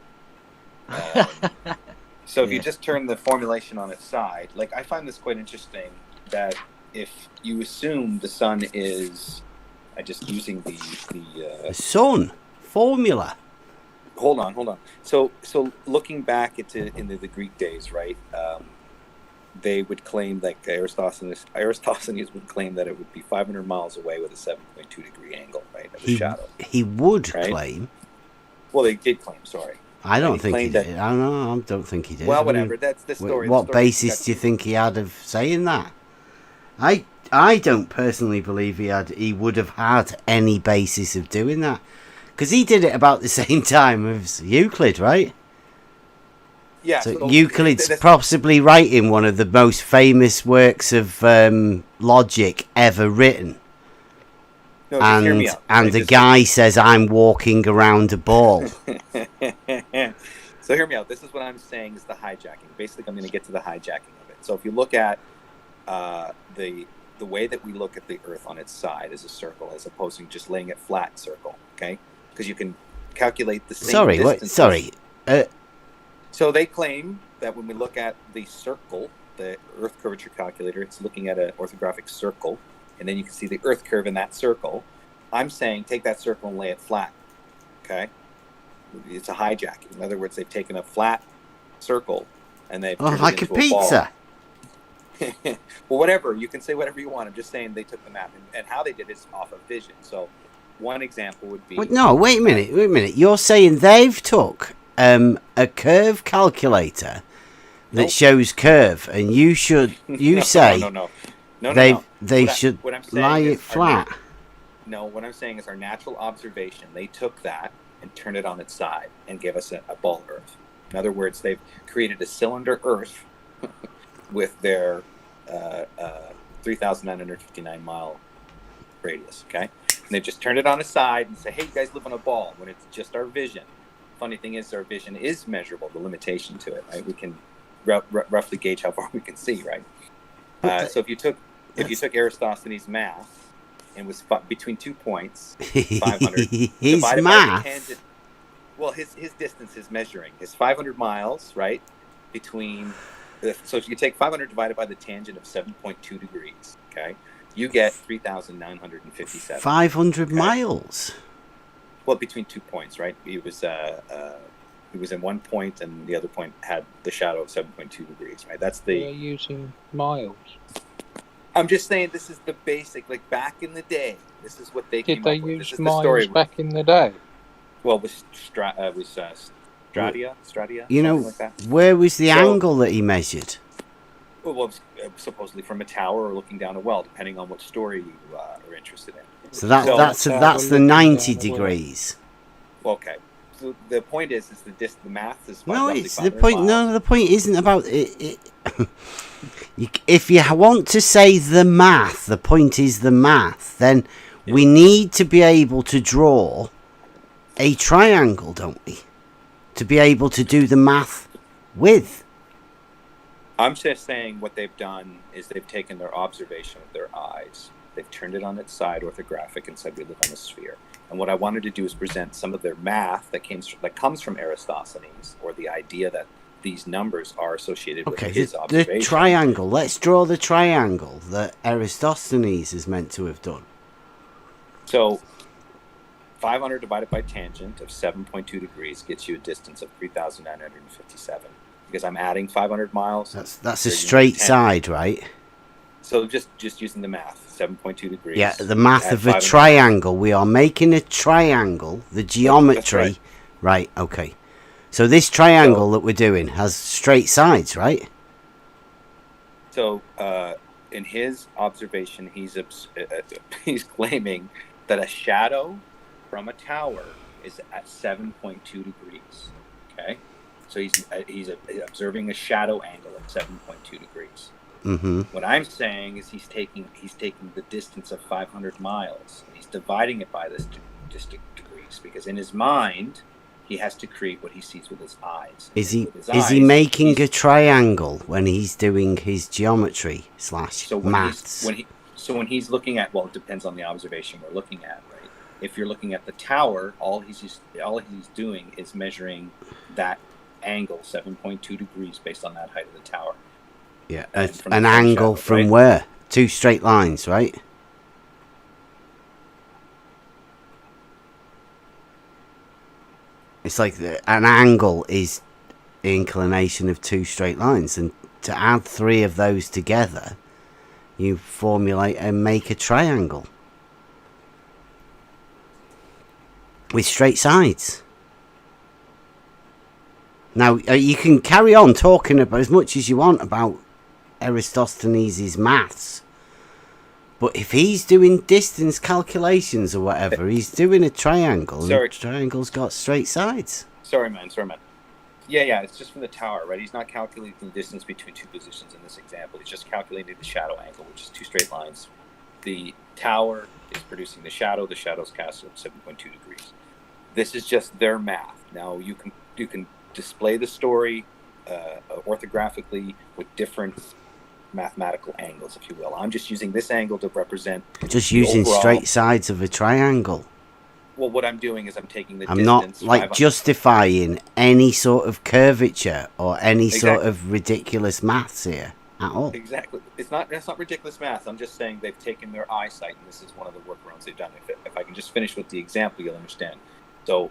So if you just turn the formulation on its side, like I find this quite interesting, that if you assume the sun is, just using the sun formula. Hold on. So looking back into the Greek days, right? They would claim, like Aristophanes would claim that it would be 500 miles away with a 7.2 degree angle, right, of the shadow. He would right? claim. Well, they did claim. Sorry. I don't think he did. I don't think he did. Well, whatever. That's the story. What basis do you think he had of saying that? I don't personally believe he would have had any basis of doing that, because he did it about the same time as Euclid, right? Yeah. So Euclid's possibly writing one of the most famous works of logic ever written. No, just hear me out. And the guy says, I'm walking around a ball. So hear me out. This is what I'm saying is the hijacking. Basically, I'm going to get to the hijacking of it. So if you look at the way that we look at the Earth on its side as a circle, as opposed to just laying it flat circle, okay? Because you can calculate the same distance. So they claim that when we look at the circle, the Earth curvature calculator, it's looking at an orthographic circle, and then you can see the Earth curve in that circle. I'm saying take that circle and lay it flat, okay? It's a hijacking. In other words, they've taken a flat circle and they've turned like it into a pizza. Well, whatever. You can say whatever you want. I'm just saying they took the map, and how they did it is off of vision. So one example would be... No, wait a minute. You're saying they've took a curve calculator that shows curve, and you say they should lie it flat. No, what I'm saying is our natural observation. They took that and turned it on its side and gave us a ball Earth. In other words, they've created a cylinder Earth with their 3,959 mile radius, okay? And they've just turned it on its side and say, hey, you guys live on a ball, when it's just our vision. Funny thing is, our vision is measurable, the limitation to it, right? We can roughly gauge how far we can see, right? So if you took Aristophanes' math and was between 2 points, 500 his divided math. by the tangent. Well, his distance is measuring his 500 miles, right? Between so if you take 500 divided by the tangent of 7.2 degrees, okay, you get 3,957. 500 miles. Well, between 2 points, right? He was in one point, and the other point had the shadow of 7.2 degrees, right? That's the. They're using miles. I'm just saying this is the basic. Like back in the day, this is what they came up with. Did they use this miles back in the day? Well, it was Stratia. You know, like that. Where was the angle that he measured? Well, it was supposedly from a tower or looking down a well, depending on what story you are interested in. So that's the 90 degrees. Okay. So the point is the math is. No, it's the point. Miles. No, the point isn't about it. If you want to say the math, the point is the math. Then we need to be able to draw a triangle, don't we? To be able to do the math with. I'm just saying what they've done is they've taken their observation with their eyes. They've turned it on its side orthographic and said we live on a sphere. And what I wanted to do is present some of their math that comes from Aristophanes, or the idea that these numbers are associated with his observation. The triangle. Let's draw the triangle that Aristophanes is meant to have done. So 500 divided by tangent of 7.2 degrees gets you a distance of 3,957. Because I'm adding 500 miles. That's a straight side, right? So just using the math, 7.2 degrees. Yeah, the math at of a 5.5. triangle. We are making a triangle. The geometry. That's right. Okay. So this triangle that we're doing has straight sides, right? So in his observation, he's claiming that a shadow from a tower is at 7.2 degrees. Okay, so he's observing a shadow angle at 7.2 degrees. Mm-hmm. What I'm saying is he's taking the distance of 500 miles and he's dividing it by this degrees, because in his mind he has to create what he sees with his eyes. Is he making a triangle when he's doing his geometry / maths? When he's looking at, well, it depends on the observation we're looking at, right? If you're looking at the tower, all he's doing is measuring that angle, 7.2 degrees, based on that height of the tower. Yeah, an angle from where? 2 straight lines, right? It's like an angle is the inclination of 2 straight lines, and to add 3 of those together, you formulate and make a triangle with straight sides. Now, you can carry on talking about as much as you want about Eratosthenes' maths, but if he's doing distance calculations or whatever, he's doing a triangle, and the triangle's got straight sides. Sorry, man. Yeah, it's just from the tower, right? He's not calculating the distance between 2 positions in this example. He's just calculating the shadow angle, which is 2 straight lines. The tower is producing the shadow's cast at 7.2 degrees. This is just their math. Now, you can display the story orthographically with different mathematical angles, if you will. I'm just using this angle to represent just using straight sides of a triangle. Well, what I'm doing is I'm taking the I'm distance. not like justifying any sort of curvature or any sort of ridiculous maths here at all. Exactly. That's not ridiculous math. I'm just saying they've taken their eyesight, and this is one of the workarounds they've done. If I can just finish with the example, you'll understand. So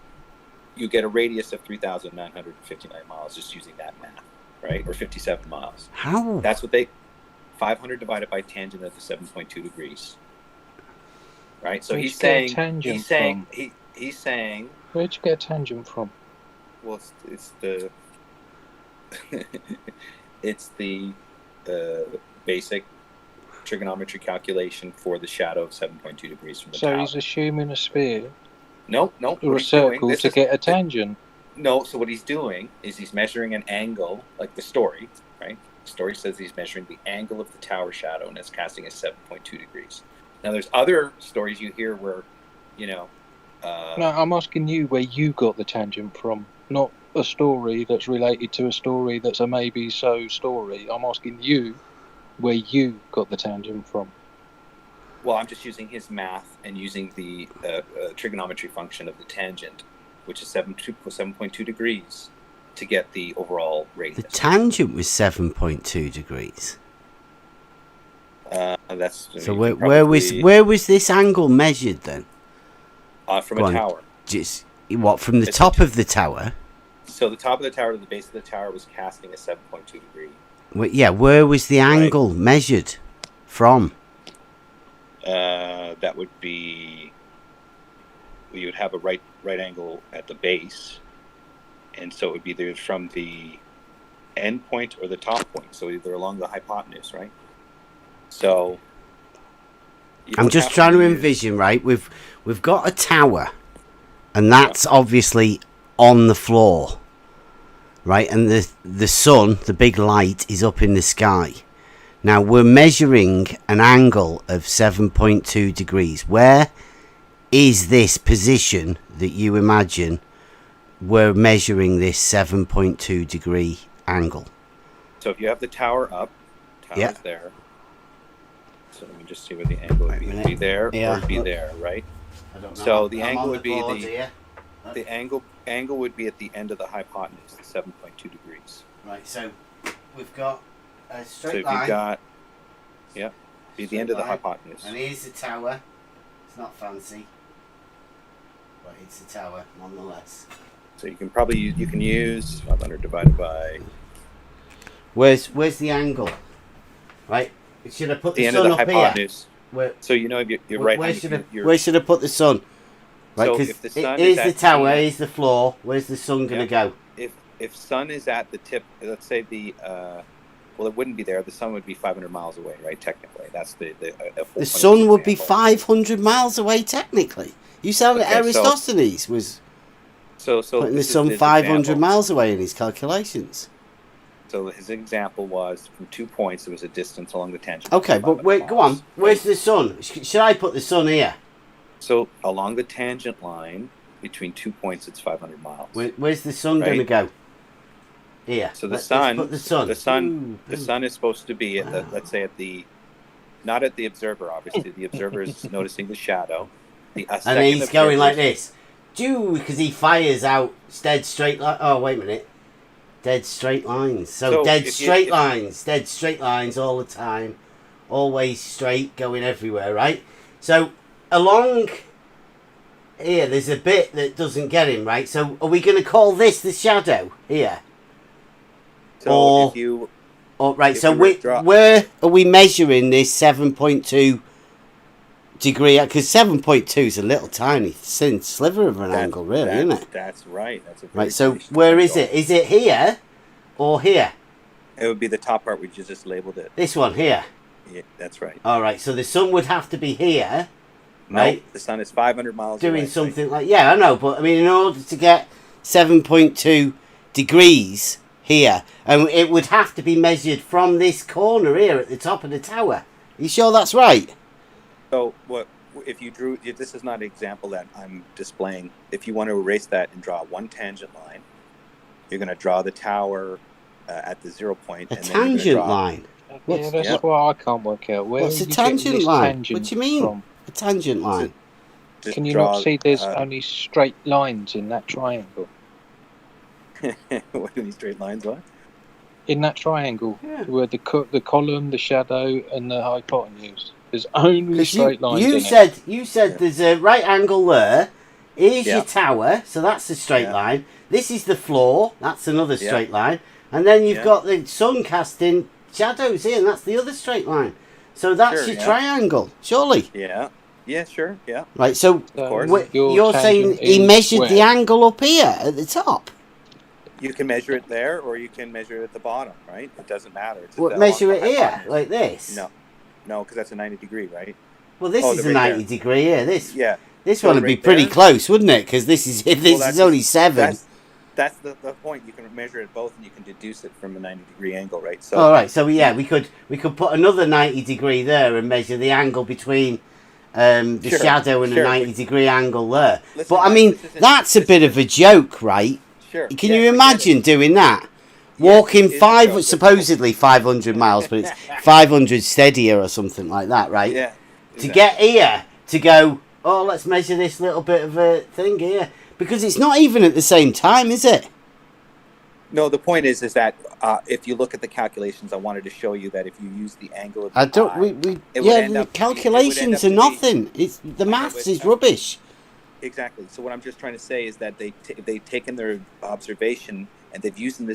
you get a radius of 3,959 miles just using that math, right? Or 57 miles. How? That's what 500 divided by tangent of the 7.2 degrees. Right? So he's saying where'd you get a tangent from? Well, it's the it's the basic trigonometry calculation for the shadow of 7.2 degrees from the tower. So he's assuming a sphere. No. Or a circle to get a tangent. No, so what he's doing is he's measuring an angle, like the story, right? The story says he's measuring the angle of the tower shadow and it's casting at 7.2 degrees. Now, there's other stories you hear where, no, I'm asking you where you got the tangent from, not a story that's related to a story that's a maybe-so story. I'm asking you where you got the tangent from. Well, I'm just using his math and using the trigonometry function of the tangent, which is 7.2 degrees, to get the overall radius. The tangent was 7.2 degrees. So where was this angle measured then? From a tower. Just what, from the top of the tower? So the top of the tower to the base of the tower was casting a 7.2 degree. Where was the angle measured from? That would be, you would have a right angle at the base, and so it would be either from the end point or the top point, so either along the hypotenuse, right? So I'm just trying to envision, right? We've got a tower, and that's obviously on the floor, right? And the sun, the big light, is up in the sky. Now we're measuring an angle of 7.2 degrees. Where is this position that you imagine we're measuring this 7.2 degree angle? So if you have the tower up, tower's there. So let me just see where the angle would be. It'd be there or it'd be there, right? I don't know. So the angle would be the angle would be at the end of the hypotenuse, 7.2 degrees. Right. So we've got a straight line. So if you've got, be the end of the hypotenuse. And here's the tower. It's not fancy, but it's a tower nonetheless. So you can use 500 divided by. Where's the angle? Right. Should I put the the end sun of the up hypotenuse. here? So you're right. Where should I put the sun? Right, So because if the sun here's is the at tower, the- here's the floor. Where's the sun going to go? If sun is at the tip, let's say well, it wouldn't be there. The sun would be 500 miles away, right? Technically, that's the sun would be 500 miles away. Technically, you sound like Aristophanes was putting the sun 500 miles away in his calculations. So his example was from 2 points. There was a distance along the tangent. Okay, but wait, go on. Where's the sun? Should I put the sun here? So along the tangent line between 2 points, it's 500 miles. Where's the sun going to go? Here. So let's put the sun. The sun is supposed to be at the, let's say not at the observer. Obviously, the observer is noticing the shadow. And he's going like this, because he fires out dead straight line. Oh, wait a minute. Dead straight lines. So dead straight lines all the time, always straight, going everywhere, right? So along here, there's a bit that doesn't get him, right? So are we going to call this the shadow here? So where are we measuring this 7.2 degree? Because 7.2 is a little tiny thin sliver of an angle, really, isn't it? That's right. That's right. So where is it? Is it here or here? It would be the top part. We just labeled it. This one here. Yeah, that's right. All right. So the sun would have to be here, right? No, the sun is 500 miles doing away, something like I know, but I mean, in order to get 7.2 degrees here, and it would have to be measured from this corner here at the top of the tower. Are you sure that's right? So if this is not an example that I'm displaying, if you want to erase that and draw one tangent line, you're going to draw the tower at the 0 point. Tangent line? That's what I can't work out. What's a tangent line? What do you mean? A tangent line? Can you not see there's only straight lines in that triangle? What are these straight lines? What? In that triangle, where the column, the shadow, and the hypotenuse, there's only straight lines. You said there's a right angle there. Here's your tower, so that's a straight line. This is the floor, that's another straight line, and then you've got the sun casting shadows here, and that's the other straight line. So that's your triangle, surely. Yeah. Yeah. Sure. Yeah. Right. So you're saying he measured the angle up here at the top. You can measure it there, or you can measure it at the bottom, right? It doesn't matter. Measure it here, like this? No, because that's a 90 degree, right? Well, this is a 90 degree here. This So one would be pretty close, wouldn't it? Because this is only 7. That's the point. You can measure it both, and you can deduce it from a 90 degree angle, right? So. All right. So we could put another 90 degree there and measure the angle between the shadow and a 90 degree angle there. But I mean, that's a bit of a joke, right? Sure. Can you imagine doing that? Walking supposedly 500 miles, but it's 500 steadier or something like that, right? Yeah. To get here, to go, let's measure this little bit of a thing here. Because it's not even at the same time, is it? No, the point is that if you look at the calculations, I wanted to show you that if you use the angle of the the calculations are nothing. It's the maths is rubbish. Exactly. So what I'm just trying to say is that they've taken their observation and they've used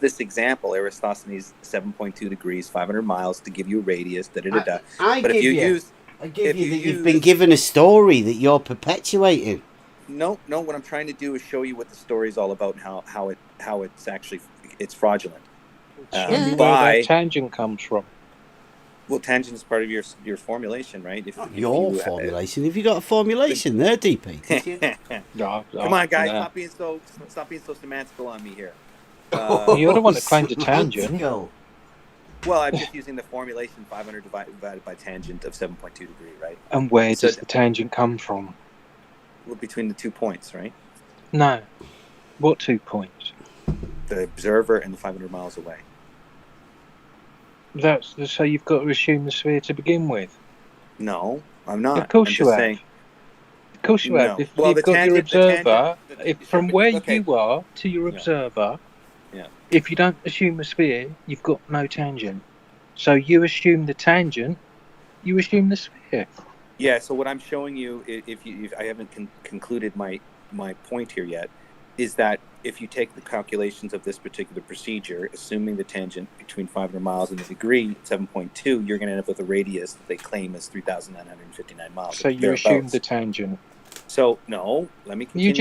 this example, Aristophanes 7.2 degrees, 500 miles, to give you a radius. But if you use, you've been given a story that you're perpetuating. No. What I'm trying to do is show you what the story is all about and how it's actually fraudulent. Where that tangent comes from. Well, tangent is part of your formulation, right? Your formulation? Have you got a formulation there, DP? No. Come on, guys! Stop being so semantical on me here. You're the one that claimed a tangent. Well, I'm just using the formulation 500 divided by tangent of 7.2 degree, right? And where does the tangent come from? Well, between the 2 points, right? No. What 2 points? The observer and the 500 miles away. So you've got to assume the sphere to begin with. No, I'm not. Of course you have. Of course you have. If you've got your observer, from where you are to your observer, if you don't assume the sphere, you've got no tangent. So you assume the tangent, you assume the sphere. Yeah. So what I'm showing you, if I haven't concluded my point here yet, is that if you take the calculations of this particular procedure, assuming the tangent between 500 miles and the degree, 7.2, you're going to end up with a radius that they claim is 3,959 miles. So you assumed the tangent. So, no, let me continue. You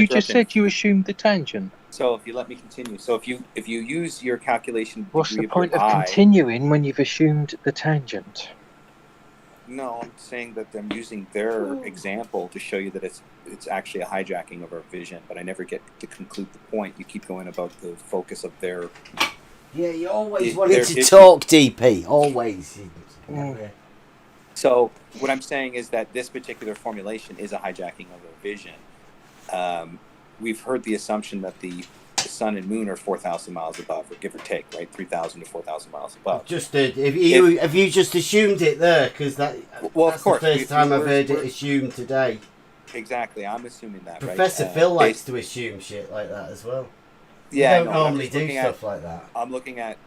just said you assumed the tangent. So if you let me continue. So if you use your calculation... What's the point of continuing when you've assumed the tangent? No, I'm saying that I'm using their example to show you that it's actually a hijacking of our vision, but I never get to conclude the point. You keep going about the focus of their... Yeah, you always wanted to talk, DP. Always. So what I'm saying is that this particular formulation is a hijacking of our vision. We've heard the assumption that the sun and moon are 4,000 miles above, or give or take, right? 3,000 to 4,000 miles above. If you just assumed it there, because that's of course, the first time I've heard it assumed today. Exactly, I'm assuming that. Professor Phil likes to assume shit like that as well. Yeah, you don't normally do stuff like that. I'm looking at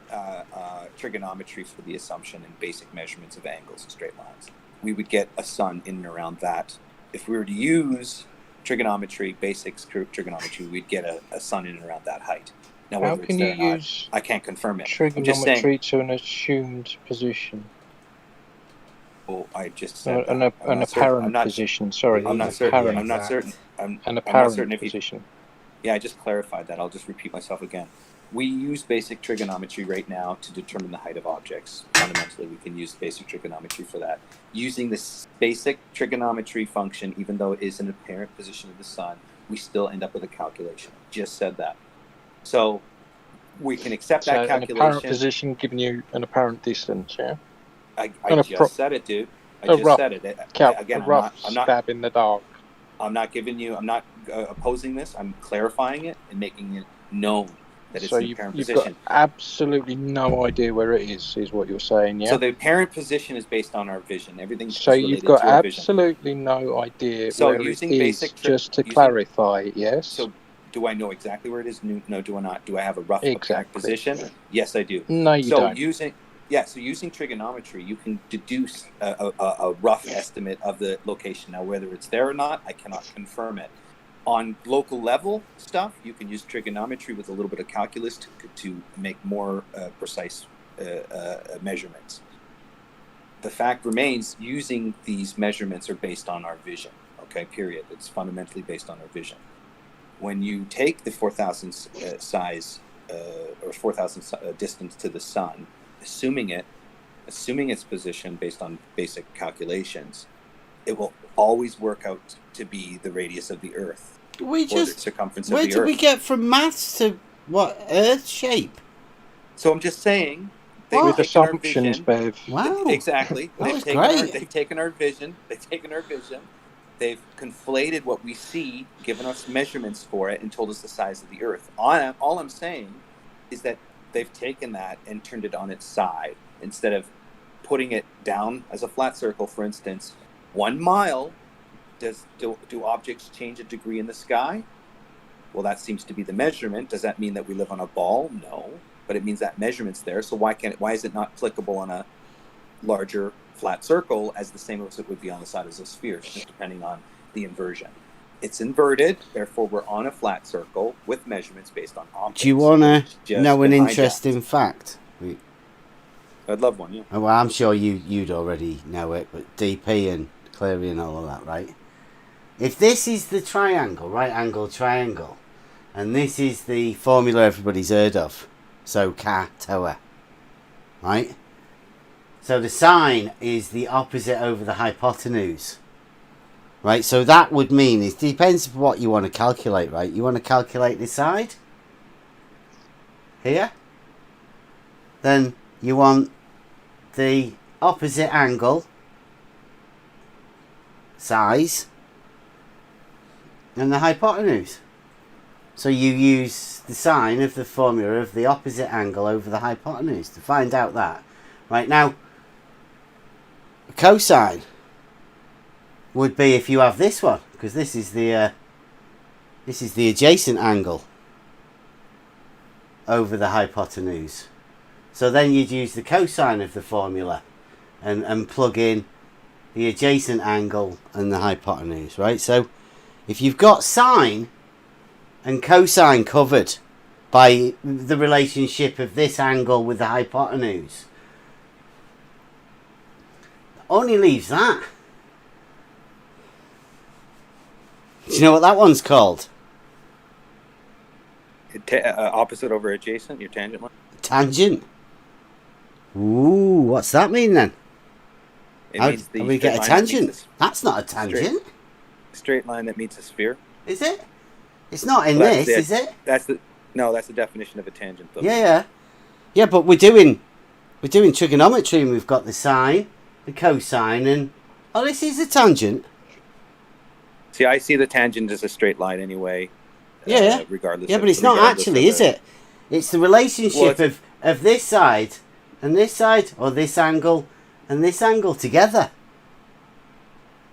trigonometry for the assumption and basic measurements of angles and straight lines. We would get a sun in and around that. If we were to use trigonometry, basic trigonometry, we'd get a sun in and around that height. Now, how can you use I can't confirm it. Trigonometry to an assumed position. Well, I just said an apparent position. Sorry, I'm not certain. I'm not certain. An apparent position. Yeah, I just clarified that. I'll just repeat myself again. We use basic trigonometry right now to determine the height of objects. Fundamentally, we can use basic trigonometry for that. Using this basic trigonometry function, even though it is an apparent position of the sun, we still end up with a calculation. Just said that. So we can accept that calculation. An apparent position giving you an apparent distance, yeah? I just said it, dude. I just said it. Again, I'm not stab in the dark. I'm not opposing this. I'm clarifying it and making it known that it's an apparent position. You've got absolutely no idea where it is what you're saying, yeah? So the apparent position is based on our vision. Everything's so you've got absolutely no idea where it is, just to clarify, yes? So do I know exactly where it is? No, do I not? Do I have a rough exact position? Yes, I do. No, you don't. So using trigonometry, you can deduce a rough estimate of the location. Now, whether it's there or not, I cannot confirm it. On local level stuff, you can use trigonometry with a little bit of calculus to make more precise measurements. The fact remains, using these measurements are based on our vision. Okay, period. It's fundamentally based on our vision. When you take the 4,000 size or 4,000 distance to the sun, assuming its position based on basic calculations, it will always work out to be the radius of the Earth, the circumference of the Earth. Where did we get from maths to what Earth shape? So I'm just saying. With assumptions, Bev. Wow. Exactly. They've taken our vision. They've conflated what we see, given us measurements for it, and told us the size of the Earth. All I'm saying is that they've taken that and turned it on its side. Instead of putting it down as a flat circle, for instance, 1 mile, do objects change a degree in the sky? Well, that seems to be the measurement. Does that mean that we live on a ball? No, but it means that measurement's there. So why is it not applicable on a larger flat circle as the same as it would be on the side of the sphere, just depending on the inversion? It's inverted, therefore we're on a flat circle with measurements based on objects. Do you want to know an interesting fact? I'd love one, yeah. Well, I'm sure you'd already know it, but DP and Cleary and all of that, right? If this is the triangle, right angle triangle, and this is the formula everybody's heard of, so Toa, right? So the sine is the opposite over the hypotenuse. Right, so that would mean, it depends on what you want to calculate, right? You want to calculate the side? Here? Then you want the opposite angle, size, and the hypotenuse. So you use the sine of the formula of the opposite angle over the hypotenuse to find out that. Right, now, cosine would be if you have this one, because this is the adjacent angle over the hypotenuse. So then you'd use the cosine of the formula and plug in the adjacent angle and the hypotenuse, right? So if you've got sine and cosine covered by the relationship of this angle with the hypotenuse. Only leaves that. Do you know what that one's called? Opposite over adjacent, your tangent line? Tangent. Ooh, what's that mean then? How do we get a tangent? That's not a tangent. Straight line that meets a sphere. Is it? It's not in this, is it? That's the definition of a tangent, though. Yeah, but we're doing trigonometry, and we've got the sine, the cosine, and this is a tangent. See, I see the tangent as a straight line anyway. Regardless. Yeah, but it's not actually, is it? It's the relationship of this side and this side, or this angle and this angle together,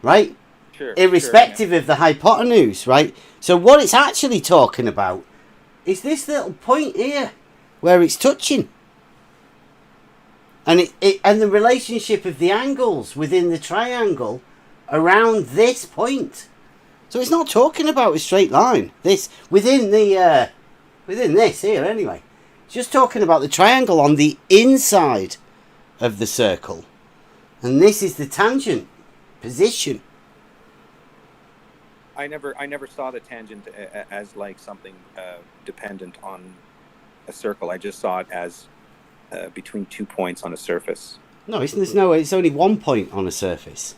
right? Sure. Irrespective of the hypotenuse, right? So what it's actually talking about is this little point here where it's touching, and and the relationship of the angles within the triangle around this point. So it's not talking about a straight line. This within this here anyway. It's just talking about the triangle on the inside of the circle, and this is the tangent position. I never saw the tangent as like something dependent on a circle. I just saw it as between 2 points on a surface. No, it's only 1 point on a surface.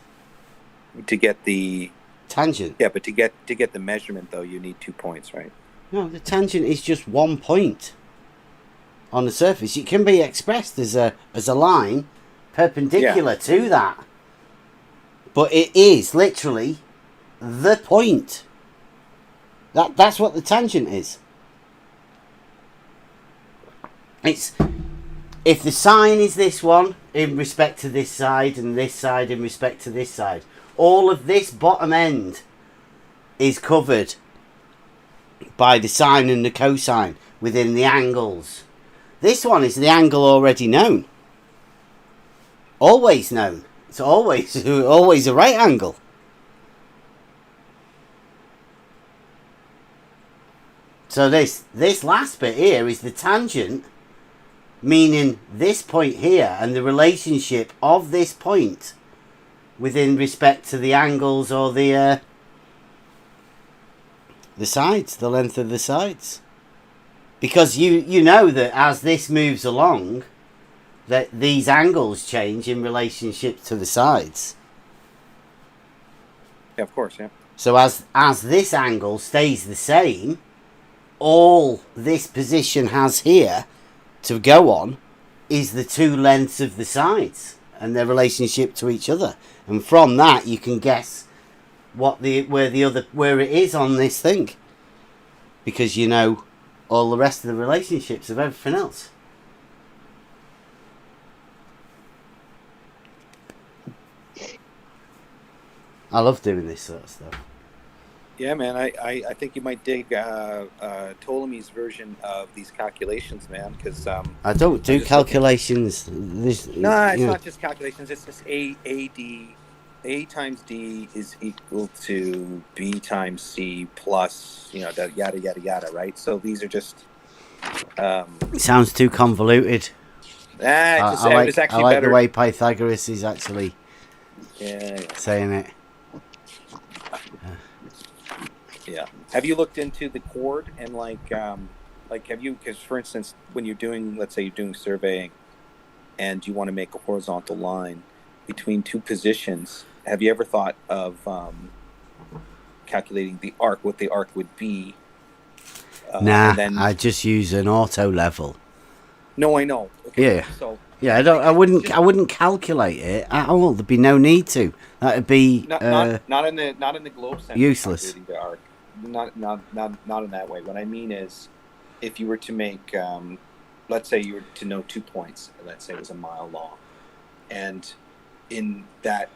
To get the tangent. Yeah, but to get the measurement though, you need 2 points, right? No, the tangent is just 1 point on the surface. It can be expressed as a line perpendicular to that, but it is literally the point. That's what the tangent is. It's if the sine is this one in respect to this side, and this side in respect to this side, all of this bottom end is covered by the sine and the cosine within the angles. This one is the angle already known. Always known. It's always a right angle. So this last bit here is the tangent, meaning this point here and the relationship of this point within respect to the angles or the sides, the length of the sides. Because you know that as this moves along, that these angles change in relationship to the sides. Yeah, of course, yeah. So as this angle stays the same, all this position has here to go on is the two lengths of the sides and their relationship to each other. And from that you can guess where it is on this thing. Because you know all the rest of the relationships of everything else. I love doing this sort of stuff. Yeah, man, I think you might dig Ptolemy's version of these calculations, man, because I don't do calculations. It's not just calculations. It's just A times D is equal to B times C plus, yada, yada, yada, right? So these are just... It sounds too convoluted. It's actually I like better. the way Pythagoras is actually saying it. Yeah. Have you looked into the chord and have you, because for instance, when you're doing, let's say you're doing surveying and you want to make a horizontal line between two positions, have you ever thought of calculating the arc, what the arc would be? I just use an auto level. No, I know. Okay, yeah. So yeah, I wouldn't calculate it at all. There'd be no need to. That'd be not in the globe sense. Useless. The arc. Not in that way. What I mean is, if you were to make, let's say you were to know 2 points, let's say it was a mile long, and in that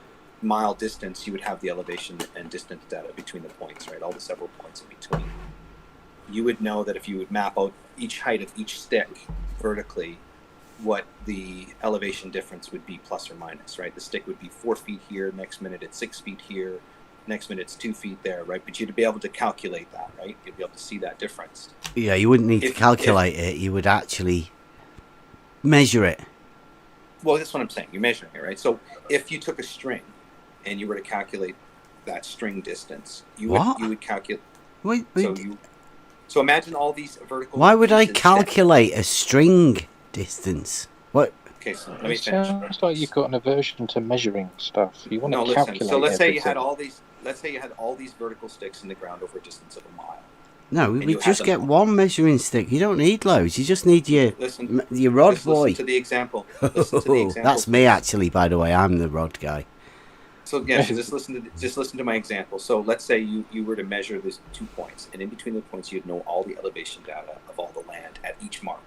mile distance, you would have the elevation and distance data between the points, right? All the several points in between. You would know that if you would map out each height of each stick vertically, what the elevation difference would be plus or minus, right? The stick would be 4 feet here, next minute it's 6 feet here, next minute it's 2 feet there, right? But you'd be able to calculate that, right? You'd be able to see that difference. Yeah, you wouldn't need to calculate it. You would actually measure it. Well, that's what I'm saying. You're measuring it, right? So if you took a string and you were to calculate that string distance, you would calculate. Wait. So imagine all these vertical. Why would I calculate a string distance? What? Okay, so let me finish. Sounds like you've got an aversion to measuring stuff. You want to calculate. So let's say you everything. had all these. Let's say you had all these vertical sticks in the ground over a distance of a mile. No, we just get one measuring stick. You don't need loads. You just need your rod boy. Listen to the example. Listen to the example. That's me, actually. By the way, I'm the rod guy. So yeah, so just listen to my example. So let's say you were to measure these 2 points, and in between the points, you'd know all the elevation data of all the land at each marker.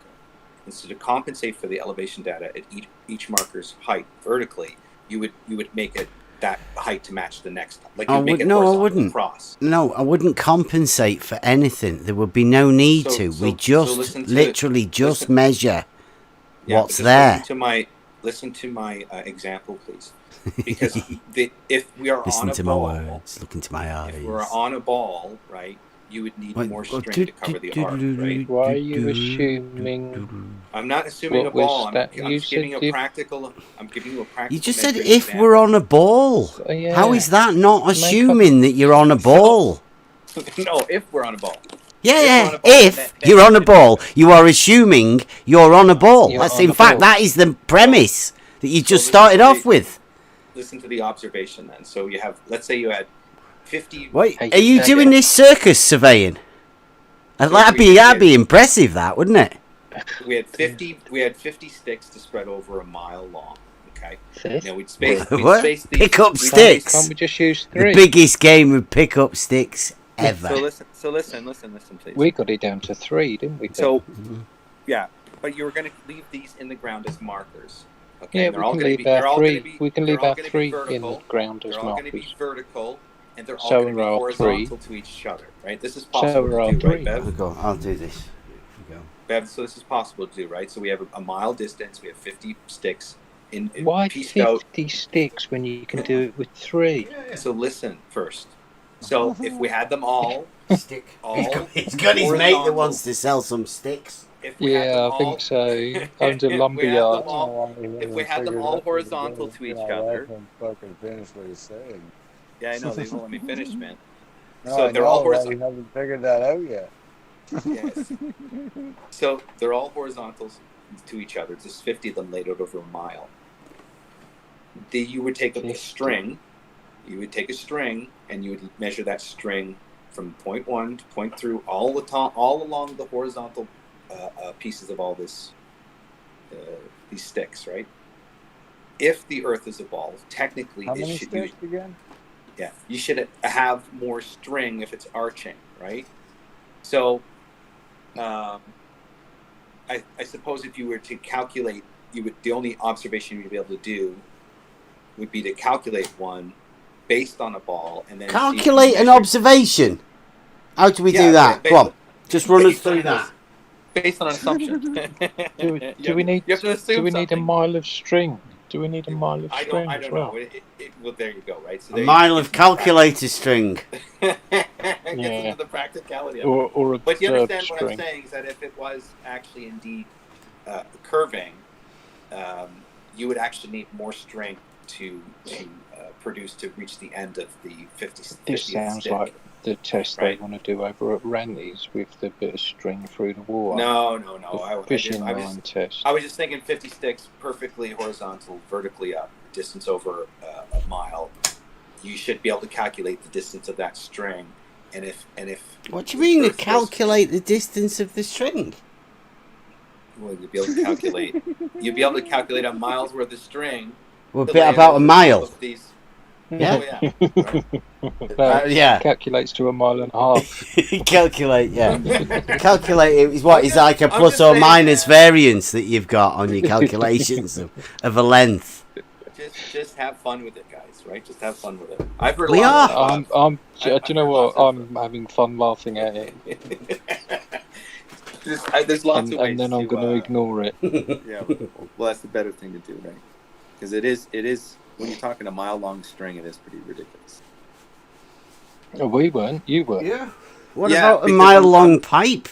And so to compensate for the elevation data at each marker's height vertically, you would make it that height to match the next. Like I wouldn't. Cross. No, I wouldn't compensate for anything. There would be no need to. We just measure what's there. Listen to my example, please. Because if we are listen on a to ball, my words, look into my eyes. If we're on a ball, right, you would need more string to cover the arc, right? Why are you assuming? I'm not assuming a ball. I'm giving you a practical. You just said if we're on a ball. Yeah. How is that not assuming that you're on a ball? No, if we're on a ball. Yeah, if you're on a ball, you are assuming you're on a ball. That's in fact that is the premise that you just started off with. Listen to the observation then. So you have, let's say you had 50. Wait, are you doing this circus surveying? That'd be impressive, that wouldn't it? We had 50 sticks to spread over a mile long. Okay. Now we'd space these. Pick up sticks. Can't we just use 3? The biggest game of pick up sticks ever. So listen, please. We got it down to 3, didn't we? So, yeah, but you were going to leave these in the ground as markers. Okay, yeah, we can leave our 3 in the ground as markers. They're all going to be vertical, and they're all going to be horizontal to each other, right? This is possible to do, right, Bev? I'll do this. Bev, so this is possible to do, right? So we have a mile distance, we have 50 sticks in Why pieced 50 sticks when you can do it with 3? So listen first. So if we had them all... He's got his mate that wants to sell some sticks. Yeah, I think so. Owns a lumberyard. If we had them all horizontal to each other. Fucking finish what he's saying. Yeah, I know. They won't let me finish, man. No, so they're all horizontal. You haven't figured that out yet. Yes. So they're all horizontals to each other. There's 50 of them laid out over a mile. You would take a string. You would take a string, and you would measure that string from point 1 to point through all along the horizontal pieces of all this, these sticks, right? If the Earth is a ball, technically, how many sticks again? Yeah, you should have more string if it's arching, right? So, I suppose if you were to calculate, the only observation you'd be able to do would be to calculate one based on a ball, and then calculate an observation. How do we do that? Come on, just run us through that. Based on an assumption. do we need a mile of string? Do we need a mile of string? I don't know. Well, there you go, right? So a mile of calculator string. Gets into the practicality of it. Or but you understand what I'm saying is that if it was actually indeed curving, you would actually need more string to produce to reach the end of the 50th This sounds stick. like the test they want to do over at Randy's with the bit of string through the water. No. Fishing line test. I was just thinking 50 sticks perfectly horizontal, vertically up, distance over a mile. You should be able to calculate the distance of that string, and if. What do you mean to calculate the distance of the string? Well, you'd be able to calculate. You'd be able to calculate a mile's worth of string. Well, about a mile. Yeah. Yeah. Calculates to a mile and a half. Calculate it is what is like a plus or minus variance that you've got on your calculations of a length. Just have fun with it, guys. Right? Just have fun with it. I've heard. Do you know what? I'm having fun laughing at it. There's lots of ways. And then I'm going to ignore it. Yeah. Well, that's the better thing to do, right? Because it is. When you're talking a mile-long string, it is pretty ridiculous. Oh, we weren't. You were. Yeah. What about a mile-long pipe?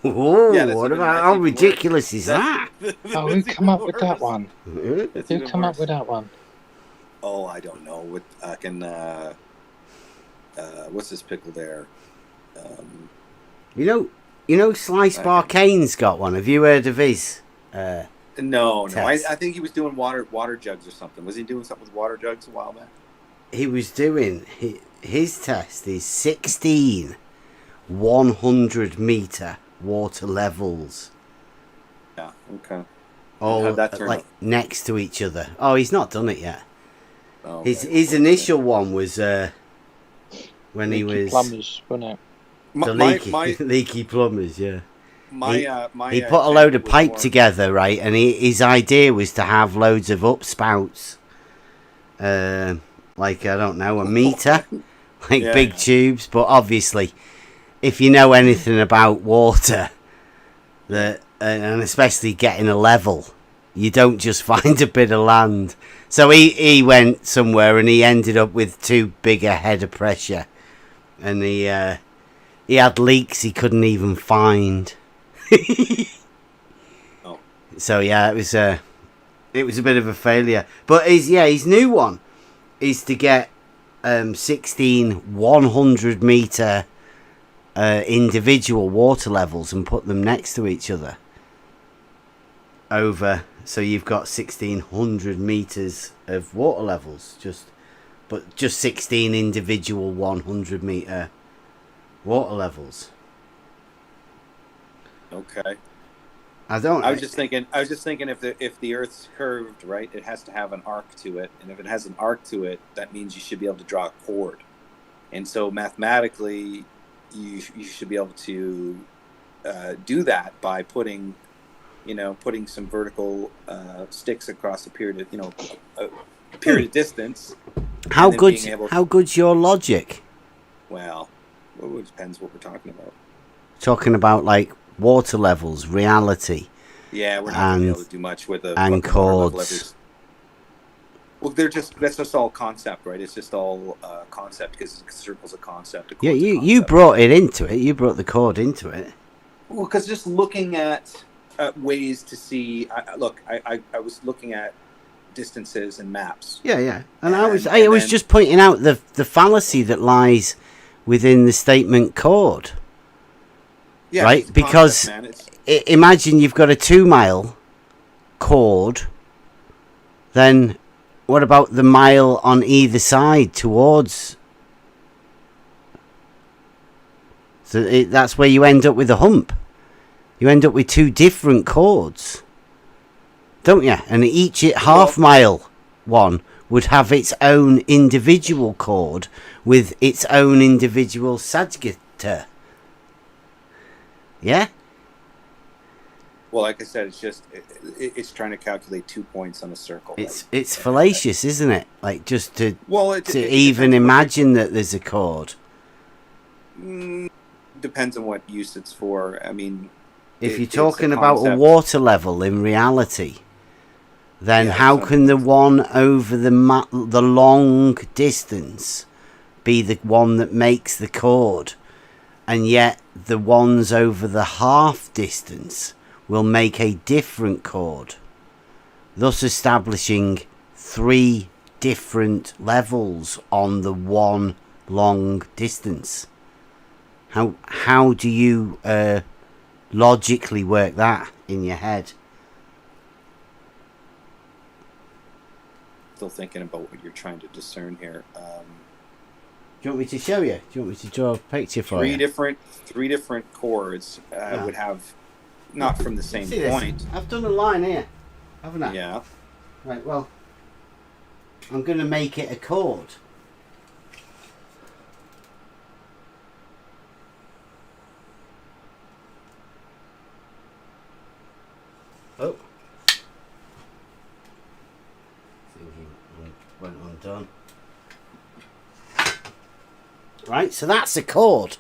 Oh, what about how ridiculous is that? Oh, who come up with that one? Who come up with that one? Oh, I don't know. With I can. What's this pickle there? You know, Slice Bar Kane's got one. Have you heard of his? No. I think he was doing water jugs or something. Was he doing something with water jugs a while back? He was doing his test is 16 100-meter water levels. Yeah. Okay. All that turn like out? next to each other. Oh, he's not done it yet. Oh, His initial one was when he was plumbers, wasn't it? the leaky plumbers. Yeah. He put a load of pipe together, right? And his idea was to have loads of upspouts, like I don't know, a meter, like big tubes. But obviously, if you know anything about water, and especially getting a level, you don't just find a bit of land. So he went somewhere and he ended up with too big a head of pressure, and he had leaks he couldn't even find. Oh. So yeah, it was a bit of a failure. But his new one is to get 16 100-meter individual water levels and put them next to each other. So you've got 1600 meters of water levels, just 16 individual 100-meter water levels. Okay. I was just thinking if the Earth's curved, right, it has to have an arc to it, and if it has an arc to it, that means you should be able to draw a chord, and so mathematically, you should be able to do that by putting some vertical sticks across a period of distance. How good's your logic? Well, it depends what we're talking about. Talking about like water levels, reality. Yeah, we're not going to be able to do much with and chords. Well, that's just all concept, right? It's just all concept because a circle's a concept. Yeah, you brought it into it. You brought the chord into it. Well, because just looking at ways to see, I was looking at distances and maps. Yeah, and I was just pointing out the fallacy that lies within the statement chord. Yeah, right, because imagine you've got a 2-mile chord, then what about the mile on either side towards? So that's where you end up with a hump. You end up with 2 different chords, don't you? And each half-mile one would have its own individual chord with its own individual sagittar. Yeah. Well, like I said, it's just it's trying to calculate 2 points on a circle. It's fallacious, isn't it? Like just to it even imagine that there's a chord. Depends on what use it's for. I mean, if you're talking about a water level in reality, then how can the one over the long distance be the one that makes the chord, and yet the ones over the half distance will make a different chord, thus establishing 3 different levels on the one long distance? How do you logically work that in your head? Still thinking about what you're trying to discern here. Do you want me to show you? Do you want me to draw a picture for you? Three different chords would have, not from the same point. I've done a line here, haven't I? Yeah. Right, well, I'm going to make it a chord. Oh. Thinking went undone. Right, so that's a chord.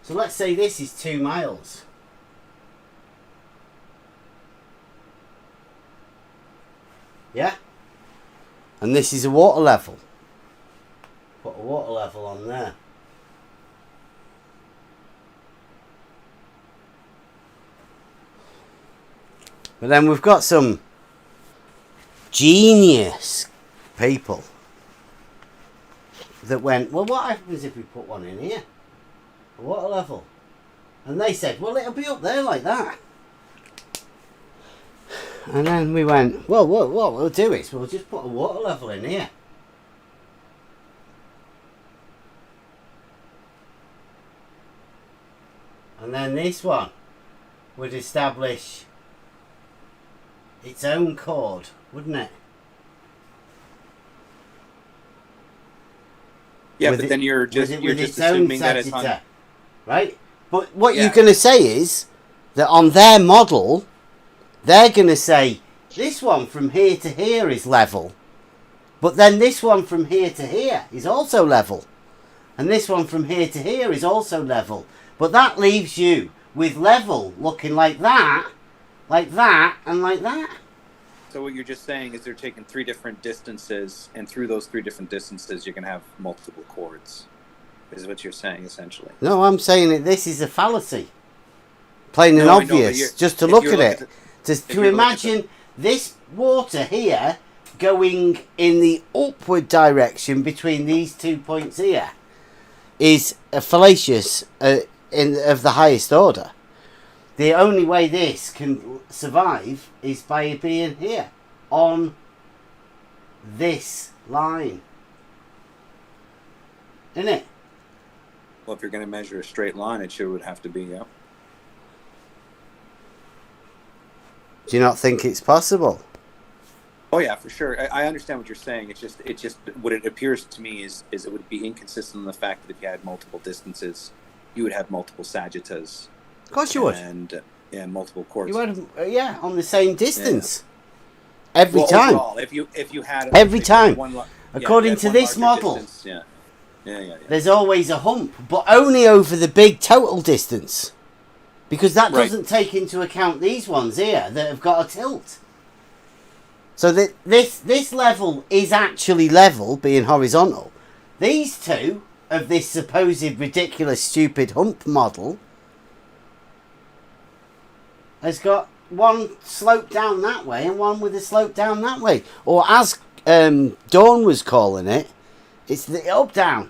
So let's say this is 2 miles. Yeah? And this is a water level. put a water level on there. But then we've got some genius people that went, well, what happens if we put one in here? A water level. And they said, well, it'll be up there like that. And then we went, well, what we'll do is we'll just put a water level in here. And then this one would establish its own chord, wouldn't it? Yeah, With but it- then you're just with just its own assuming that it's on. sagitta, right? But what Yeah. you're going to say is that on their model, they're going to say this one from here to here is level, but then this one from here to here is also level, and this one from here to here is also level. But that leaves you with level looking like that, and like that. So what you're just saying is they're taking 3 different distances, and through those 3 different distances, you're going to have multiple chords. Is what you're saying, essentially. No, I'm saying that this is a fallacy. Plain and No, I know, but obvious. you're- Just to if look you're at looking it. at To you're looking at imagine this water here going in the upward direction between these 2 points here is a fallacious of the highest order. The only way this can survive is by being here on this line. Isn't it? Well, if you're going to measure a straight line, it sure would have to be, yeah. Do you not think it's possible? Oh yeah, for sure. I understand what you're saying. It's just what it appears to me is it would be inconsistent in the fact that if you had multiple distances, you would have multiple sagittas. Of course you would. And multiple chords. You would, on the same distance. Every Well, time. overall, if you had Every time. one According if you to had this one larger model. distance, yeah. There's always a hump, but only over the big total distance. Because that Right. doesn't take into account these ones here that have got a tilt. So that this level is actually level, being horizontal. These two of this supposed ridiculous stupid hump model has got one slope down that way and one with a slope down that way. Or as Dawn was calling it, it's the up down.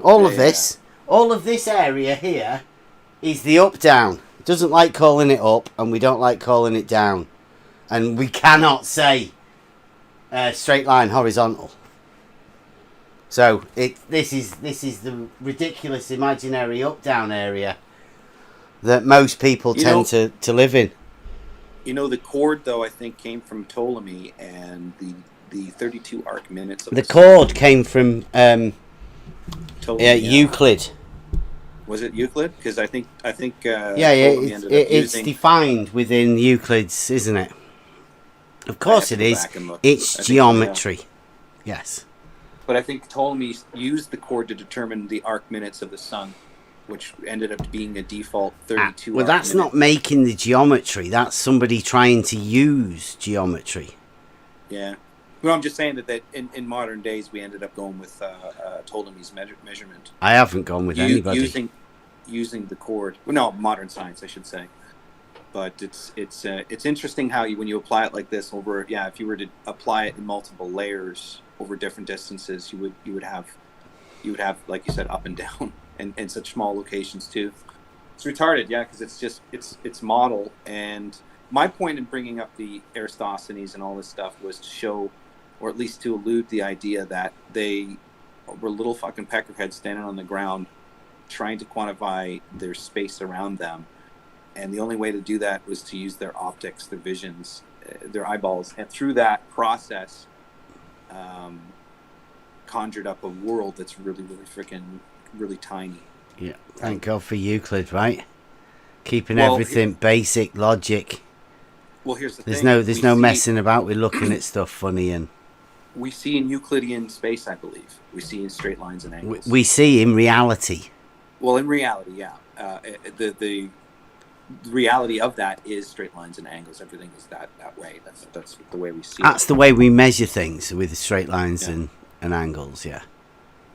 All of this area here is the up down. It doesn't like calling it up, and we don't like calling it down, and we cannot say straight line horizontal. So this is the ridiculous imaginary up down area that most people tend to live in. You know, the chord though I think came from Ptolemy, and the 32 arc minutes. Of The chord came from Ptolemy, Euclid. Was it Euclid? Because I think it's defined within Euclid's, isn't it? Of course it is. It's geometry. Yes. But I think Ptolemy used the chord to determine the arc minutes of the sun, which ended up being a default 32. Well, that's not making the geometry. That's somebody trying to use geometry. Yeah. Well, I'm just saying that in modern days we ended up going with Ptolemy's measurement. I haven't gone with anybody. Using the chord. Well, no, modern science, I should say. But it's interesting how when you apply it like this over. Yeah, if you were to apply it in multiple layers over different distances, you would have like you said, up and down, and such small locations too. It's retarded, yeah, because it's model. And my point in bringing up the Eratosthenes and all this stuff was to show, or at least to allude the idea that they were little fucking peckerheads standing on the ground trying to quantify their space around them. And the only way to do that was to use their optics, their visions, their eyeballs. And through that process, conjured up a world that's really, really freaking, really tiny. Yeah, thank God for Euclid, right? Keeping everything basic, logic. Well, here's the thing. There's no messing about with looking at stuff funny. And we see in Euclidean space, I believe. We see in straight lines and angles. We see in reality. Well, in reality, yeah. The reality of that is straight lines and angles. Everything is that way. That's the way we see it. That's the way we measure things, with straight lines and angles. Yeah.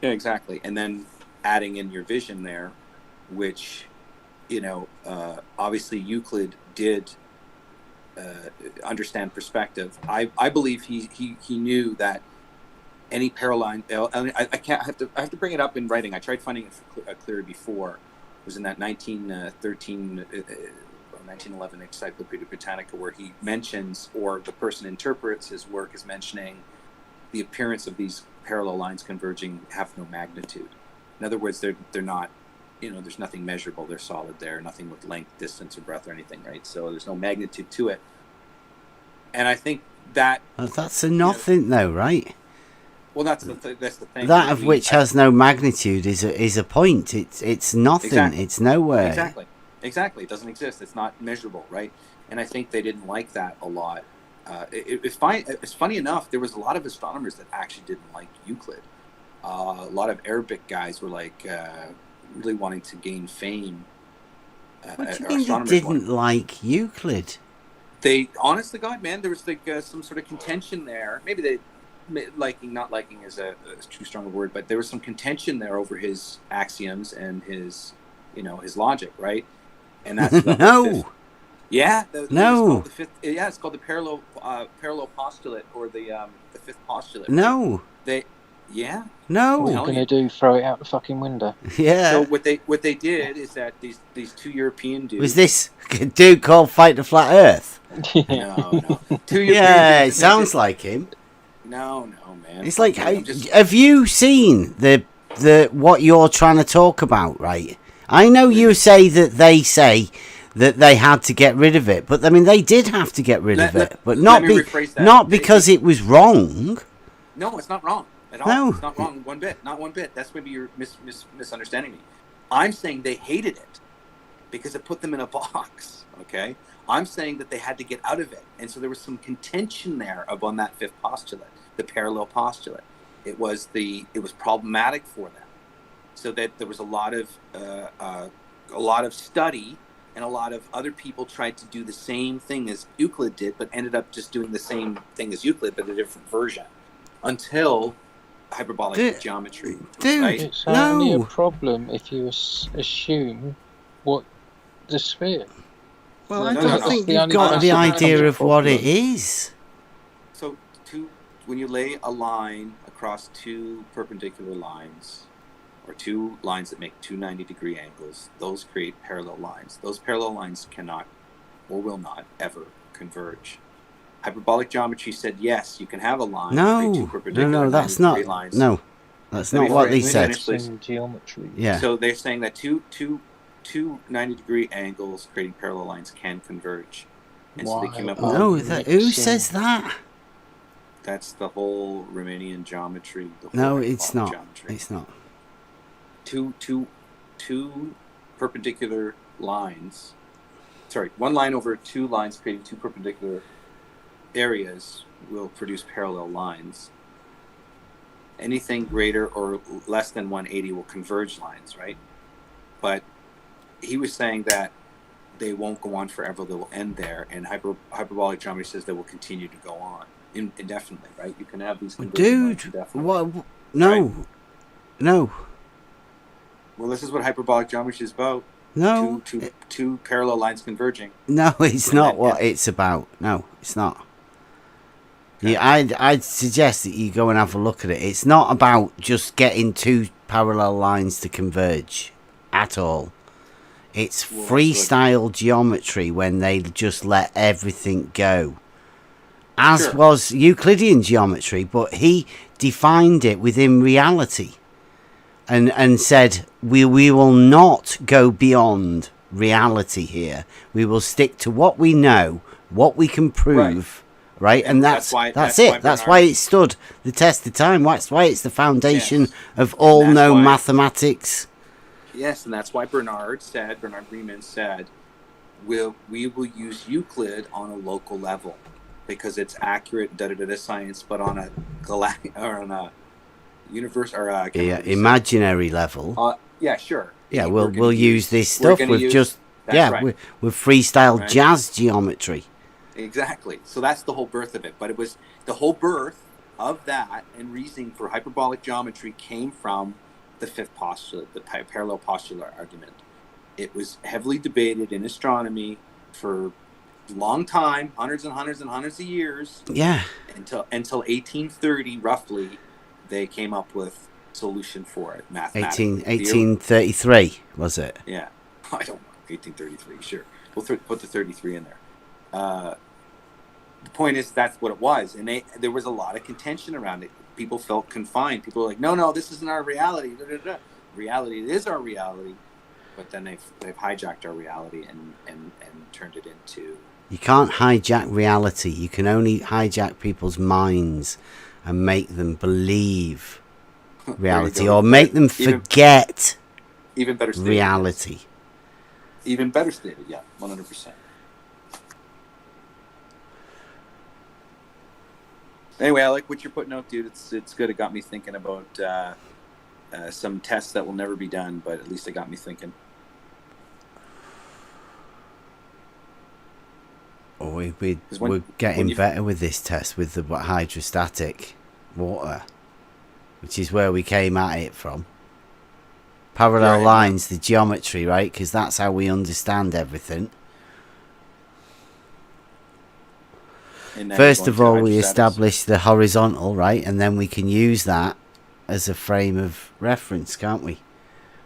Yeah, exactly. And then adding in your vision there, which, obviously Euclid did understand perspective. I believe he knew that any parallel. I have to bring it up in writing. I tried finding it clear before. It was in that 1913 or 1911 Encyclopedia Britannica, where he mentions, or the person interprets his work as mentioning, the appearance of these parallel lines converging have no magnitude. In other words, they're not, there's nothing measurable. They're solid there, nothing with length, distance, or breadth or anything, right? So there's no magnitude to it. And I think that... Well, that's a nothing, though, right? Well, that's the thing. That of which has no magnitude is a point. It's nothing. Exactly. It's nowhere. Exactly. It doesn't exist. It's not measurable, right? And I think they didn't like that a lot. It's funny enough, there was a lot of astronomers that actually didn't like Euclid. A lot of Arabic guys were like really wanting to gain fame. What do you mean they didn't like Euclid? They, honest to God, man, there was like some sort of contention there. Maybe they not liking is a too strong a word, but there was some contention there over his axioms and his logic, right? And that's no. Yeah, no. It's called the parallel postulate, or the fifth postulate. No. No. What are you gonna do? Throw it out the fucking window? Yeah. So what they did is that these two European dudes. Was this a dude called Fight the Flat Earth? No. Yeah, it sounds like him. No, man. It's like, have you seen the what you're trying to talk about, right? I know you say that they had to get rid of it, but I mean they did have to get rid of it, but not because it was wrong. No, it's not wrong at all. No. It's not wrong not one bit. That's maybe you're misunderstanding me. I'm saying they hated it because it put them in a box. Okay, I'm saying that they had to get out of it, and so there was some contention there on that fifth postulate, the parallel postulate. It was problematic for them, so that there was a lot of study, and a lot of other people tried to do the same thing as Euclid did, but ended up just doing the same thing as Euclid, but a different version, until hyperbolic geometry. Dude, right? It's only a problem if you assume what the sphere. Well, I don't think you've got the idea of what it is. So, when you lay a line across two perpendicular lines, or two lines that make two 90-degree angles, those create parallel lines. Those parallel lines cannot, or will not, ever converge. Hyperbolic geometry said, yes, you can have a line. No, that's not. Lines. No, that's not what they said. Geometry. Yeah. So they're saying that two 90-degree angles creating parallel lines can converge. And so they came up with... who says that? That's the whole Riemannian geometry. No, it's not. Geometry. It's not. Two perpendicular lines. Sorry, one line over two lines creating two perpendicular areas will produce parallel lines. Anything greater or less than 180 will converge lines, right? But he was saying that they won't go on forever; they will end there. And hyperbolic geometry says they will continue to go on indefinitely, right? You can have these. Dude, what? No, right? No. Well, this is what hyperbolic geometry is about. No. Two parallel lines converging. No, it's not what it's about. No, it's not. Okay. Yeah, I'd suggest that you go and have a look at it. It's not about just getting two parallel lines to converge at all. It's freestyle geometry when they just let everything go. As was Euclidean geometry, but he defined it within reality. And said, we will not go beyond reality here. We will stick to what we know, what we can prove, right? And that's it. That's why it stood the test of time. That's why it's the foundation of all known mathematics. Yes, and that's why Bernard Riemann said, we will use Euclid on a local level because it's accurate, science, but on a galactic or on a universe or imaginary level. Yeah, sure. Yeah, we'll use this stuff with with freestyle jazz geometry. Exactly. So that's the whole birth of it. But it was the whole birth of that and reasoning for hyperbolic geometry came from the fifth postulate, the parallel postular argument. It was heavily debated in astronomy for a long time, hundreds and hundreds and hundreds of years. Yeah. Until 1830, roughly, they came up with solution for it mathematically. 1833 was it? Yeah, I don't know. 1833, sure. We'll put the 33 in there. The point is, that's what it was, and there was a lot of contention around it. People felt confined. People were like, no, this isn't our reality. Da, da, da. Reality, it is our reality, but then they've hijacked our reality and turned it into. You can't hijack reality. You can only hijack people's minds and make them believe reality, or make them forget even better stated, reality. Even better stated, yeah, 100%. Anyway, I like what you're putting out, dude. It's good. It got me thinking about some tests that will never be done, but at least it got me thinking. Oh, we're getting better with this test with the hydrostatic water, which is where we came at it from. Parallel lines, the geometry, right? Because that's how we understand everything. First of all, we establish the horizontal, right? And then we can use that as a frame of reference, can't we?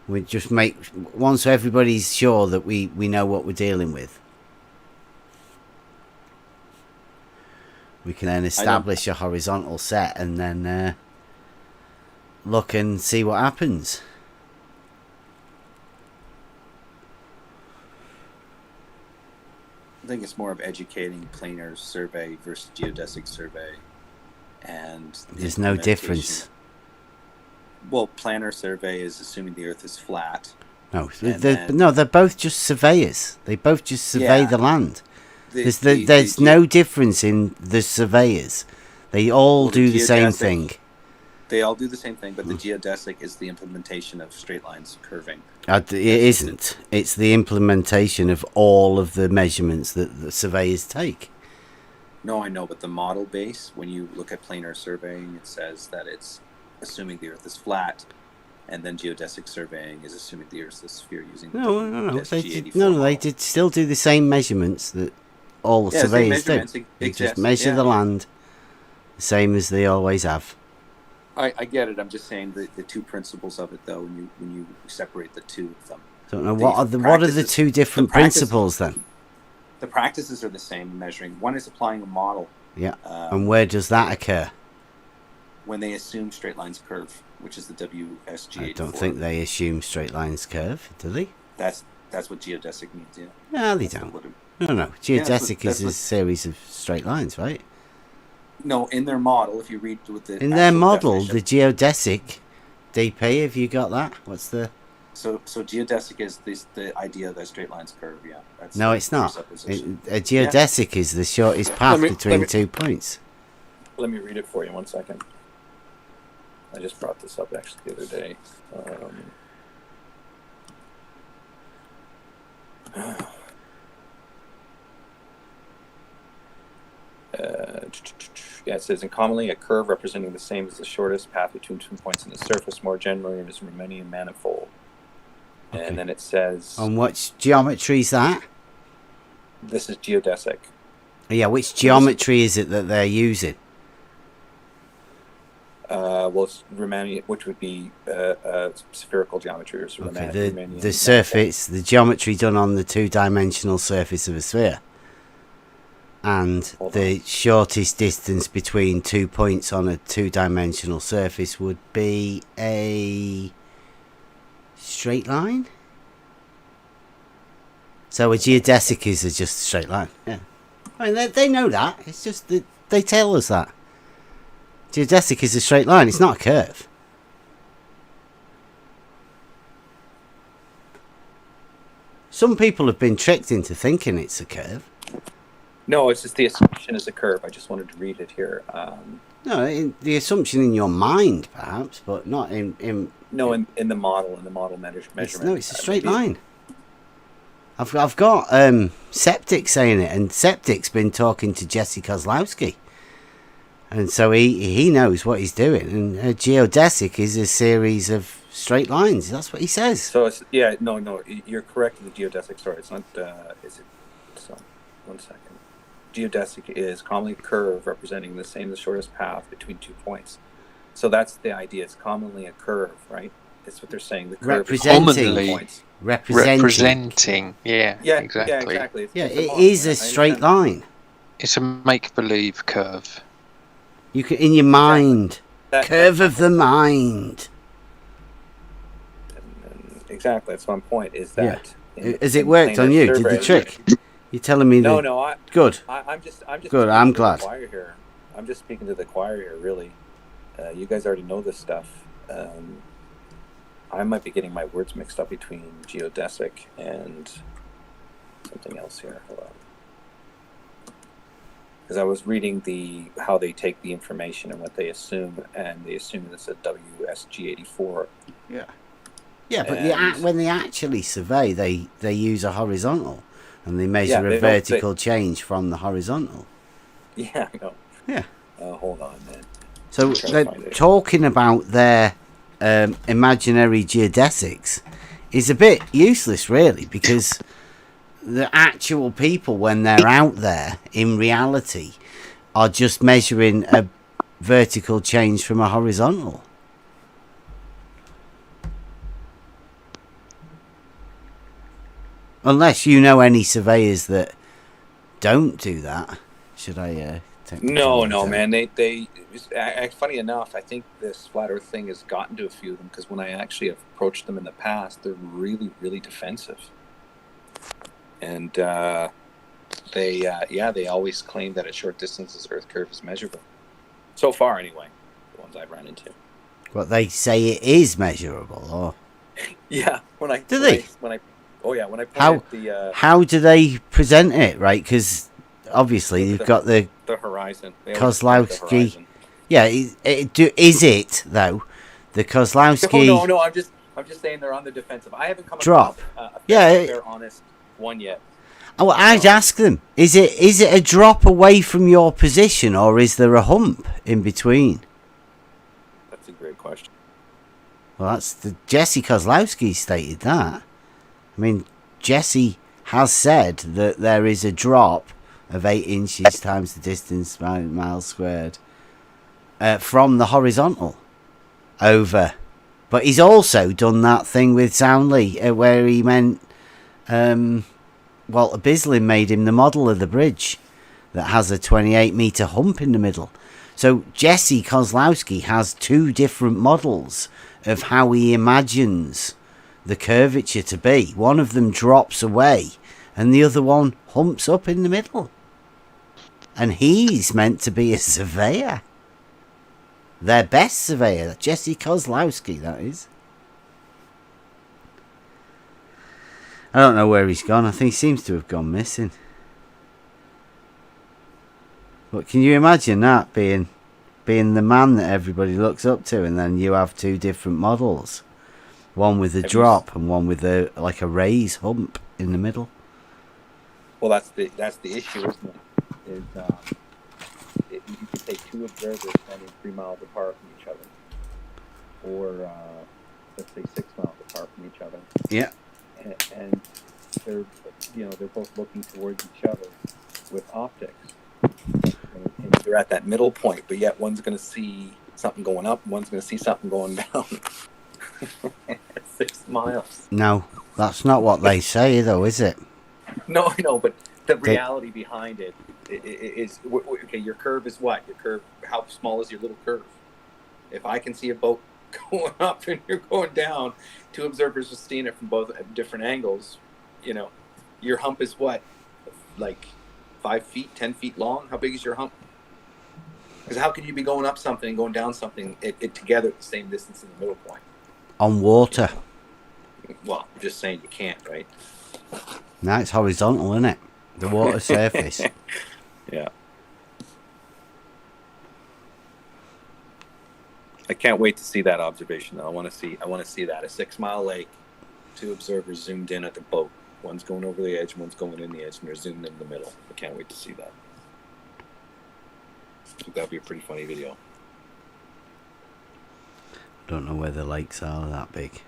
We just once everybody's sure that we know what we're dealing with, we can then establish a horizontal set and then look and see what happens. I think it's more of educating planar survey versus geodesic survey, and there's no difference. Well, planar survey is assuming the Earth is flat. No, they're both just surveyors. They both just survey the land. There's no difference in the surveyors. They all do the same thing. They all do the same thing, but the geodesic is the implementation of straight lines curving. It isn't. It's the implementation of all of the measurements that the surveyors take. No, I know, but the model base, when you look at planar surveying, it says that it's assuming the Earth is flat, and then geodesic surveying is assuming the Earth is a sphere using No. They did still do the same measurements that all the surveyors do. They just measure the land the same as they always have. I get it. I'm just saying the two principles of it, though, when you separate the two of them. I don't know what are the two different principles then? The practices are the same in measuring. One is applying a model. Yeah. And where does that occur? When they assume straight lines curve, which is the WSG84. I don't think they assume straight lines curve, do they? That's what geodesic means, yeah. No, they don't. No. Geodesic is a series of straight lines, right? No, in their model, if you read with the... In their model, the geodesic DP, have you got that? What's the... So geodesic is the idea that straight lines curve, yeah. No, it's not. A geodesic is the shortest path between 2 points. Let me read it for you 1 second. I just brought this up actually the other day. It says, and commonly a curve representing the same as the shortest path between 2 points in the surface, more generally is Riemannian manifold. Okay. And then it says... On what geometry is that? This is geodesic. Yeah, which geometry is it that they're using? Well, it's Riemannian, which would be spherical geometry. Or Riemannian the surface, the geometry done on the two-dimensional surface of a sphere. And the shortest distance between 2 points on a two-dimensional surface would be a straight line. So a geodesic is just a straight line. Yeah, I mean they know that. It's just that they tell us that geodesic is a straight line. It's not a curve. Some people have been tricked into thinking it's a curve. No, it's just the assumption is a curve. I just wanted to read it here. No, the assumption in your mind, perhaps, but not in No, in the model, measurement. No, it's a straight line. I've got Septic saying it, and Septic's been talking to Jesse Kozlowski And so he knows what he's doing. And a geodesic is a series of straight lines. That's what he says. So it's no, you're correct with the geodesic. Sorry, it's not. Is it? So, 1 second. Geodesic is commonly a curve representing the same, the shortest path between 2 points. So that's the idea. It's commonly a curve, right? That's what they're saying. The curve representing. Yeah, exactly. Yeah, exactly. It is a straight line. It's a make-believe curve. You can, in your mind, curve of the mind. Exactly. That's my point. Is that has it worked on you? Did the trick? You're telling me that? No. Good. I'm just good. I'm glad. The choir here. I'm just speaking to the choir here. Really, you guys already know this stuff. I might be getting my words mixed up between geodesic and something else here. Hold on. Because I was reading how they take the information and what they assume, and they assume it's a WSG84. Yeah. Yeah, but when they actually survey, they use a horizontal, and they measure a vertical change from the horizontal. Yeah, I know. Yeah. Hold on, man. So they're talking about their imaginary geodesics is a bit useless, really, because the actual people, when they're out there in reality, are just measuring a vertical change from a horizontal. Unless you know any surveyors that don't do that. Should I take No, man. They funny enough, I think this flat earth thing has gotten to a few of them, because when I actually have approached them in the past, they're really, really defensive. And they always claim that at short distances, Earth curve is measurable. So far, anyway, the ones I've run into. What they say it is measurable, or? Yeah, when I How do they present it, right? Because obviously you've got the horizon. Kozlowski. Yeah, is it though? The Kozlowski. No. I'm just saying they're on the defensive. I haven't come drop. Across a fair, honest one yet. Oh, I'd ask them: is it a drop away from your position, or is there a hump in between? That's a great question. Well, that's Jesse Kozlowski stated that. I mean, Jesse has said that there is a drop of 8 inches times the distance by miles squared from the horizontal over. But he's also done that thing with Soundly where he meant Walter Bislin made him the model of the bridge that has a 28-metre hump in the middle. So Jesse Kozlowski has 2 different models of how he imagines the curvature to be. One of them drops away and the other one humps up in the middle. And he's meant to be a surveyor. Their best surveyor, Jesse Kozlowski, that is. I don't know where he's gone. I think he seems to have gone missing. But can you imagine that being the man that everybody looks up to, and then you have 2 different models? One with a drop and one with a raise hump in the middle. Well, that's the issue, isn't it? You could take 2 observers standing 3 miles apart from each other, or let's say 6 miles apart from each other. Yeah. And they're both looking towards each other with optics, and they're at that middle point, but yet one's going to see something going up, and one's going to see something going down. 6 miles. No, that's not what they say, though, is it? No, I know, but the reality behind it is okay. Your curve is what? Your curve. How small is your little curve? If I can see a boat going up and you're going down, 2 observers are seeing it from both different angles. Your hump is what? Like 5 feet, 10 feet long? How big is your hump? Because how could you be going up something and going down something it together at the same distance in the middle point? On water. Well, I'm just saying you can't, right? No, it's horizontal, isn't it? The water surface. Yeah. I can't wait to see that observation, though. I want to see that. A 6 mile lake, 2 observers zoomed in at the boat. One's going over the edge, one's going in the edge, and they're zoomed in the middle. I can't wait to see that. So that'd be a pretty funny video. Don't know where the lakes are that big.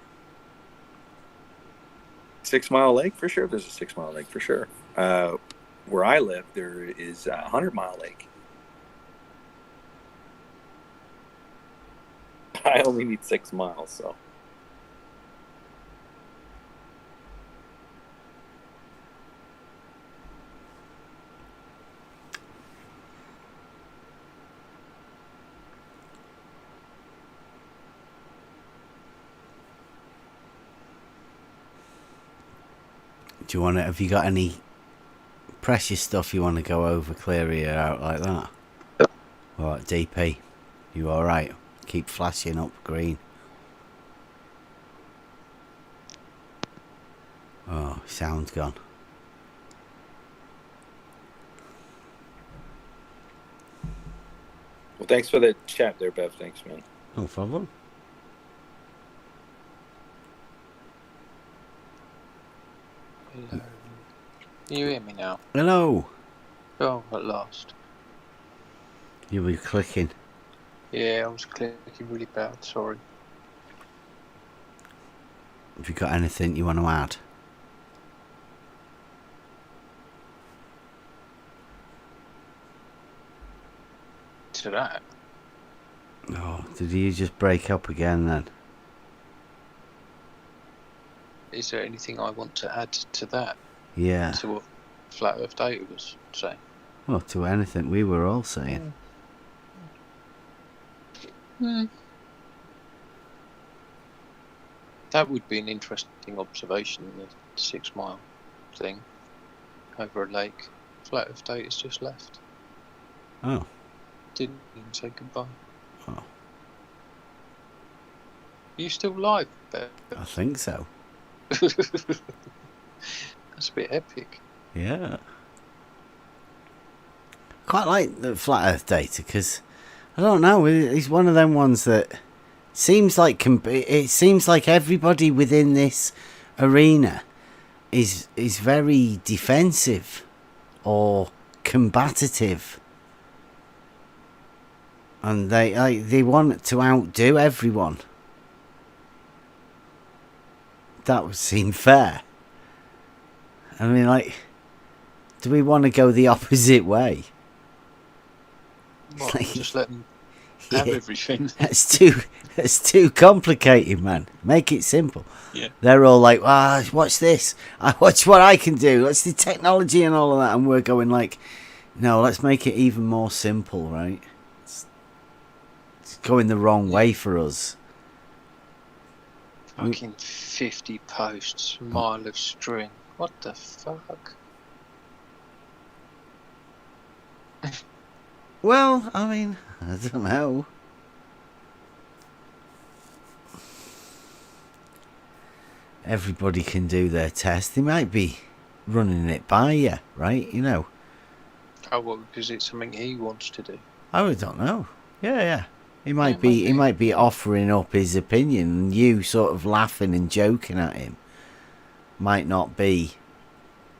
6 Mile Lake, for sure. There's a 6 Mile Lake, for sure. Where I live, there is a 100 Mile Lake. I only need 6 miles, so. Do you want to? Have you got any precious stuff you want to go over? Clear it out like that. What, DP? You all right? Keep flashing up green. Oh, sound's gone. Well, thanks for the chat there, Bev. Thanks, man. No problem. Hello. Can you hear me now? Hello. Oh, at last. You were clicking. Yeah, I was clicking really bad, sorry. Have you got anything you want to add? To that? Oh, did you just break up again then? Is there anything I want to add to that? Yeah. To what Flat Earth Data was saying? Well, to anything we were all saying. That would be an interesting observation, the 6 Mile thing over a lake. Flat Earth Data's just left. Oh. Didn't even say goodbye. Oh. Are you still live, Bev? I think so. That's a bit epic. Yeah. Quite like the Flat Earth Data because I don't know. He's one of them ones that seems like it seems like everybody within this arena is very defensive or combative, and they want to outdo everyone. That would seem fair. I mean, like, do we want to go the opposite way? Well, just let them have everything. That's too complicated, man. Make it simple. Yeah. They're all like, watch this. Watch what I can do. What's the technology and all of that? And we're going like, no, let's make it even more simple, right? It's going the wrong way for us. Fucking 50 posts, mile of string. What the fuck? Well, I mean, I don't know. Everybody can do their test. They might be running it by you, right? You know. Oh, well, because it's something he wants to do. I don't know. Yeah. He might be offering up his opinion, and you sort of laughing and joking at him. Might not be.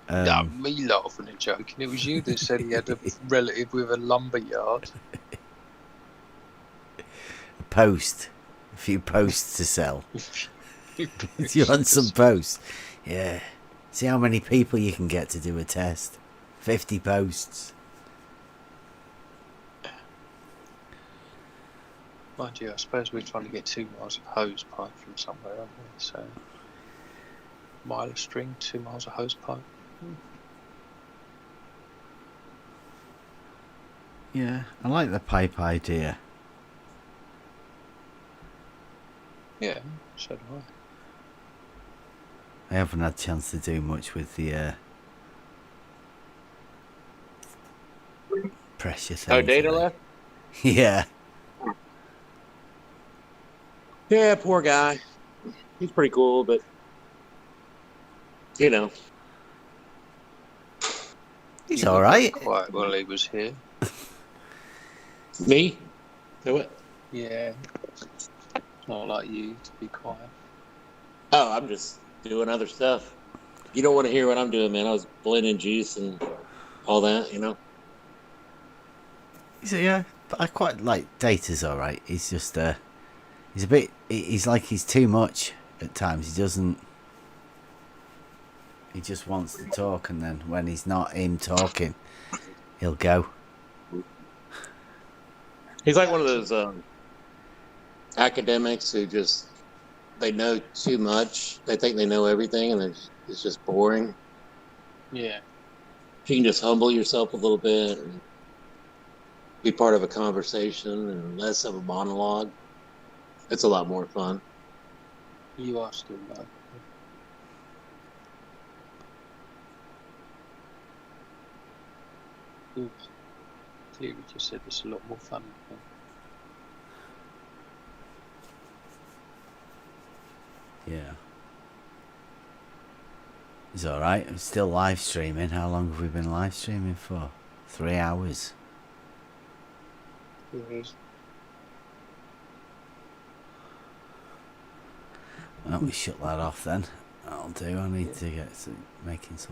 No, me laughing and joking. It was you that said he had a relative with a lumber yard. A few posts to sell. Do you want some posts? Yeah. See how many people you can get to do a test. 50 posts. Mind you, I suppose we're trying to get 2 miles of hose pipe from somewhere, aren't we? So, mile of string, 2 miles of hose pipe. Yeah, I like the pipe idea. Yeah, so do I. I haven't had a chance to do much with the precious. Oh, Data left? Yeah. Yeah, poor guy. He's pretty cool, but you know. He's all right. Quite well, he was here. Me? Do what? Yeah. It's not like you to be quiet. Oh, I'm just doing other stuff. You don't want to hear what I'm doing, man. I was blending juice and all that, you know. So yeah, but I quite like Data's all right. He's just he's a bit. He's too much at times. He doesn't. He just wants to talk, and then when he's not him talking, he'll go. He's like one of those academics who just they know too much. They think they know everything, and it's just boring. Yeah. If you can just humble yourself a little bit and be part of a conversation and less of a monologue, it's a lot more fun. You are still live. Oops. Clearly just said it's a lot more fun. Yeah. It's alright. I'm still live streaming. How long have we been live streaming for? 3 hours. Well, we shut that off then. That'll do. I need to get to making some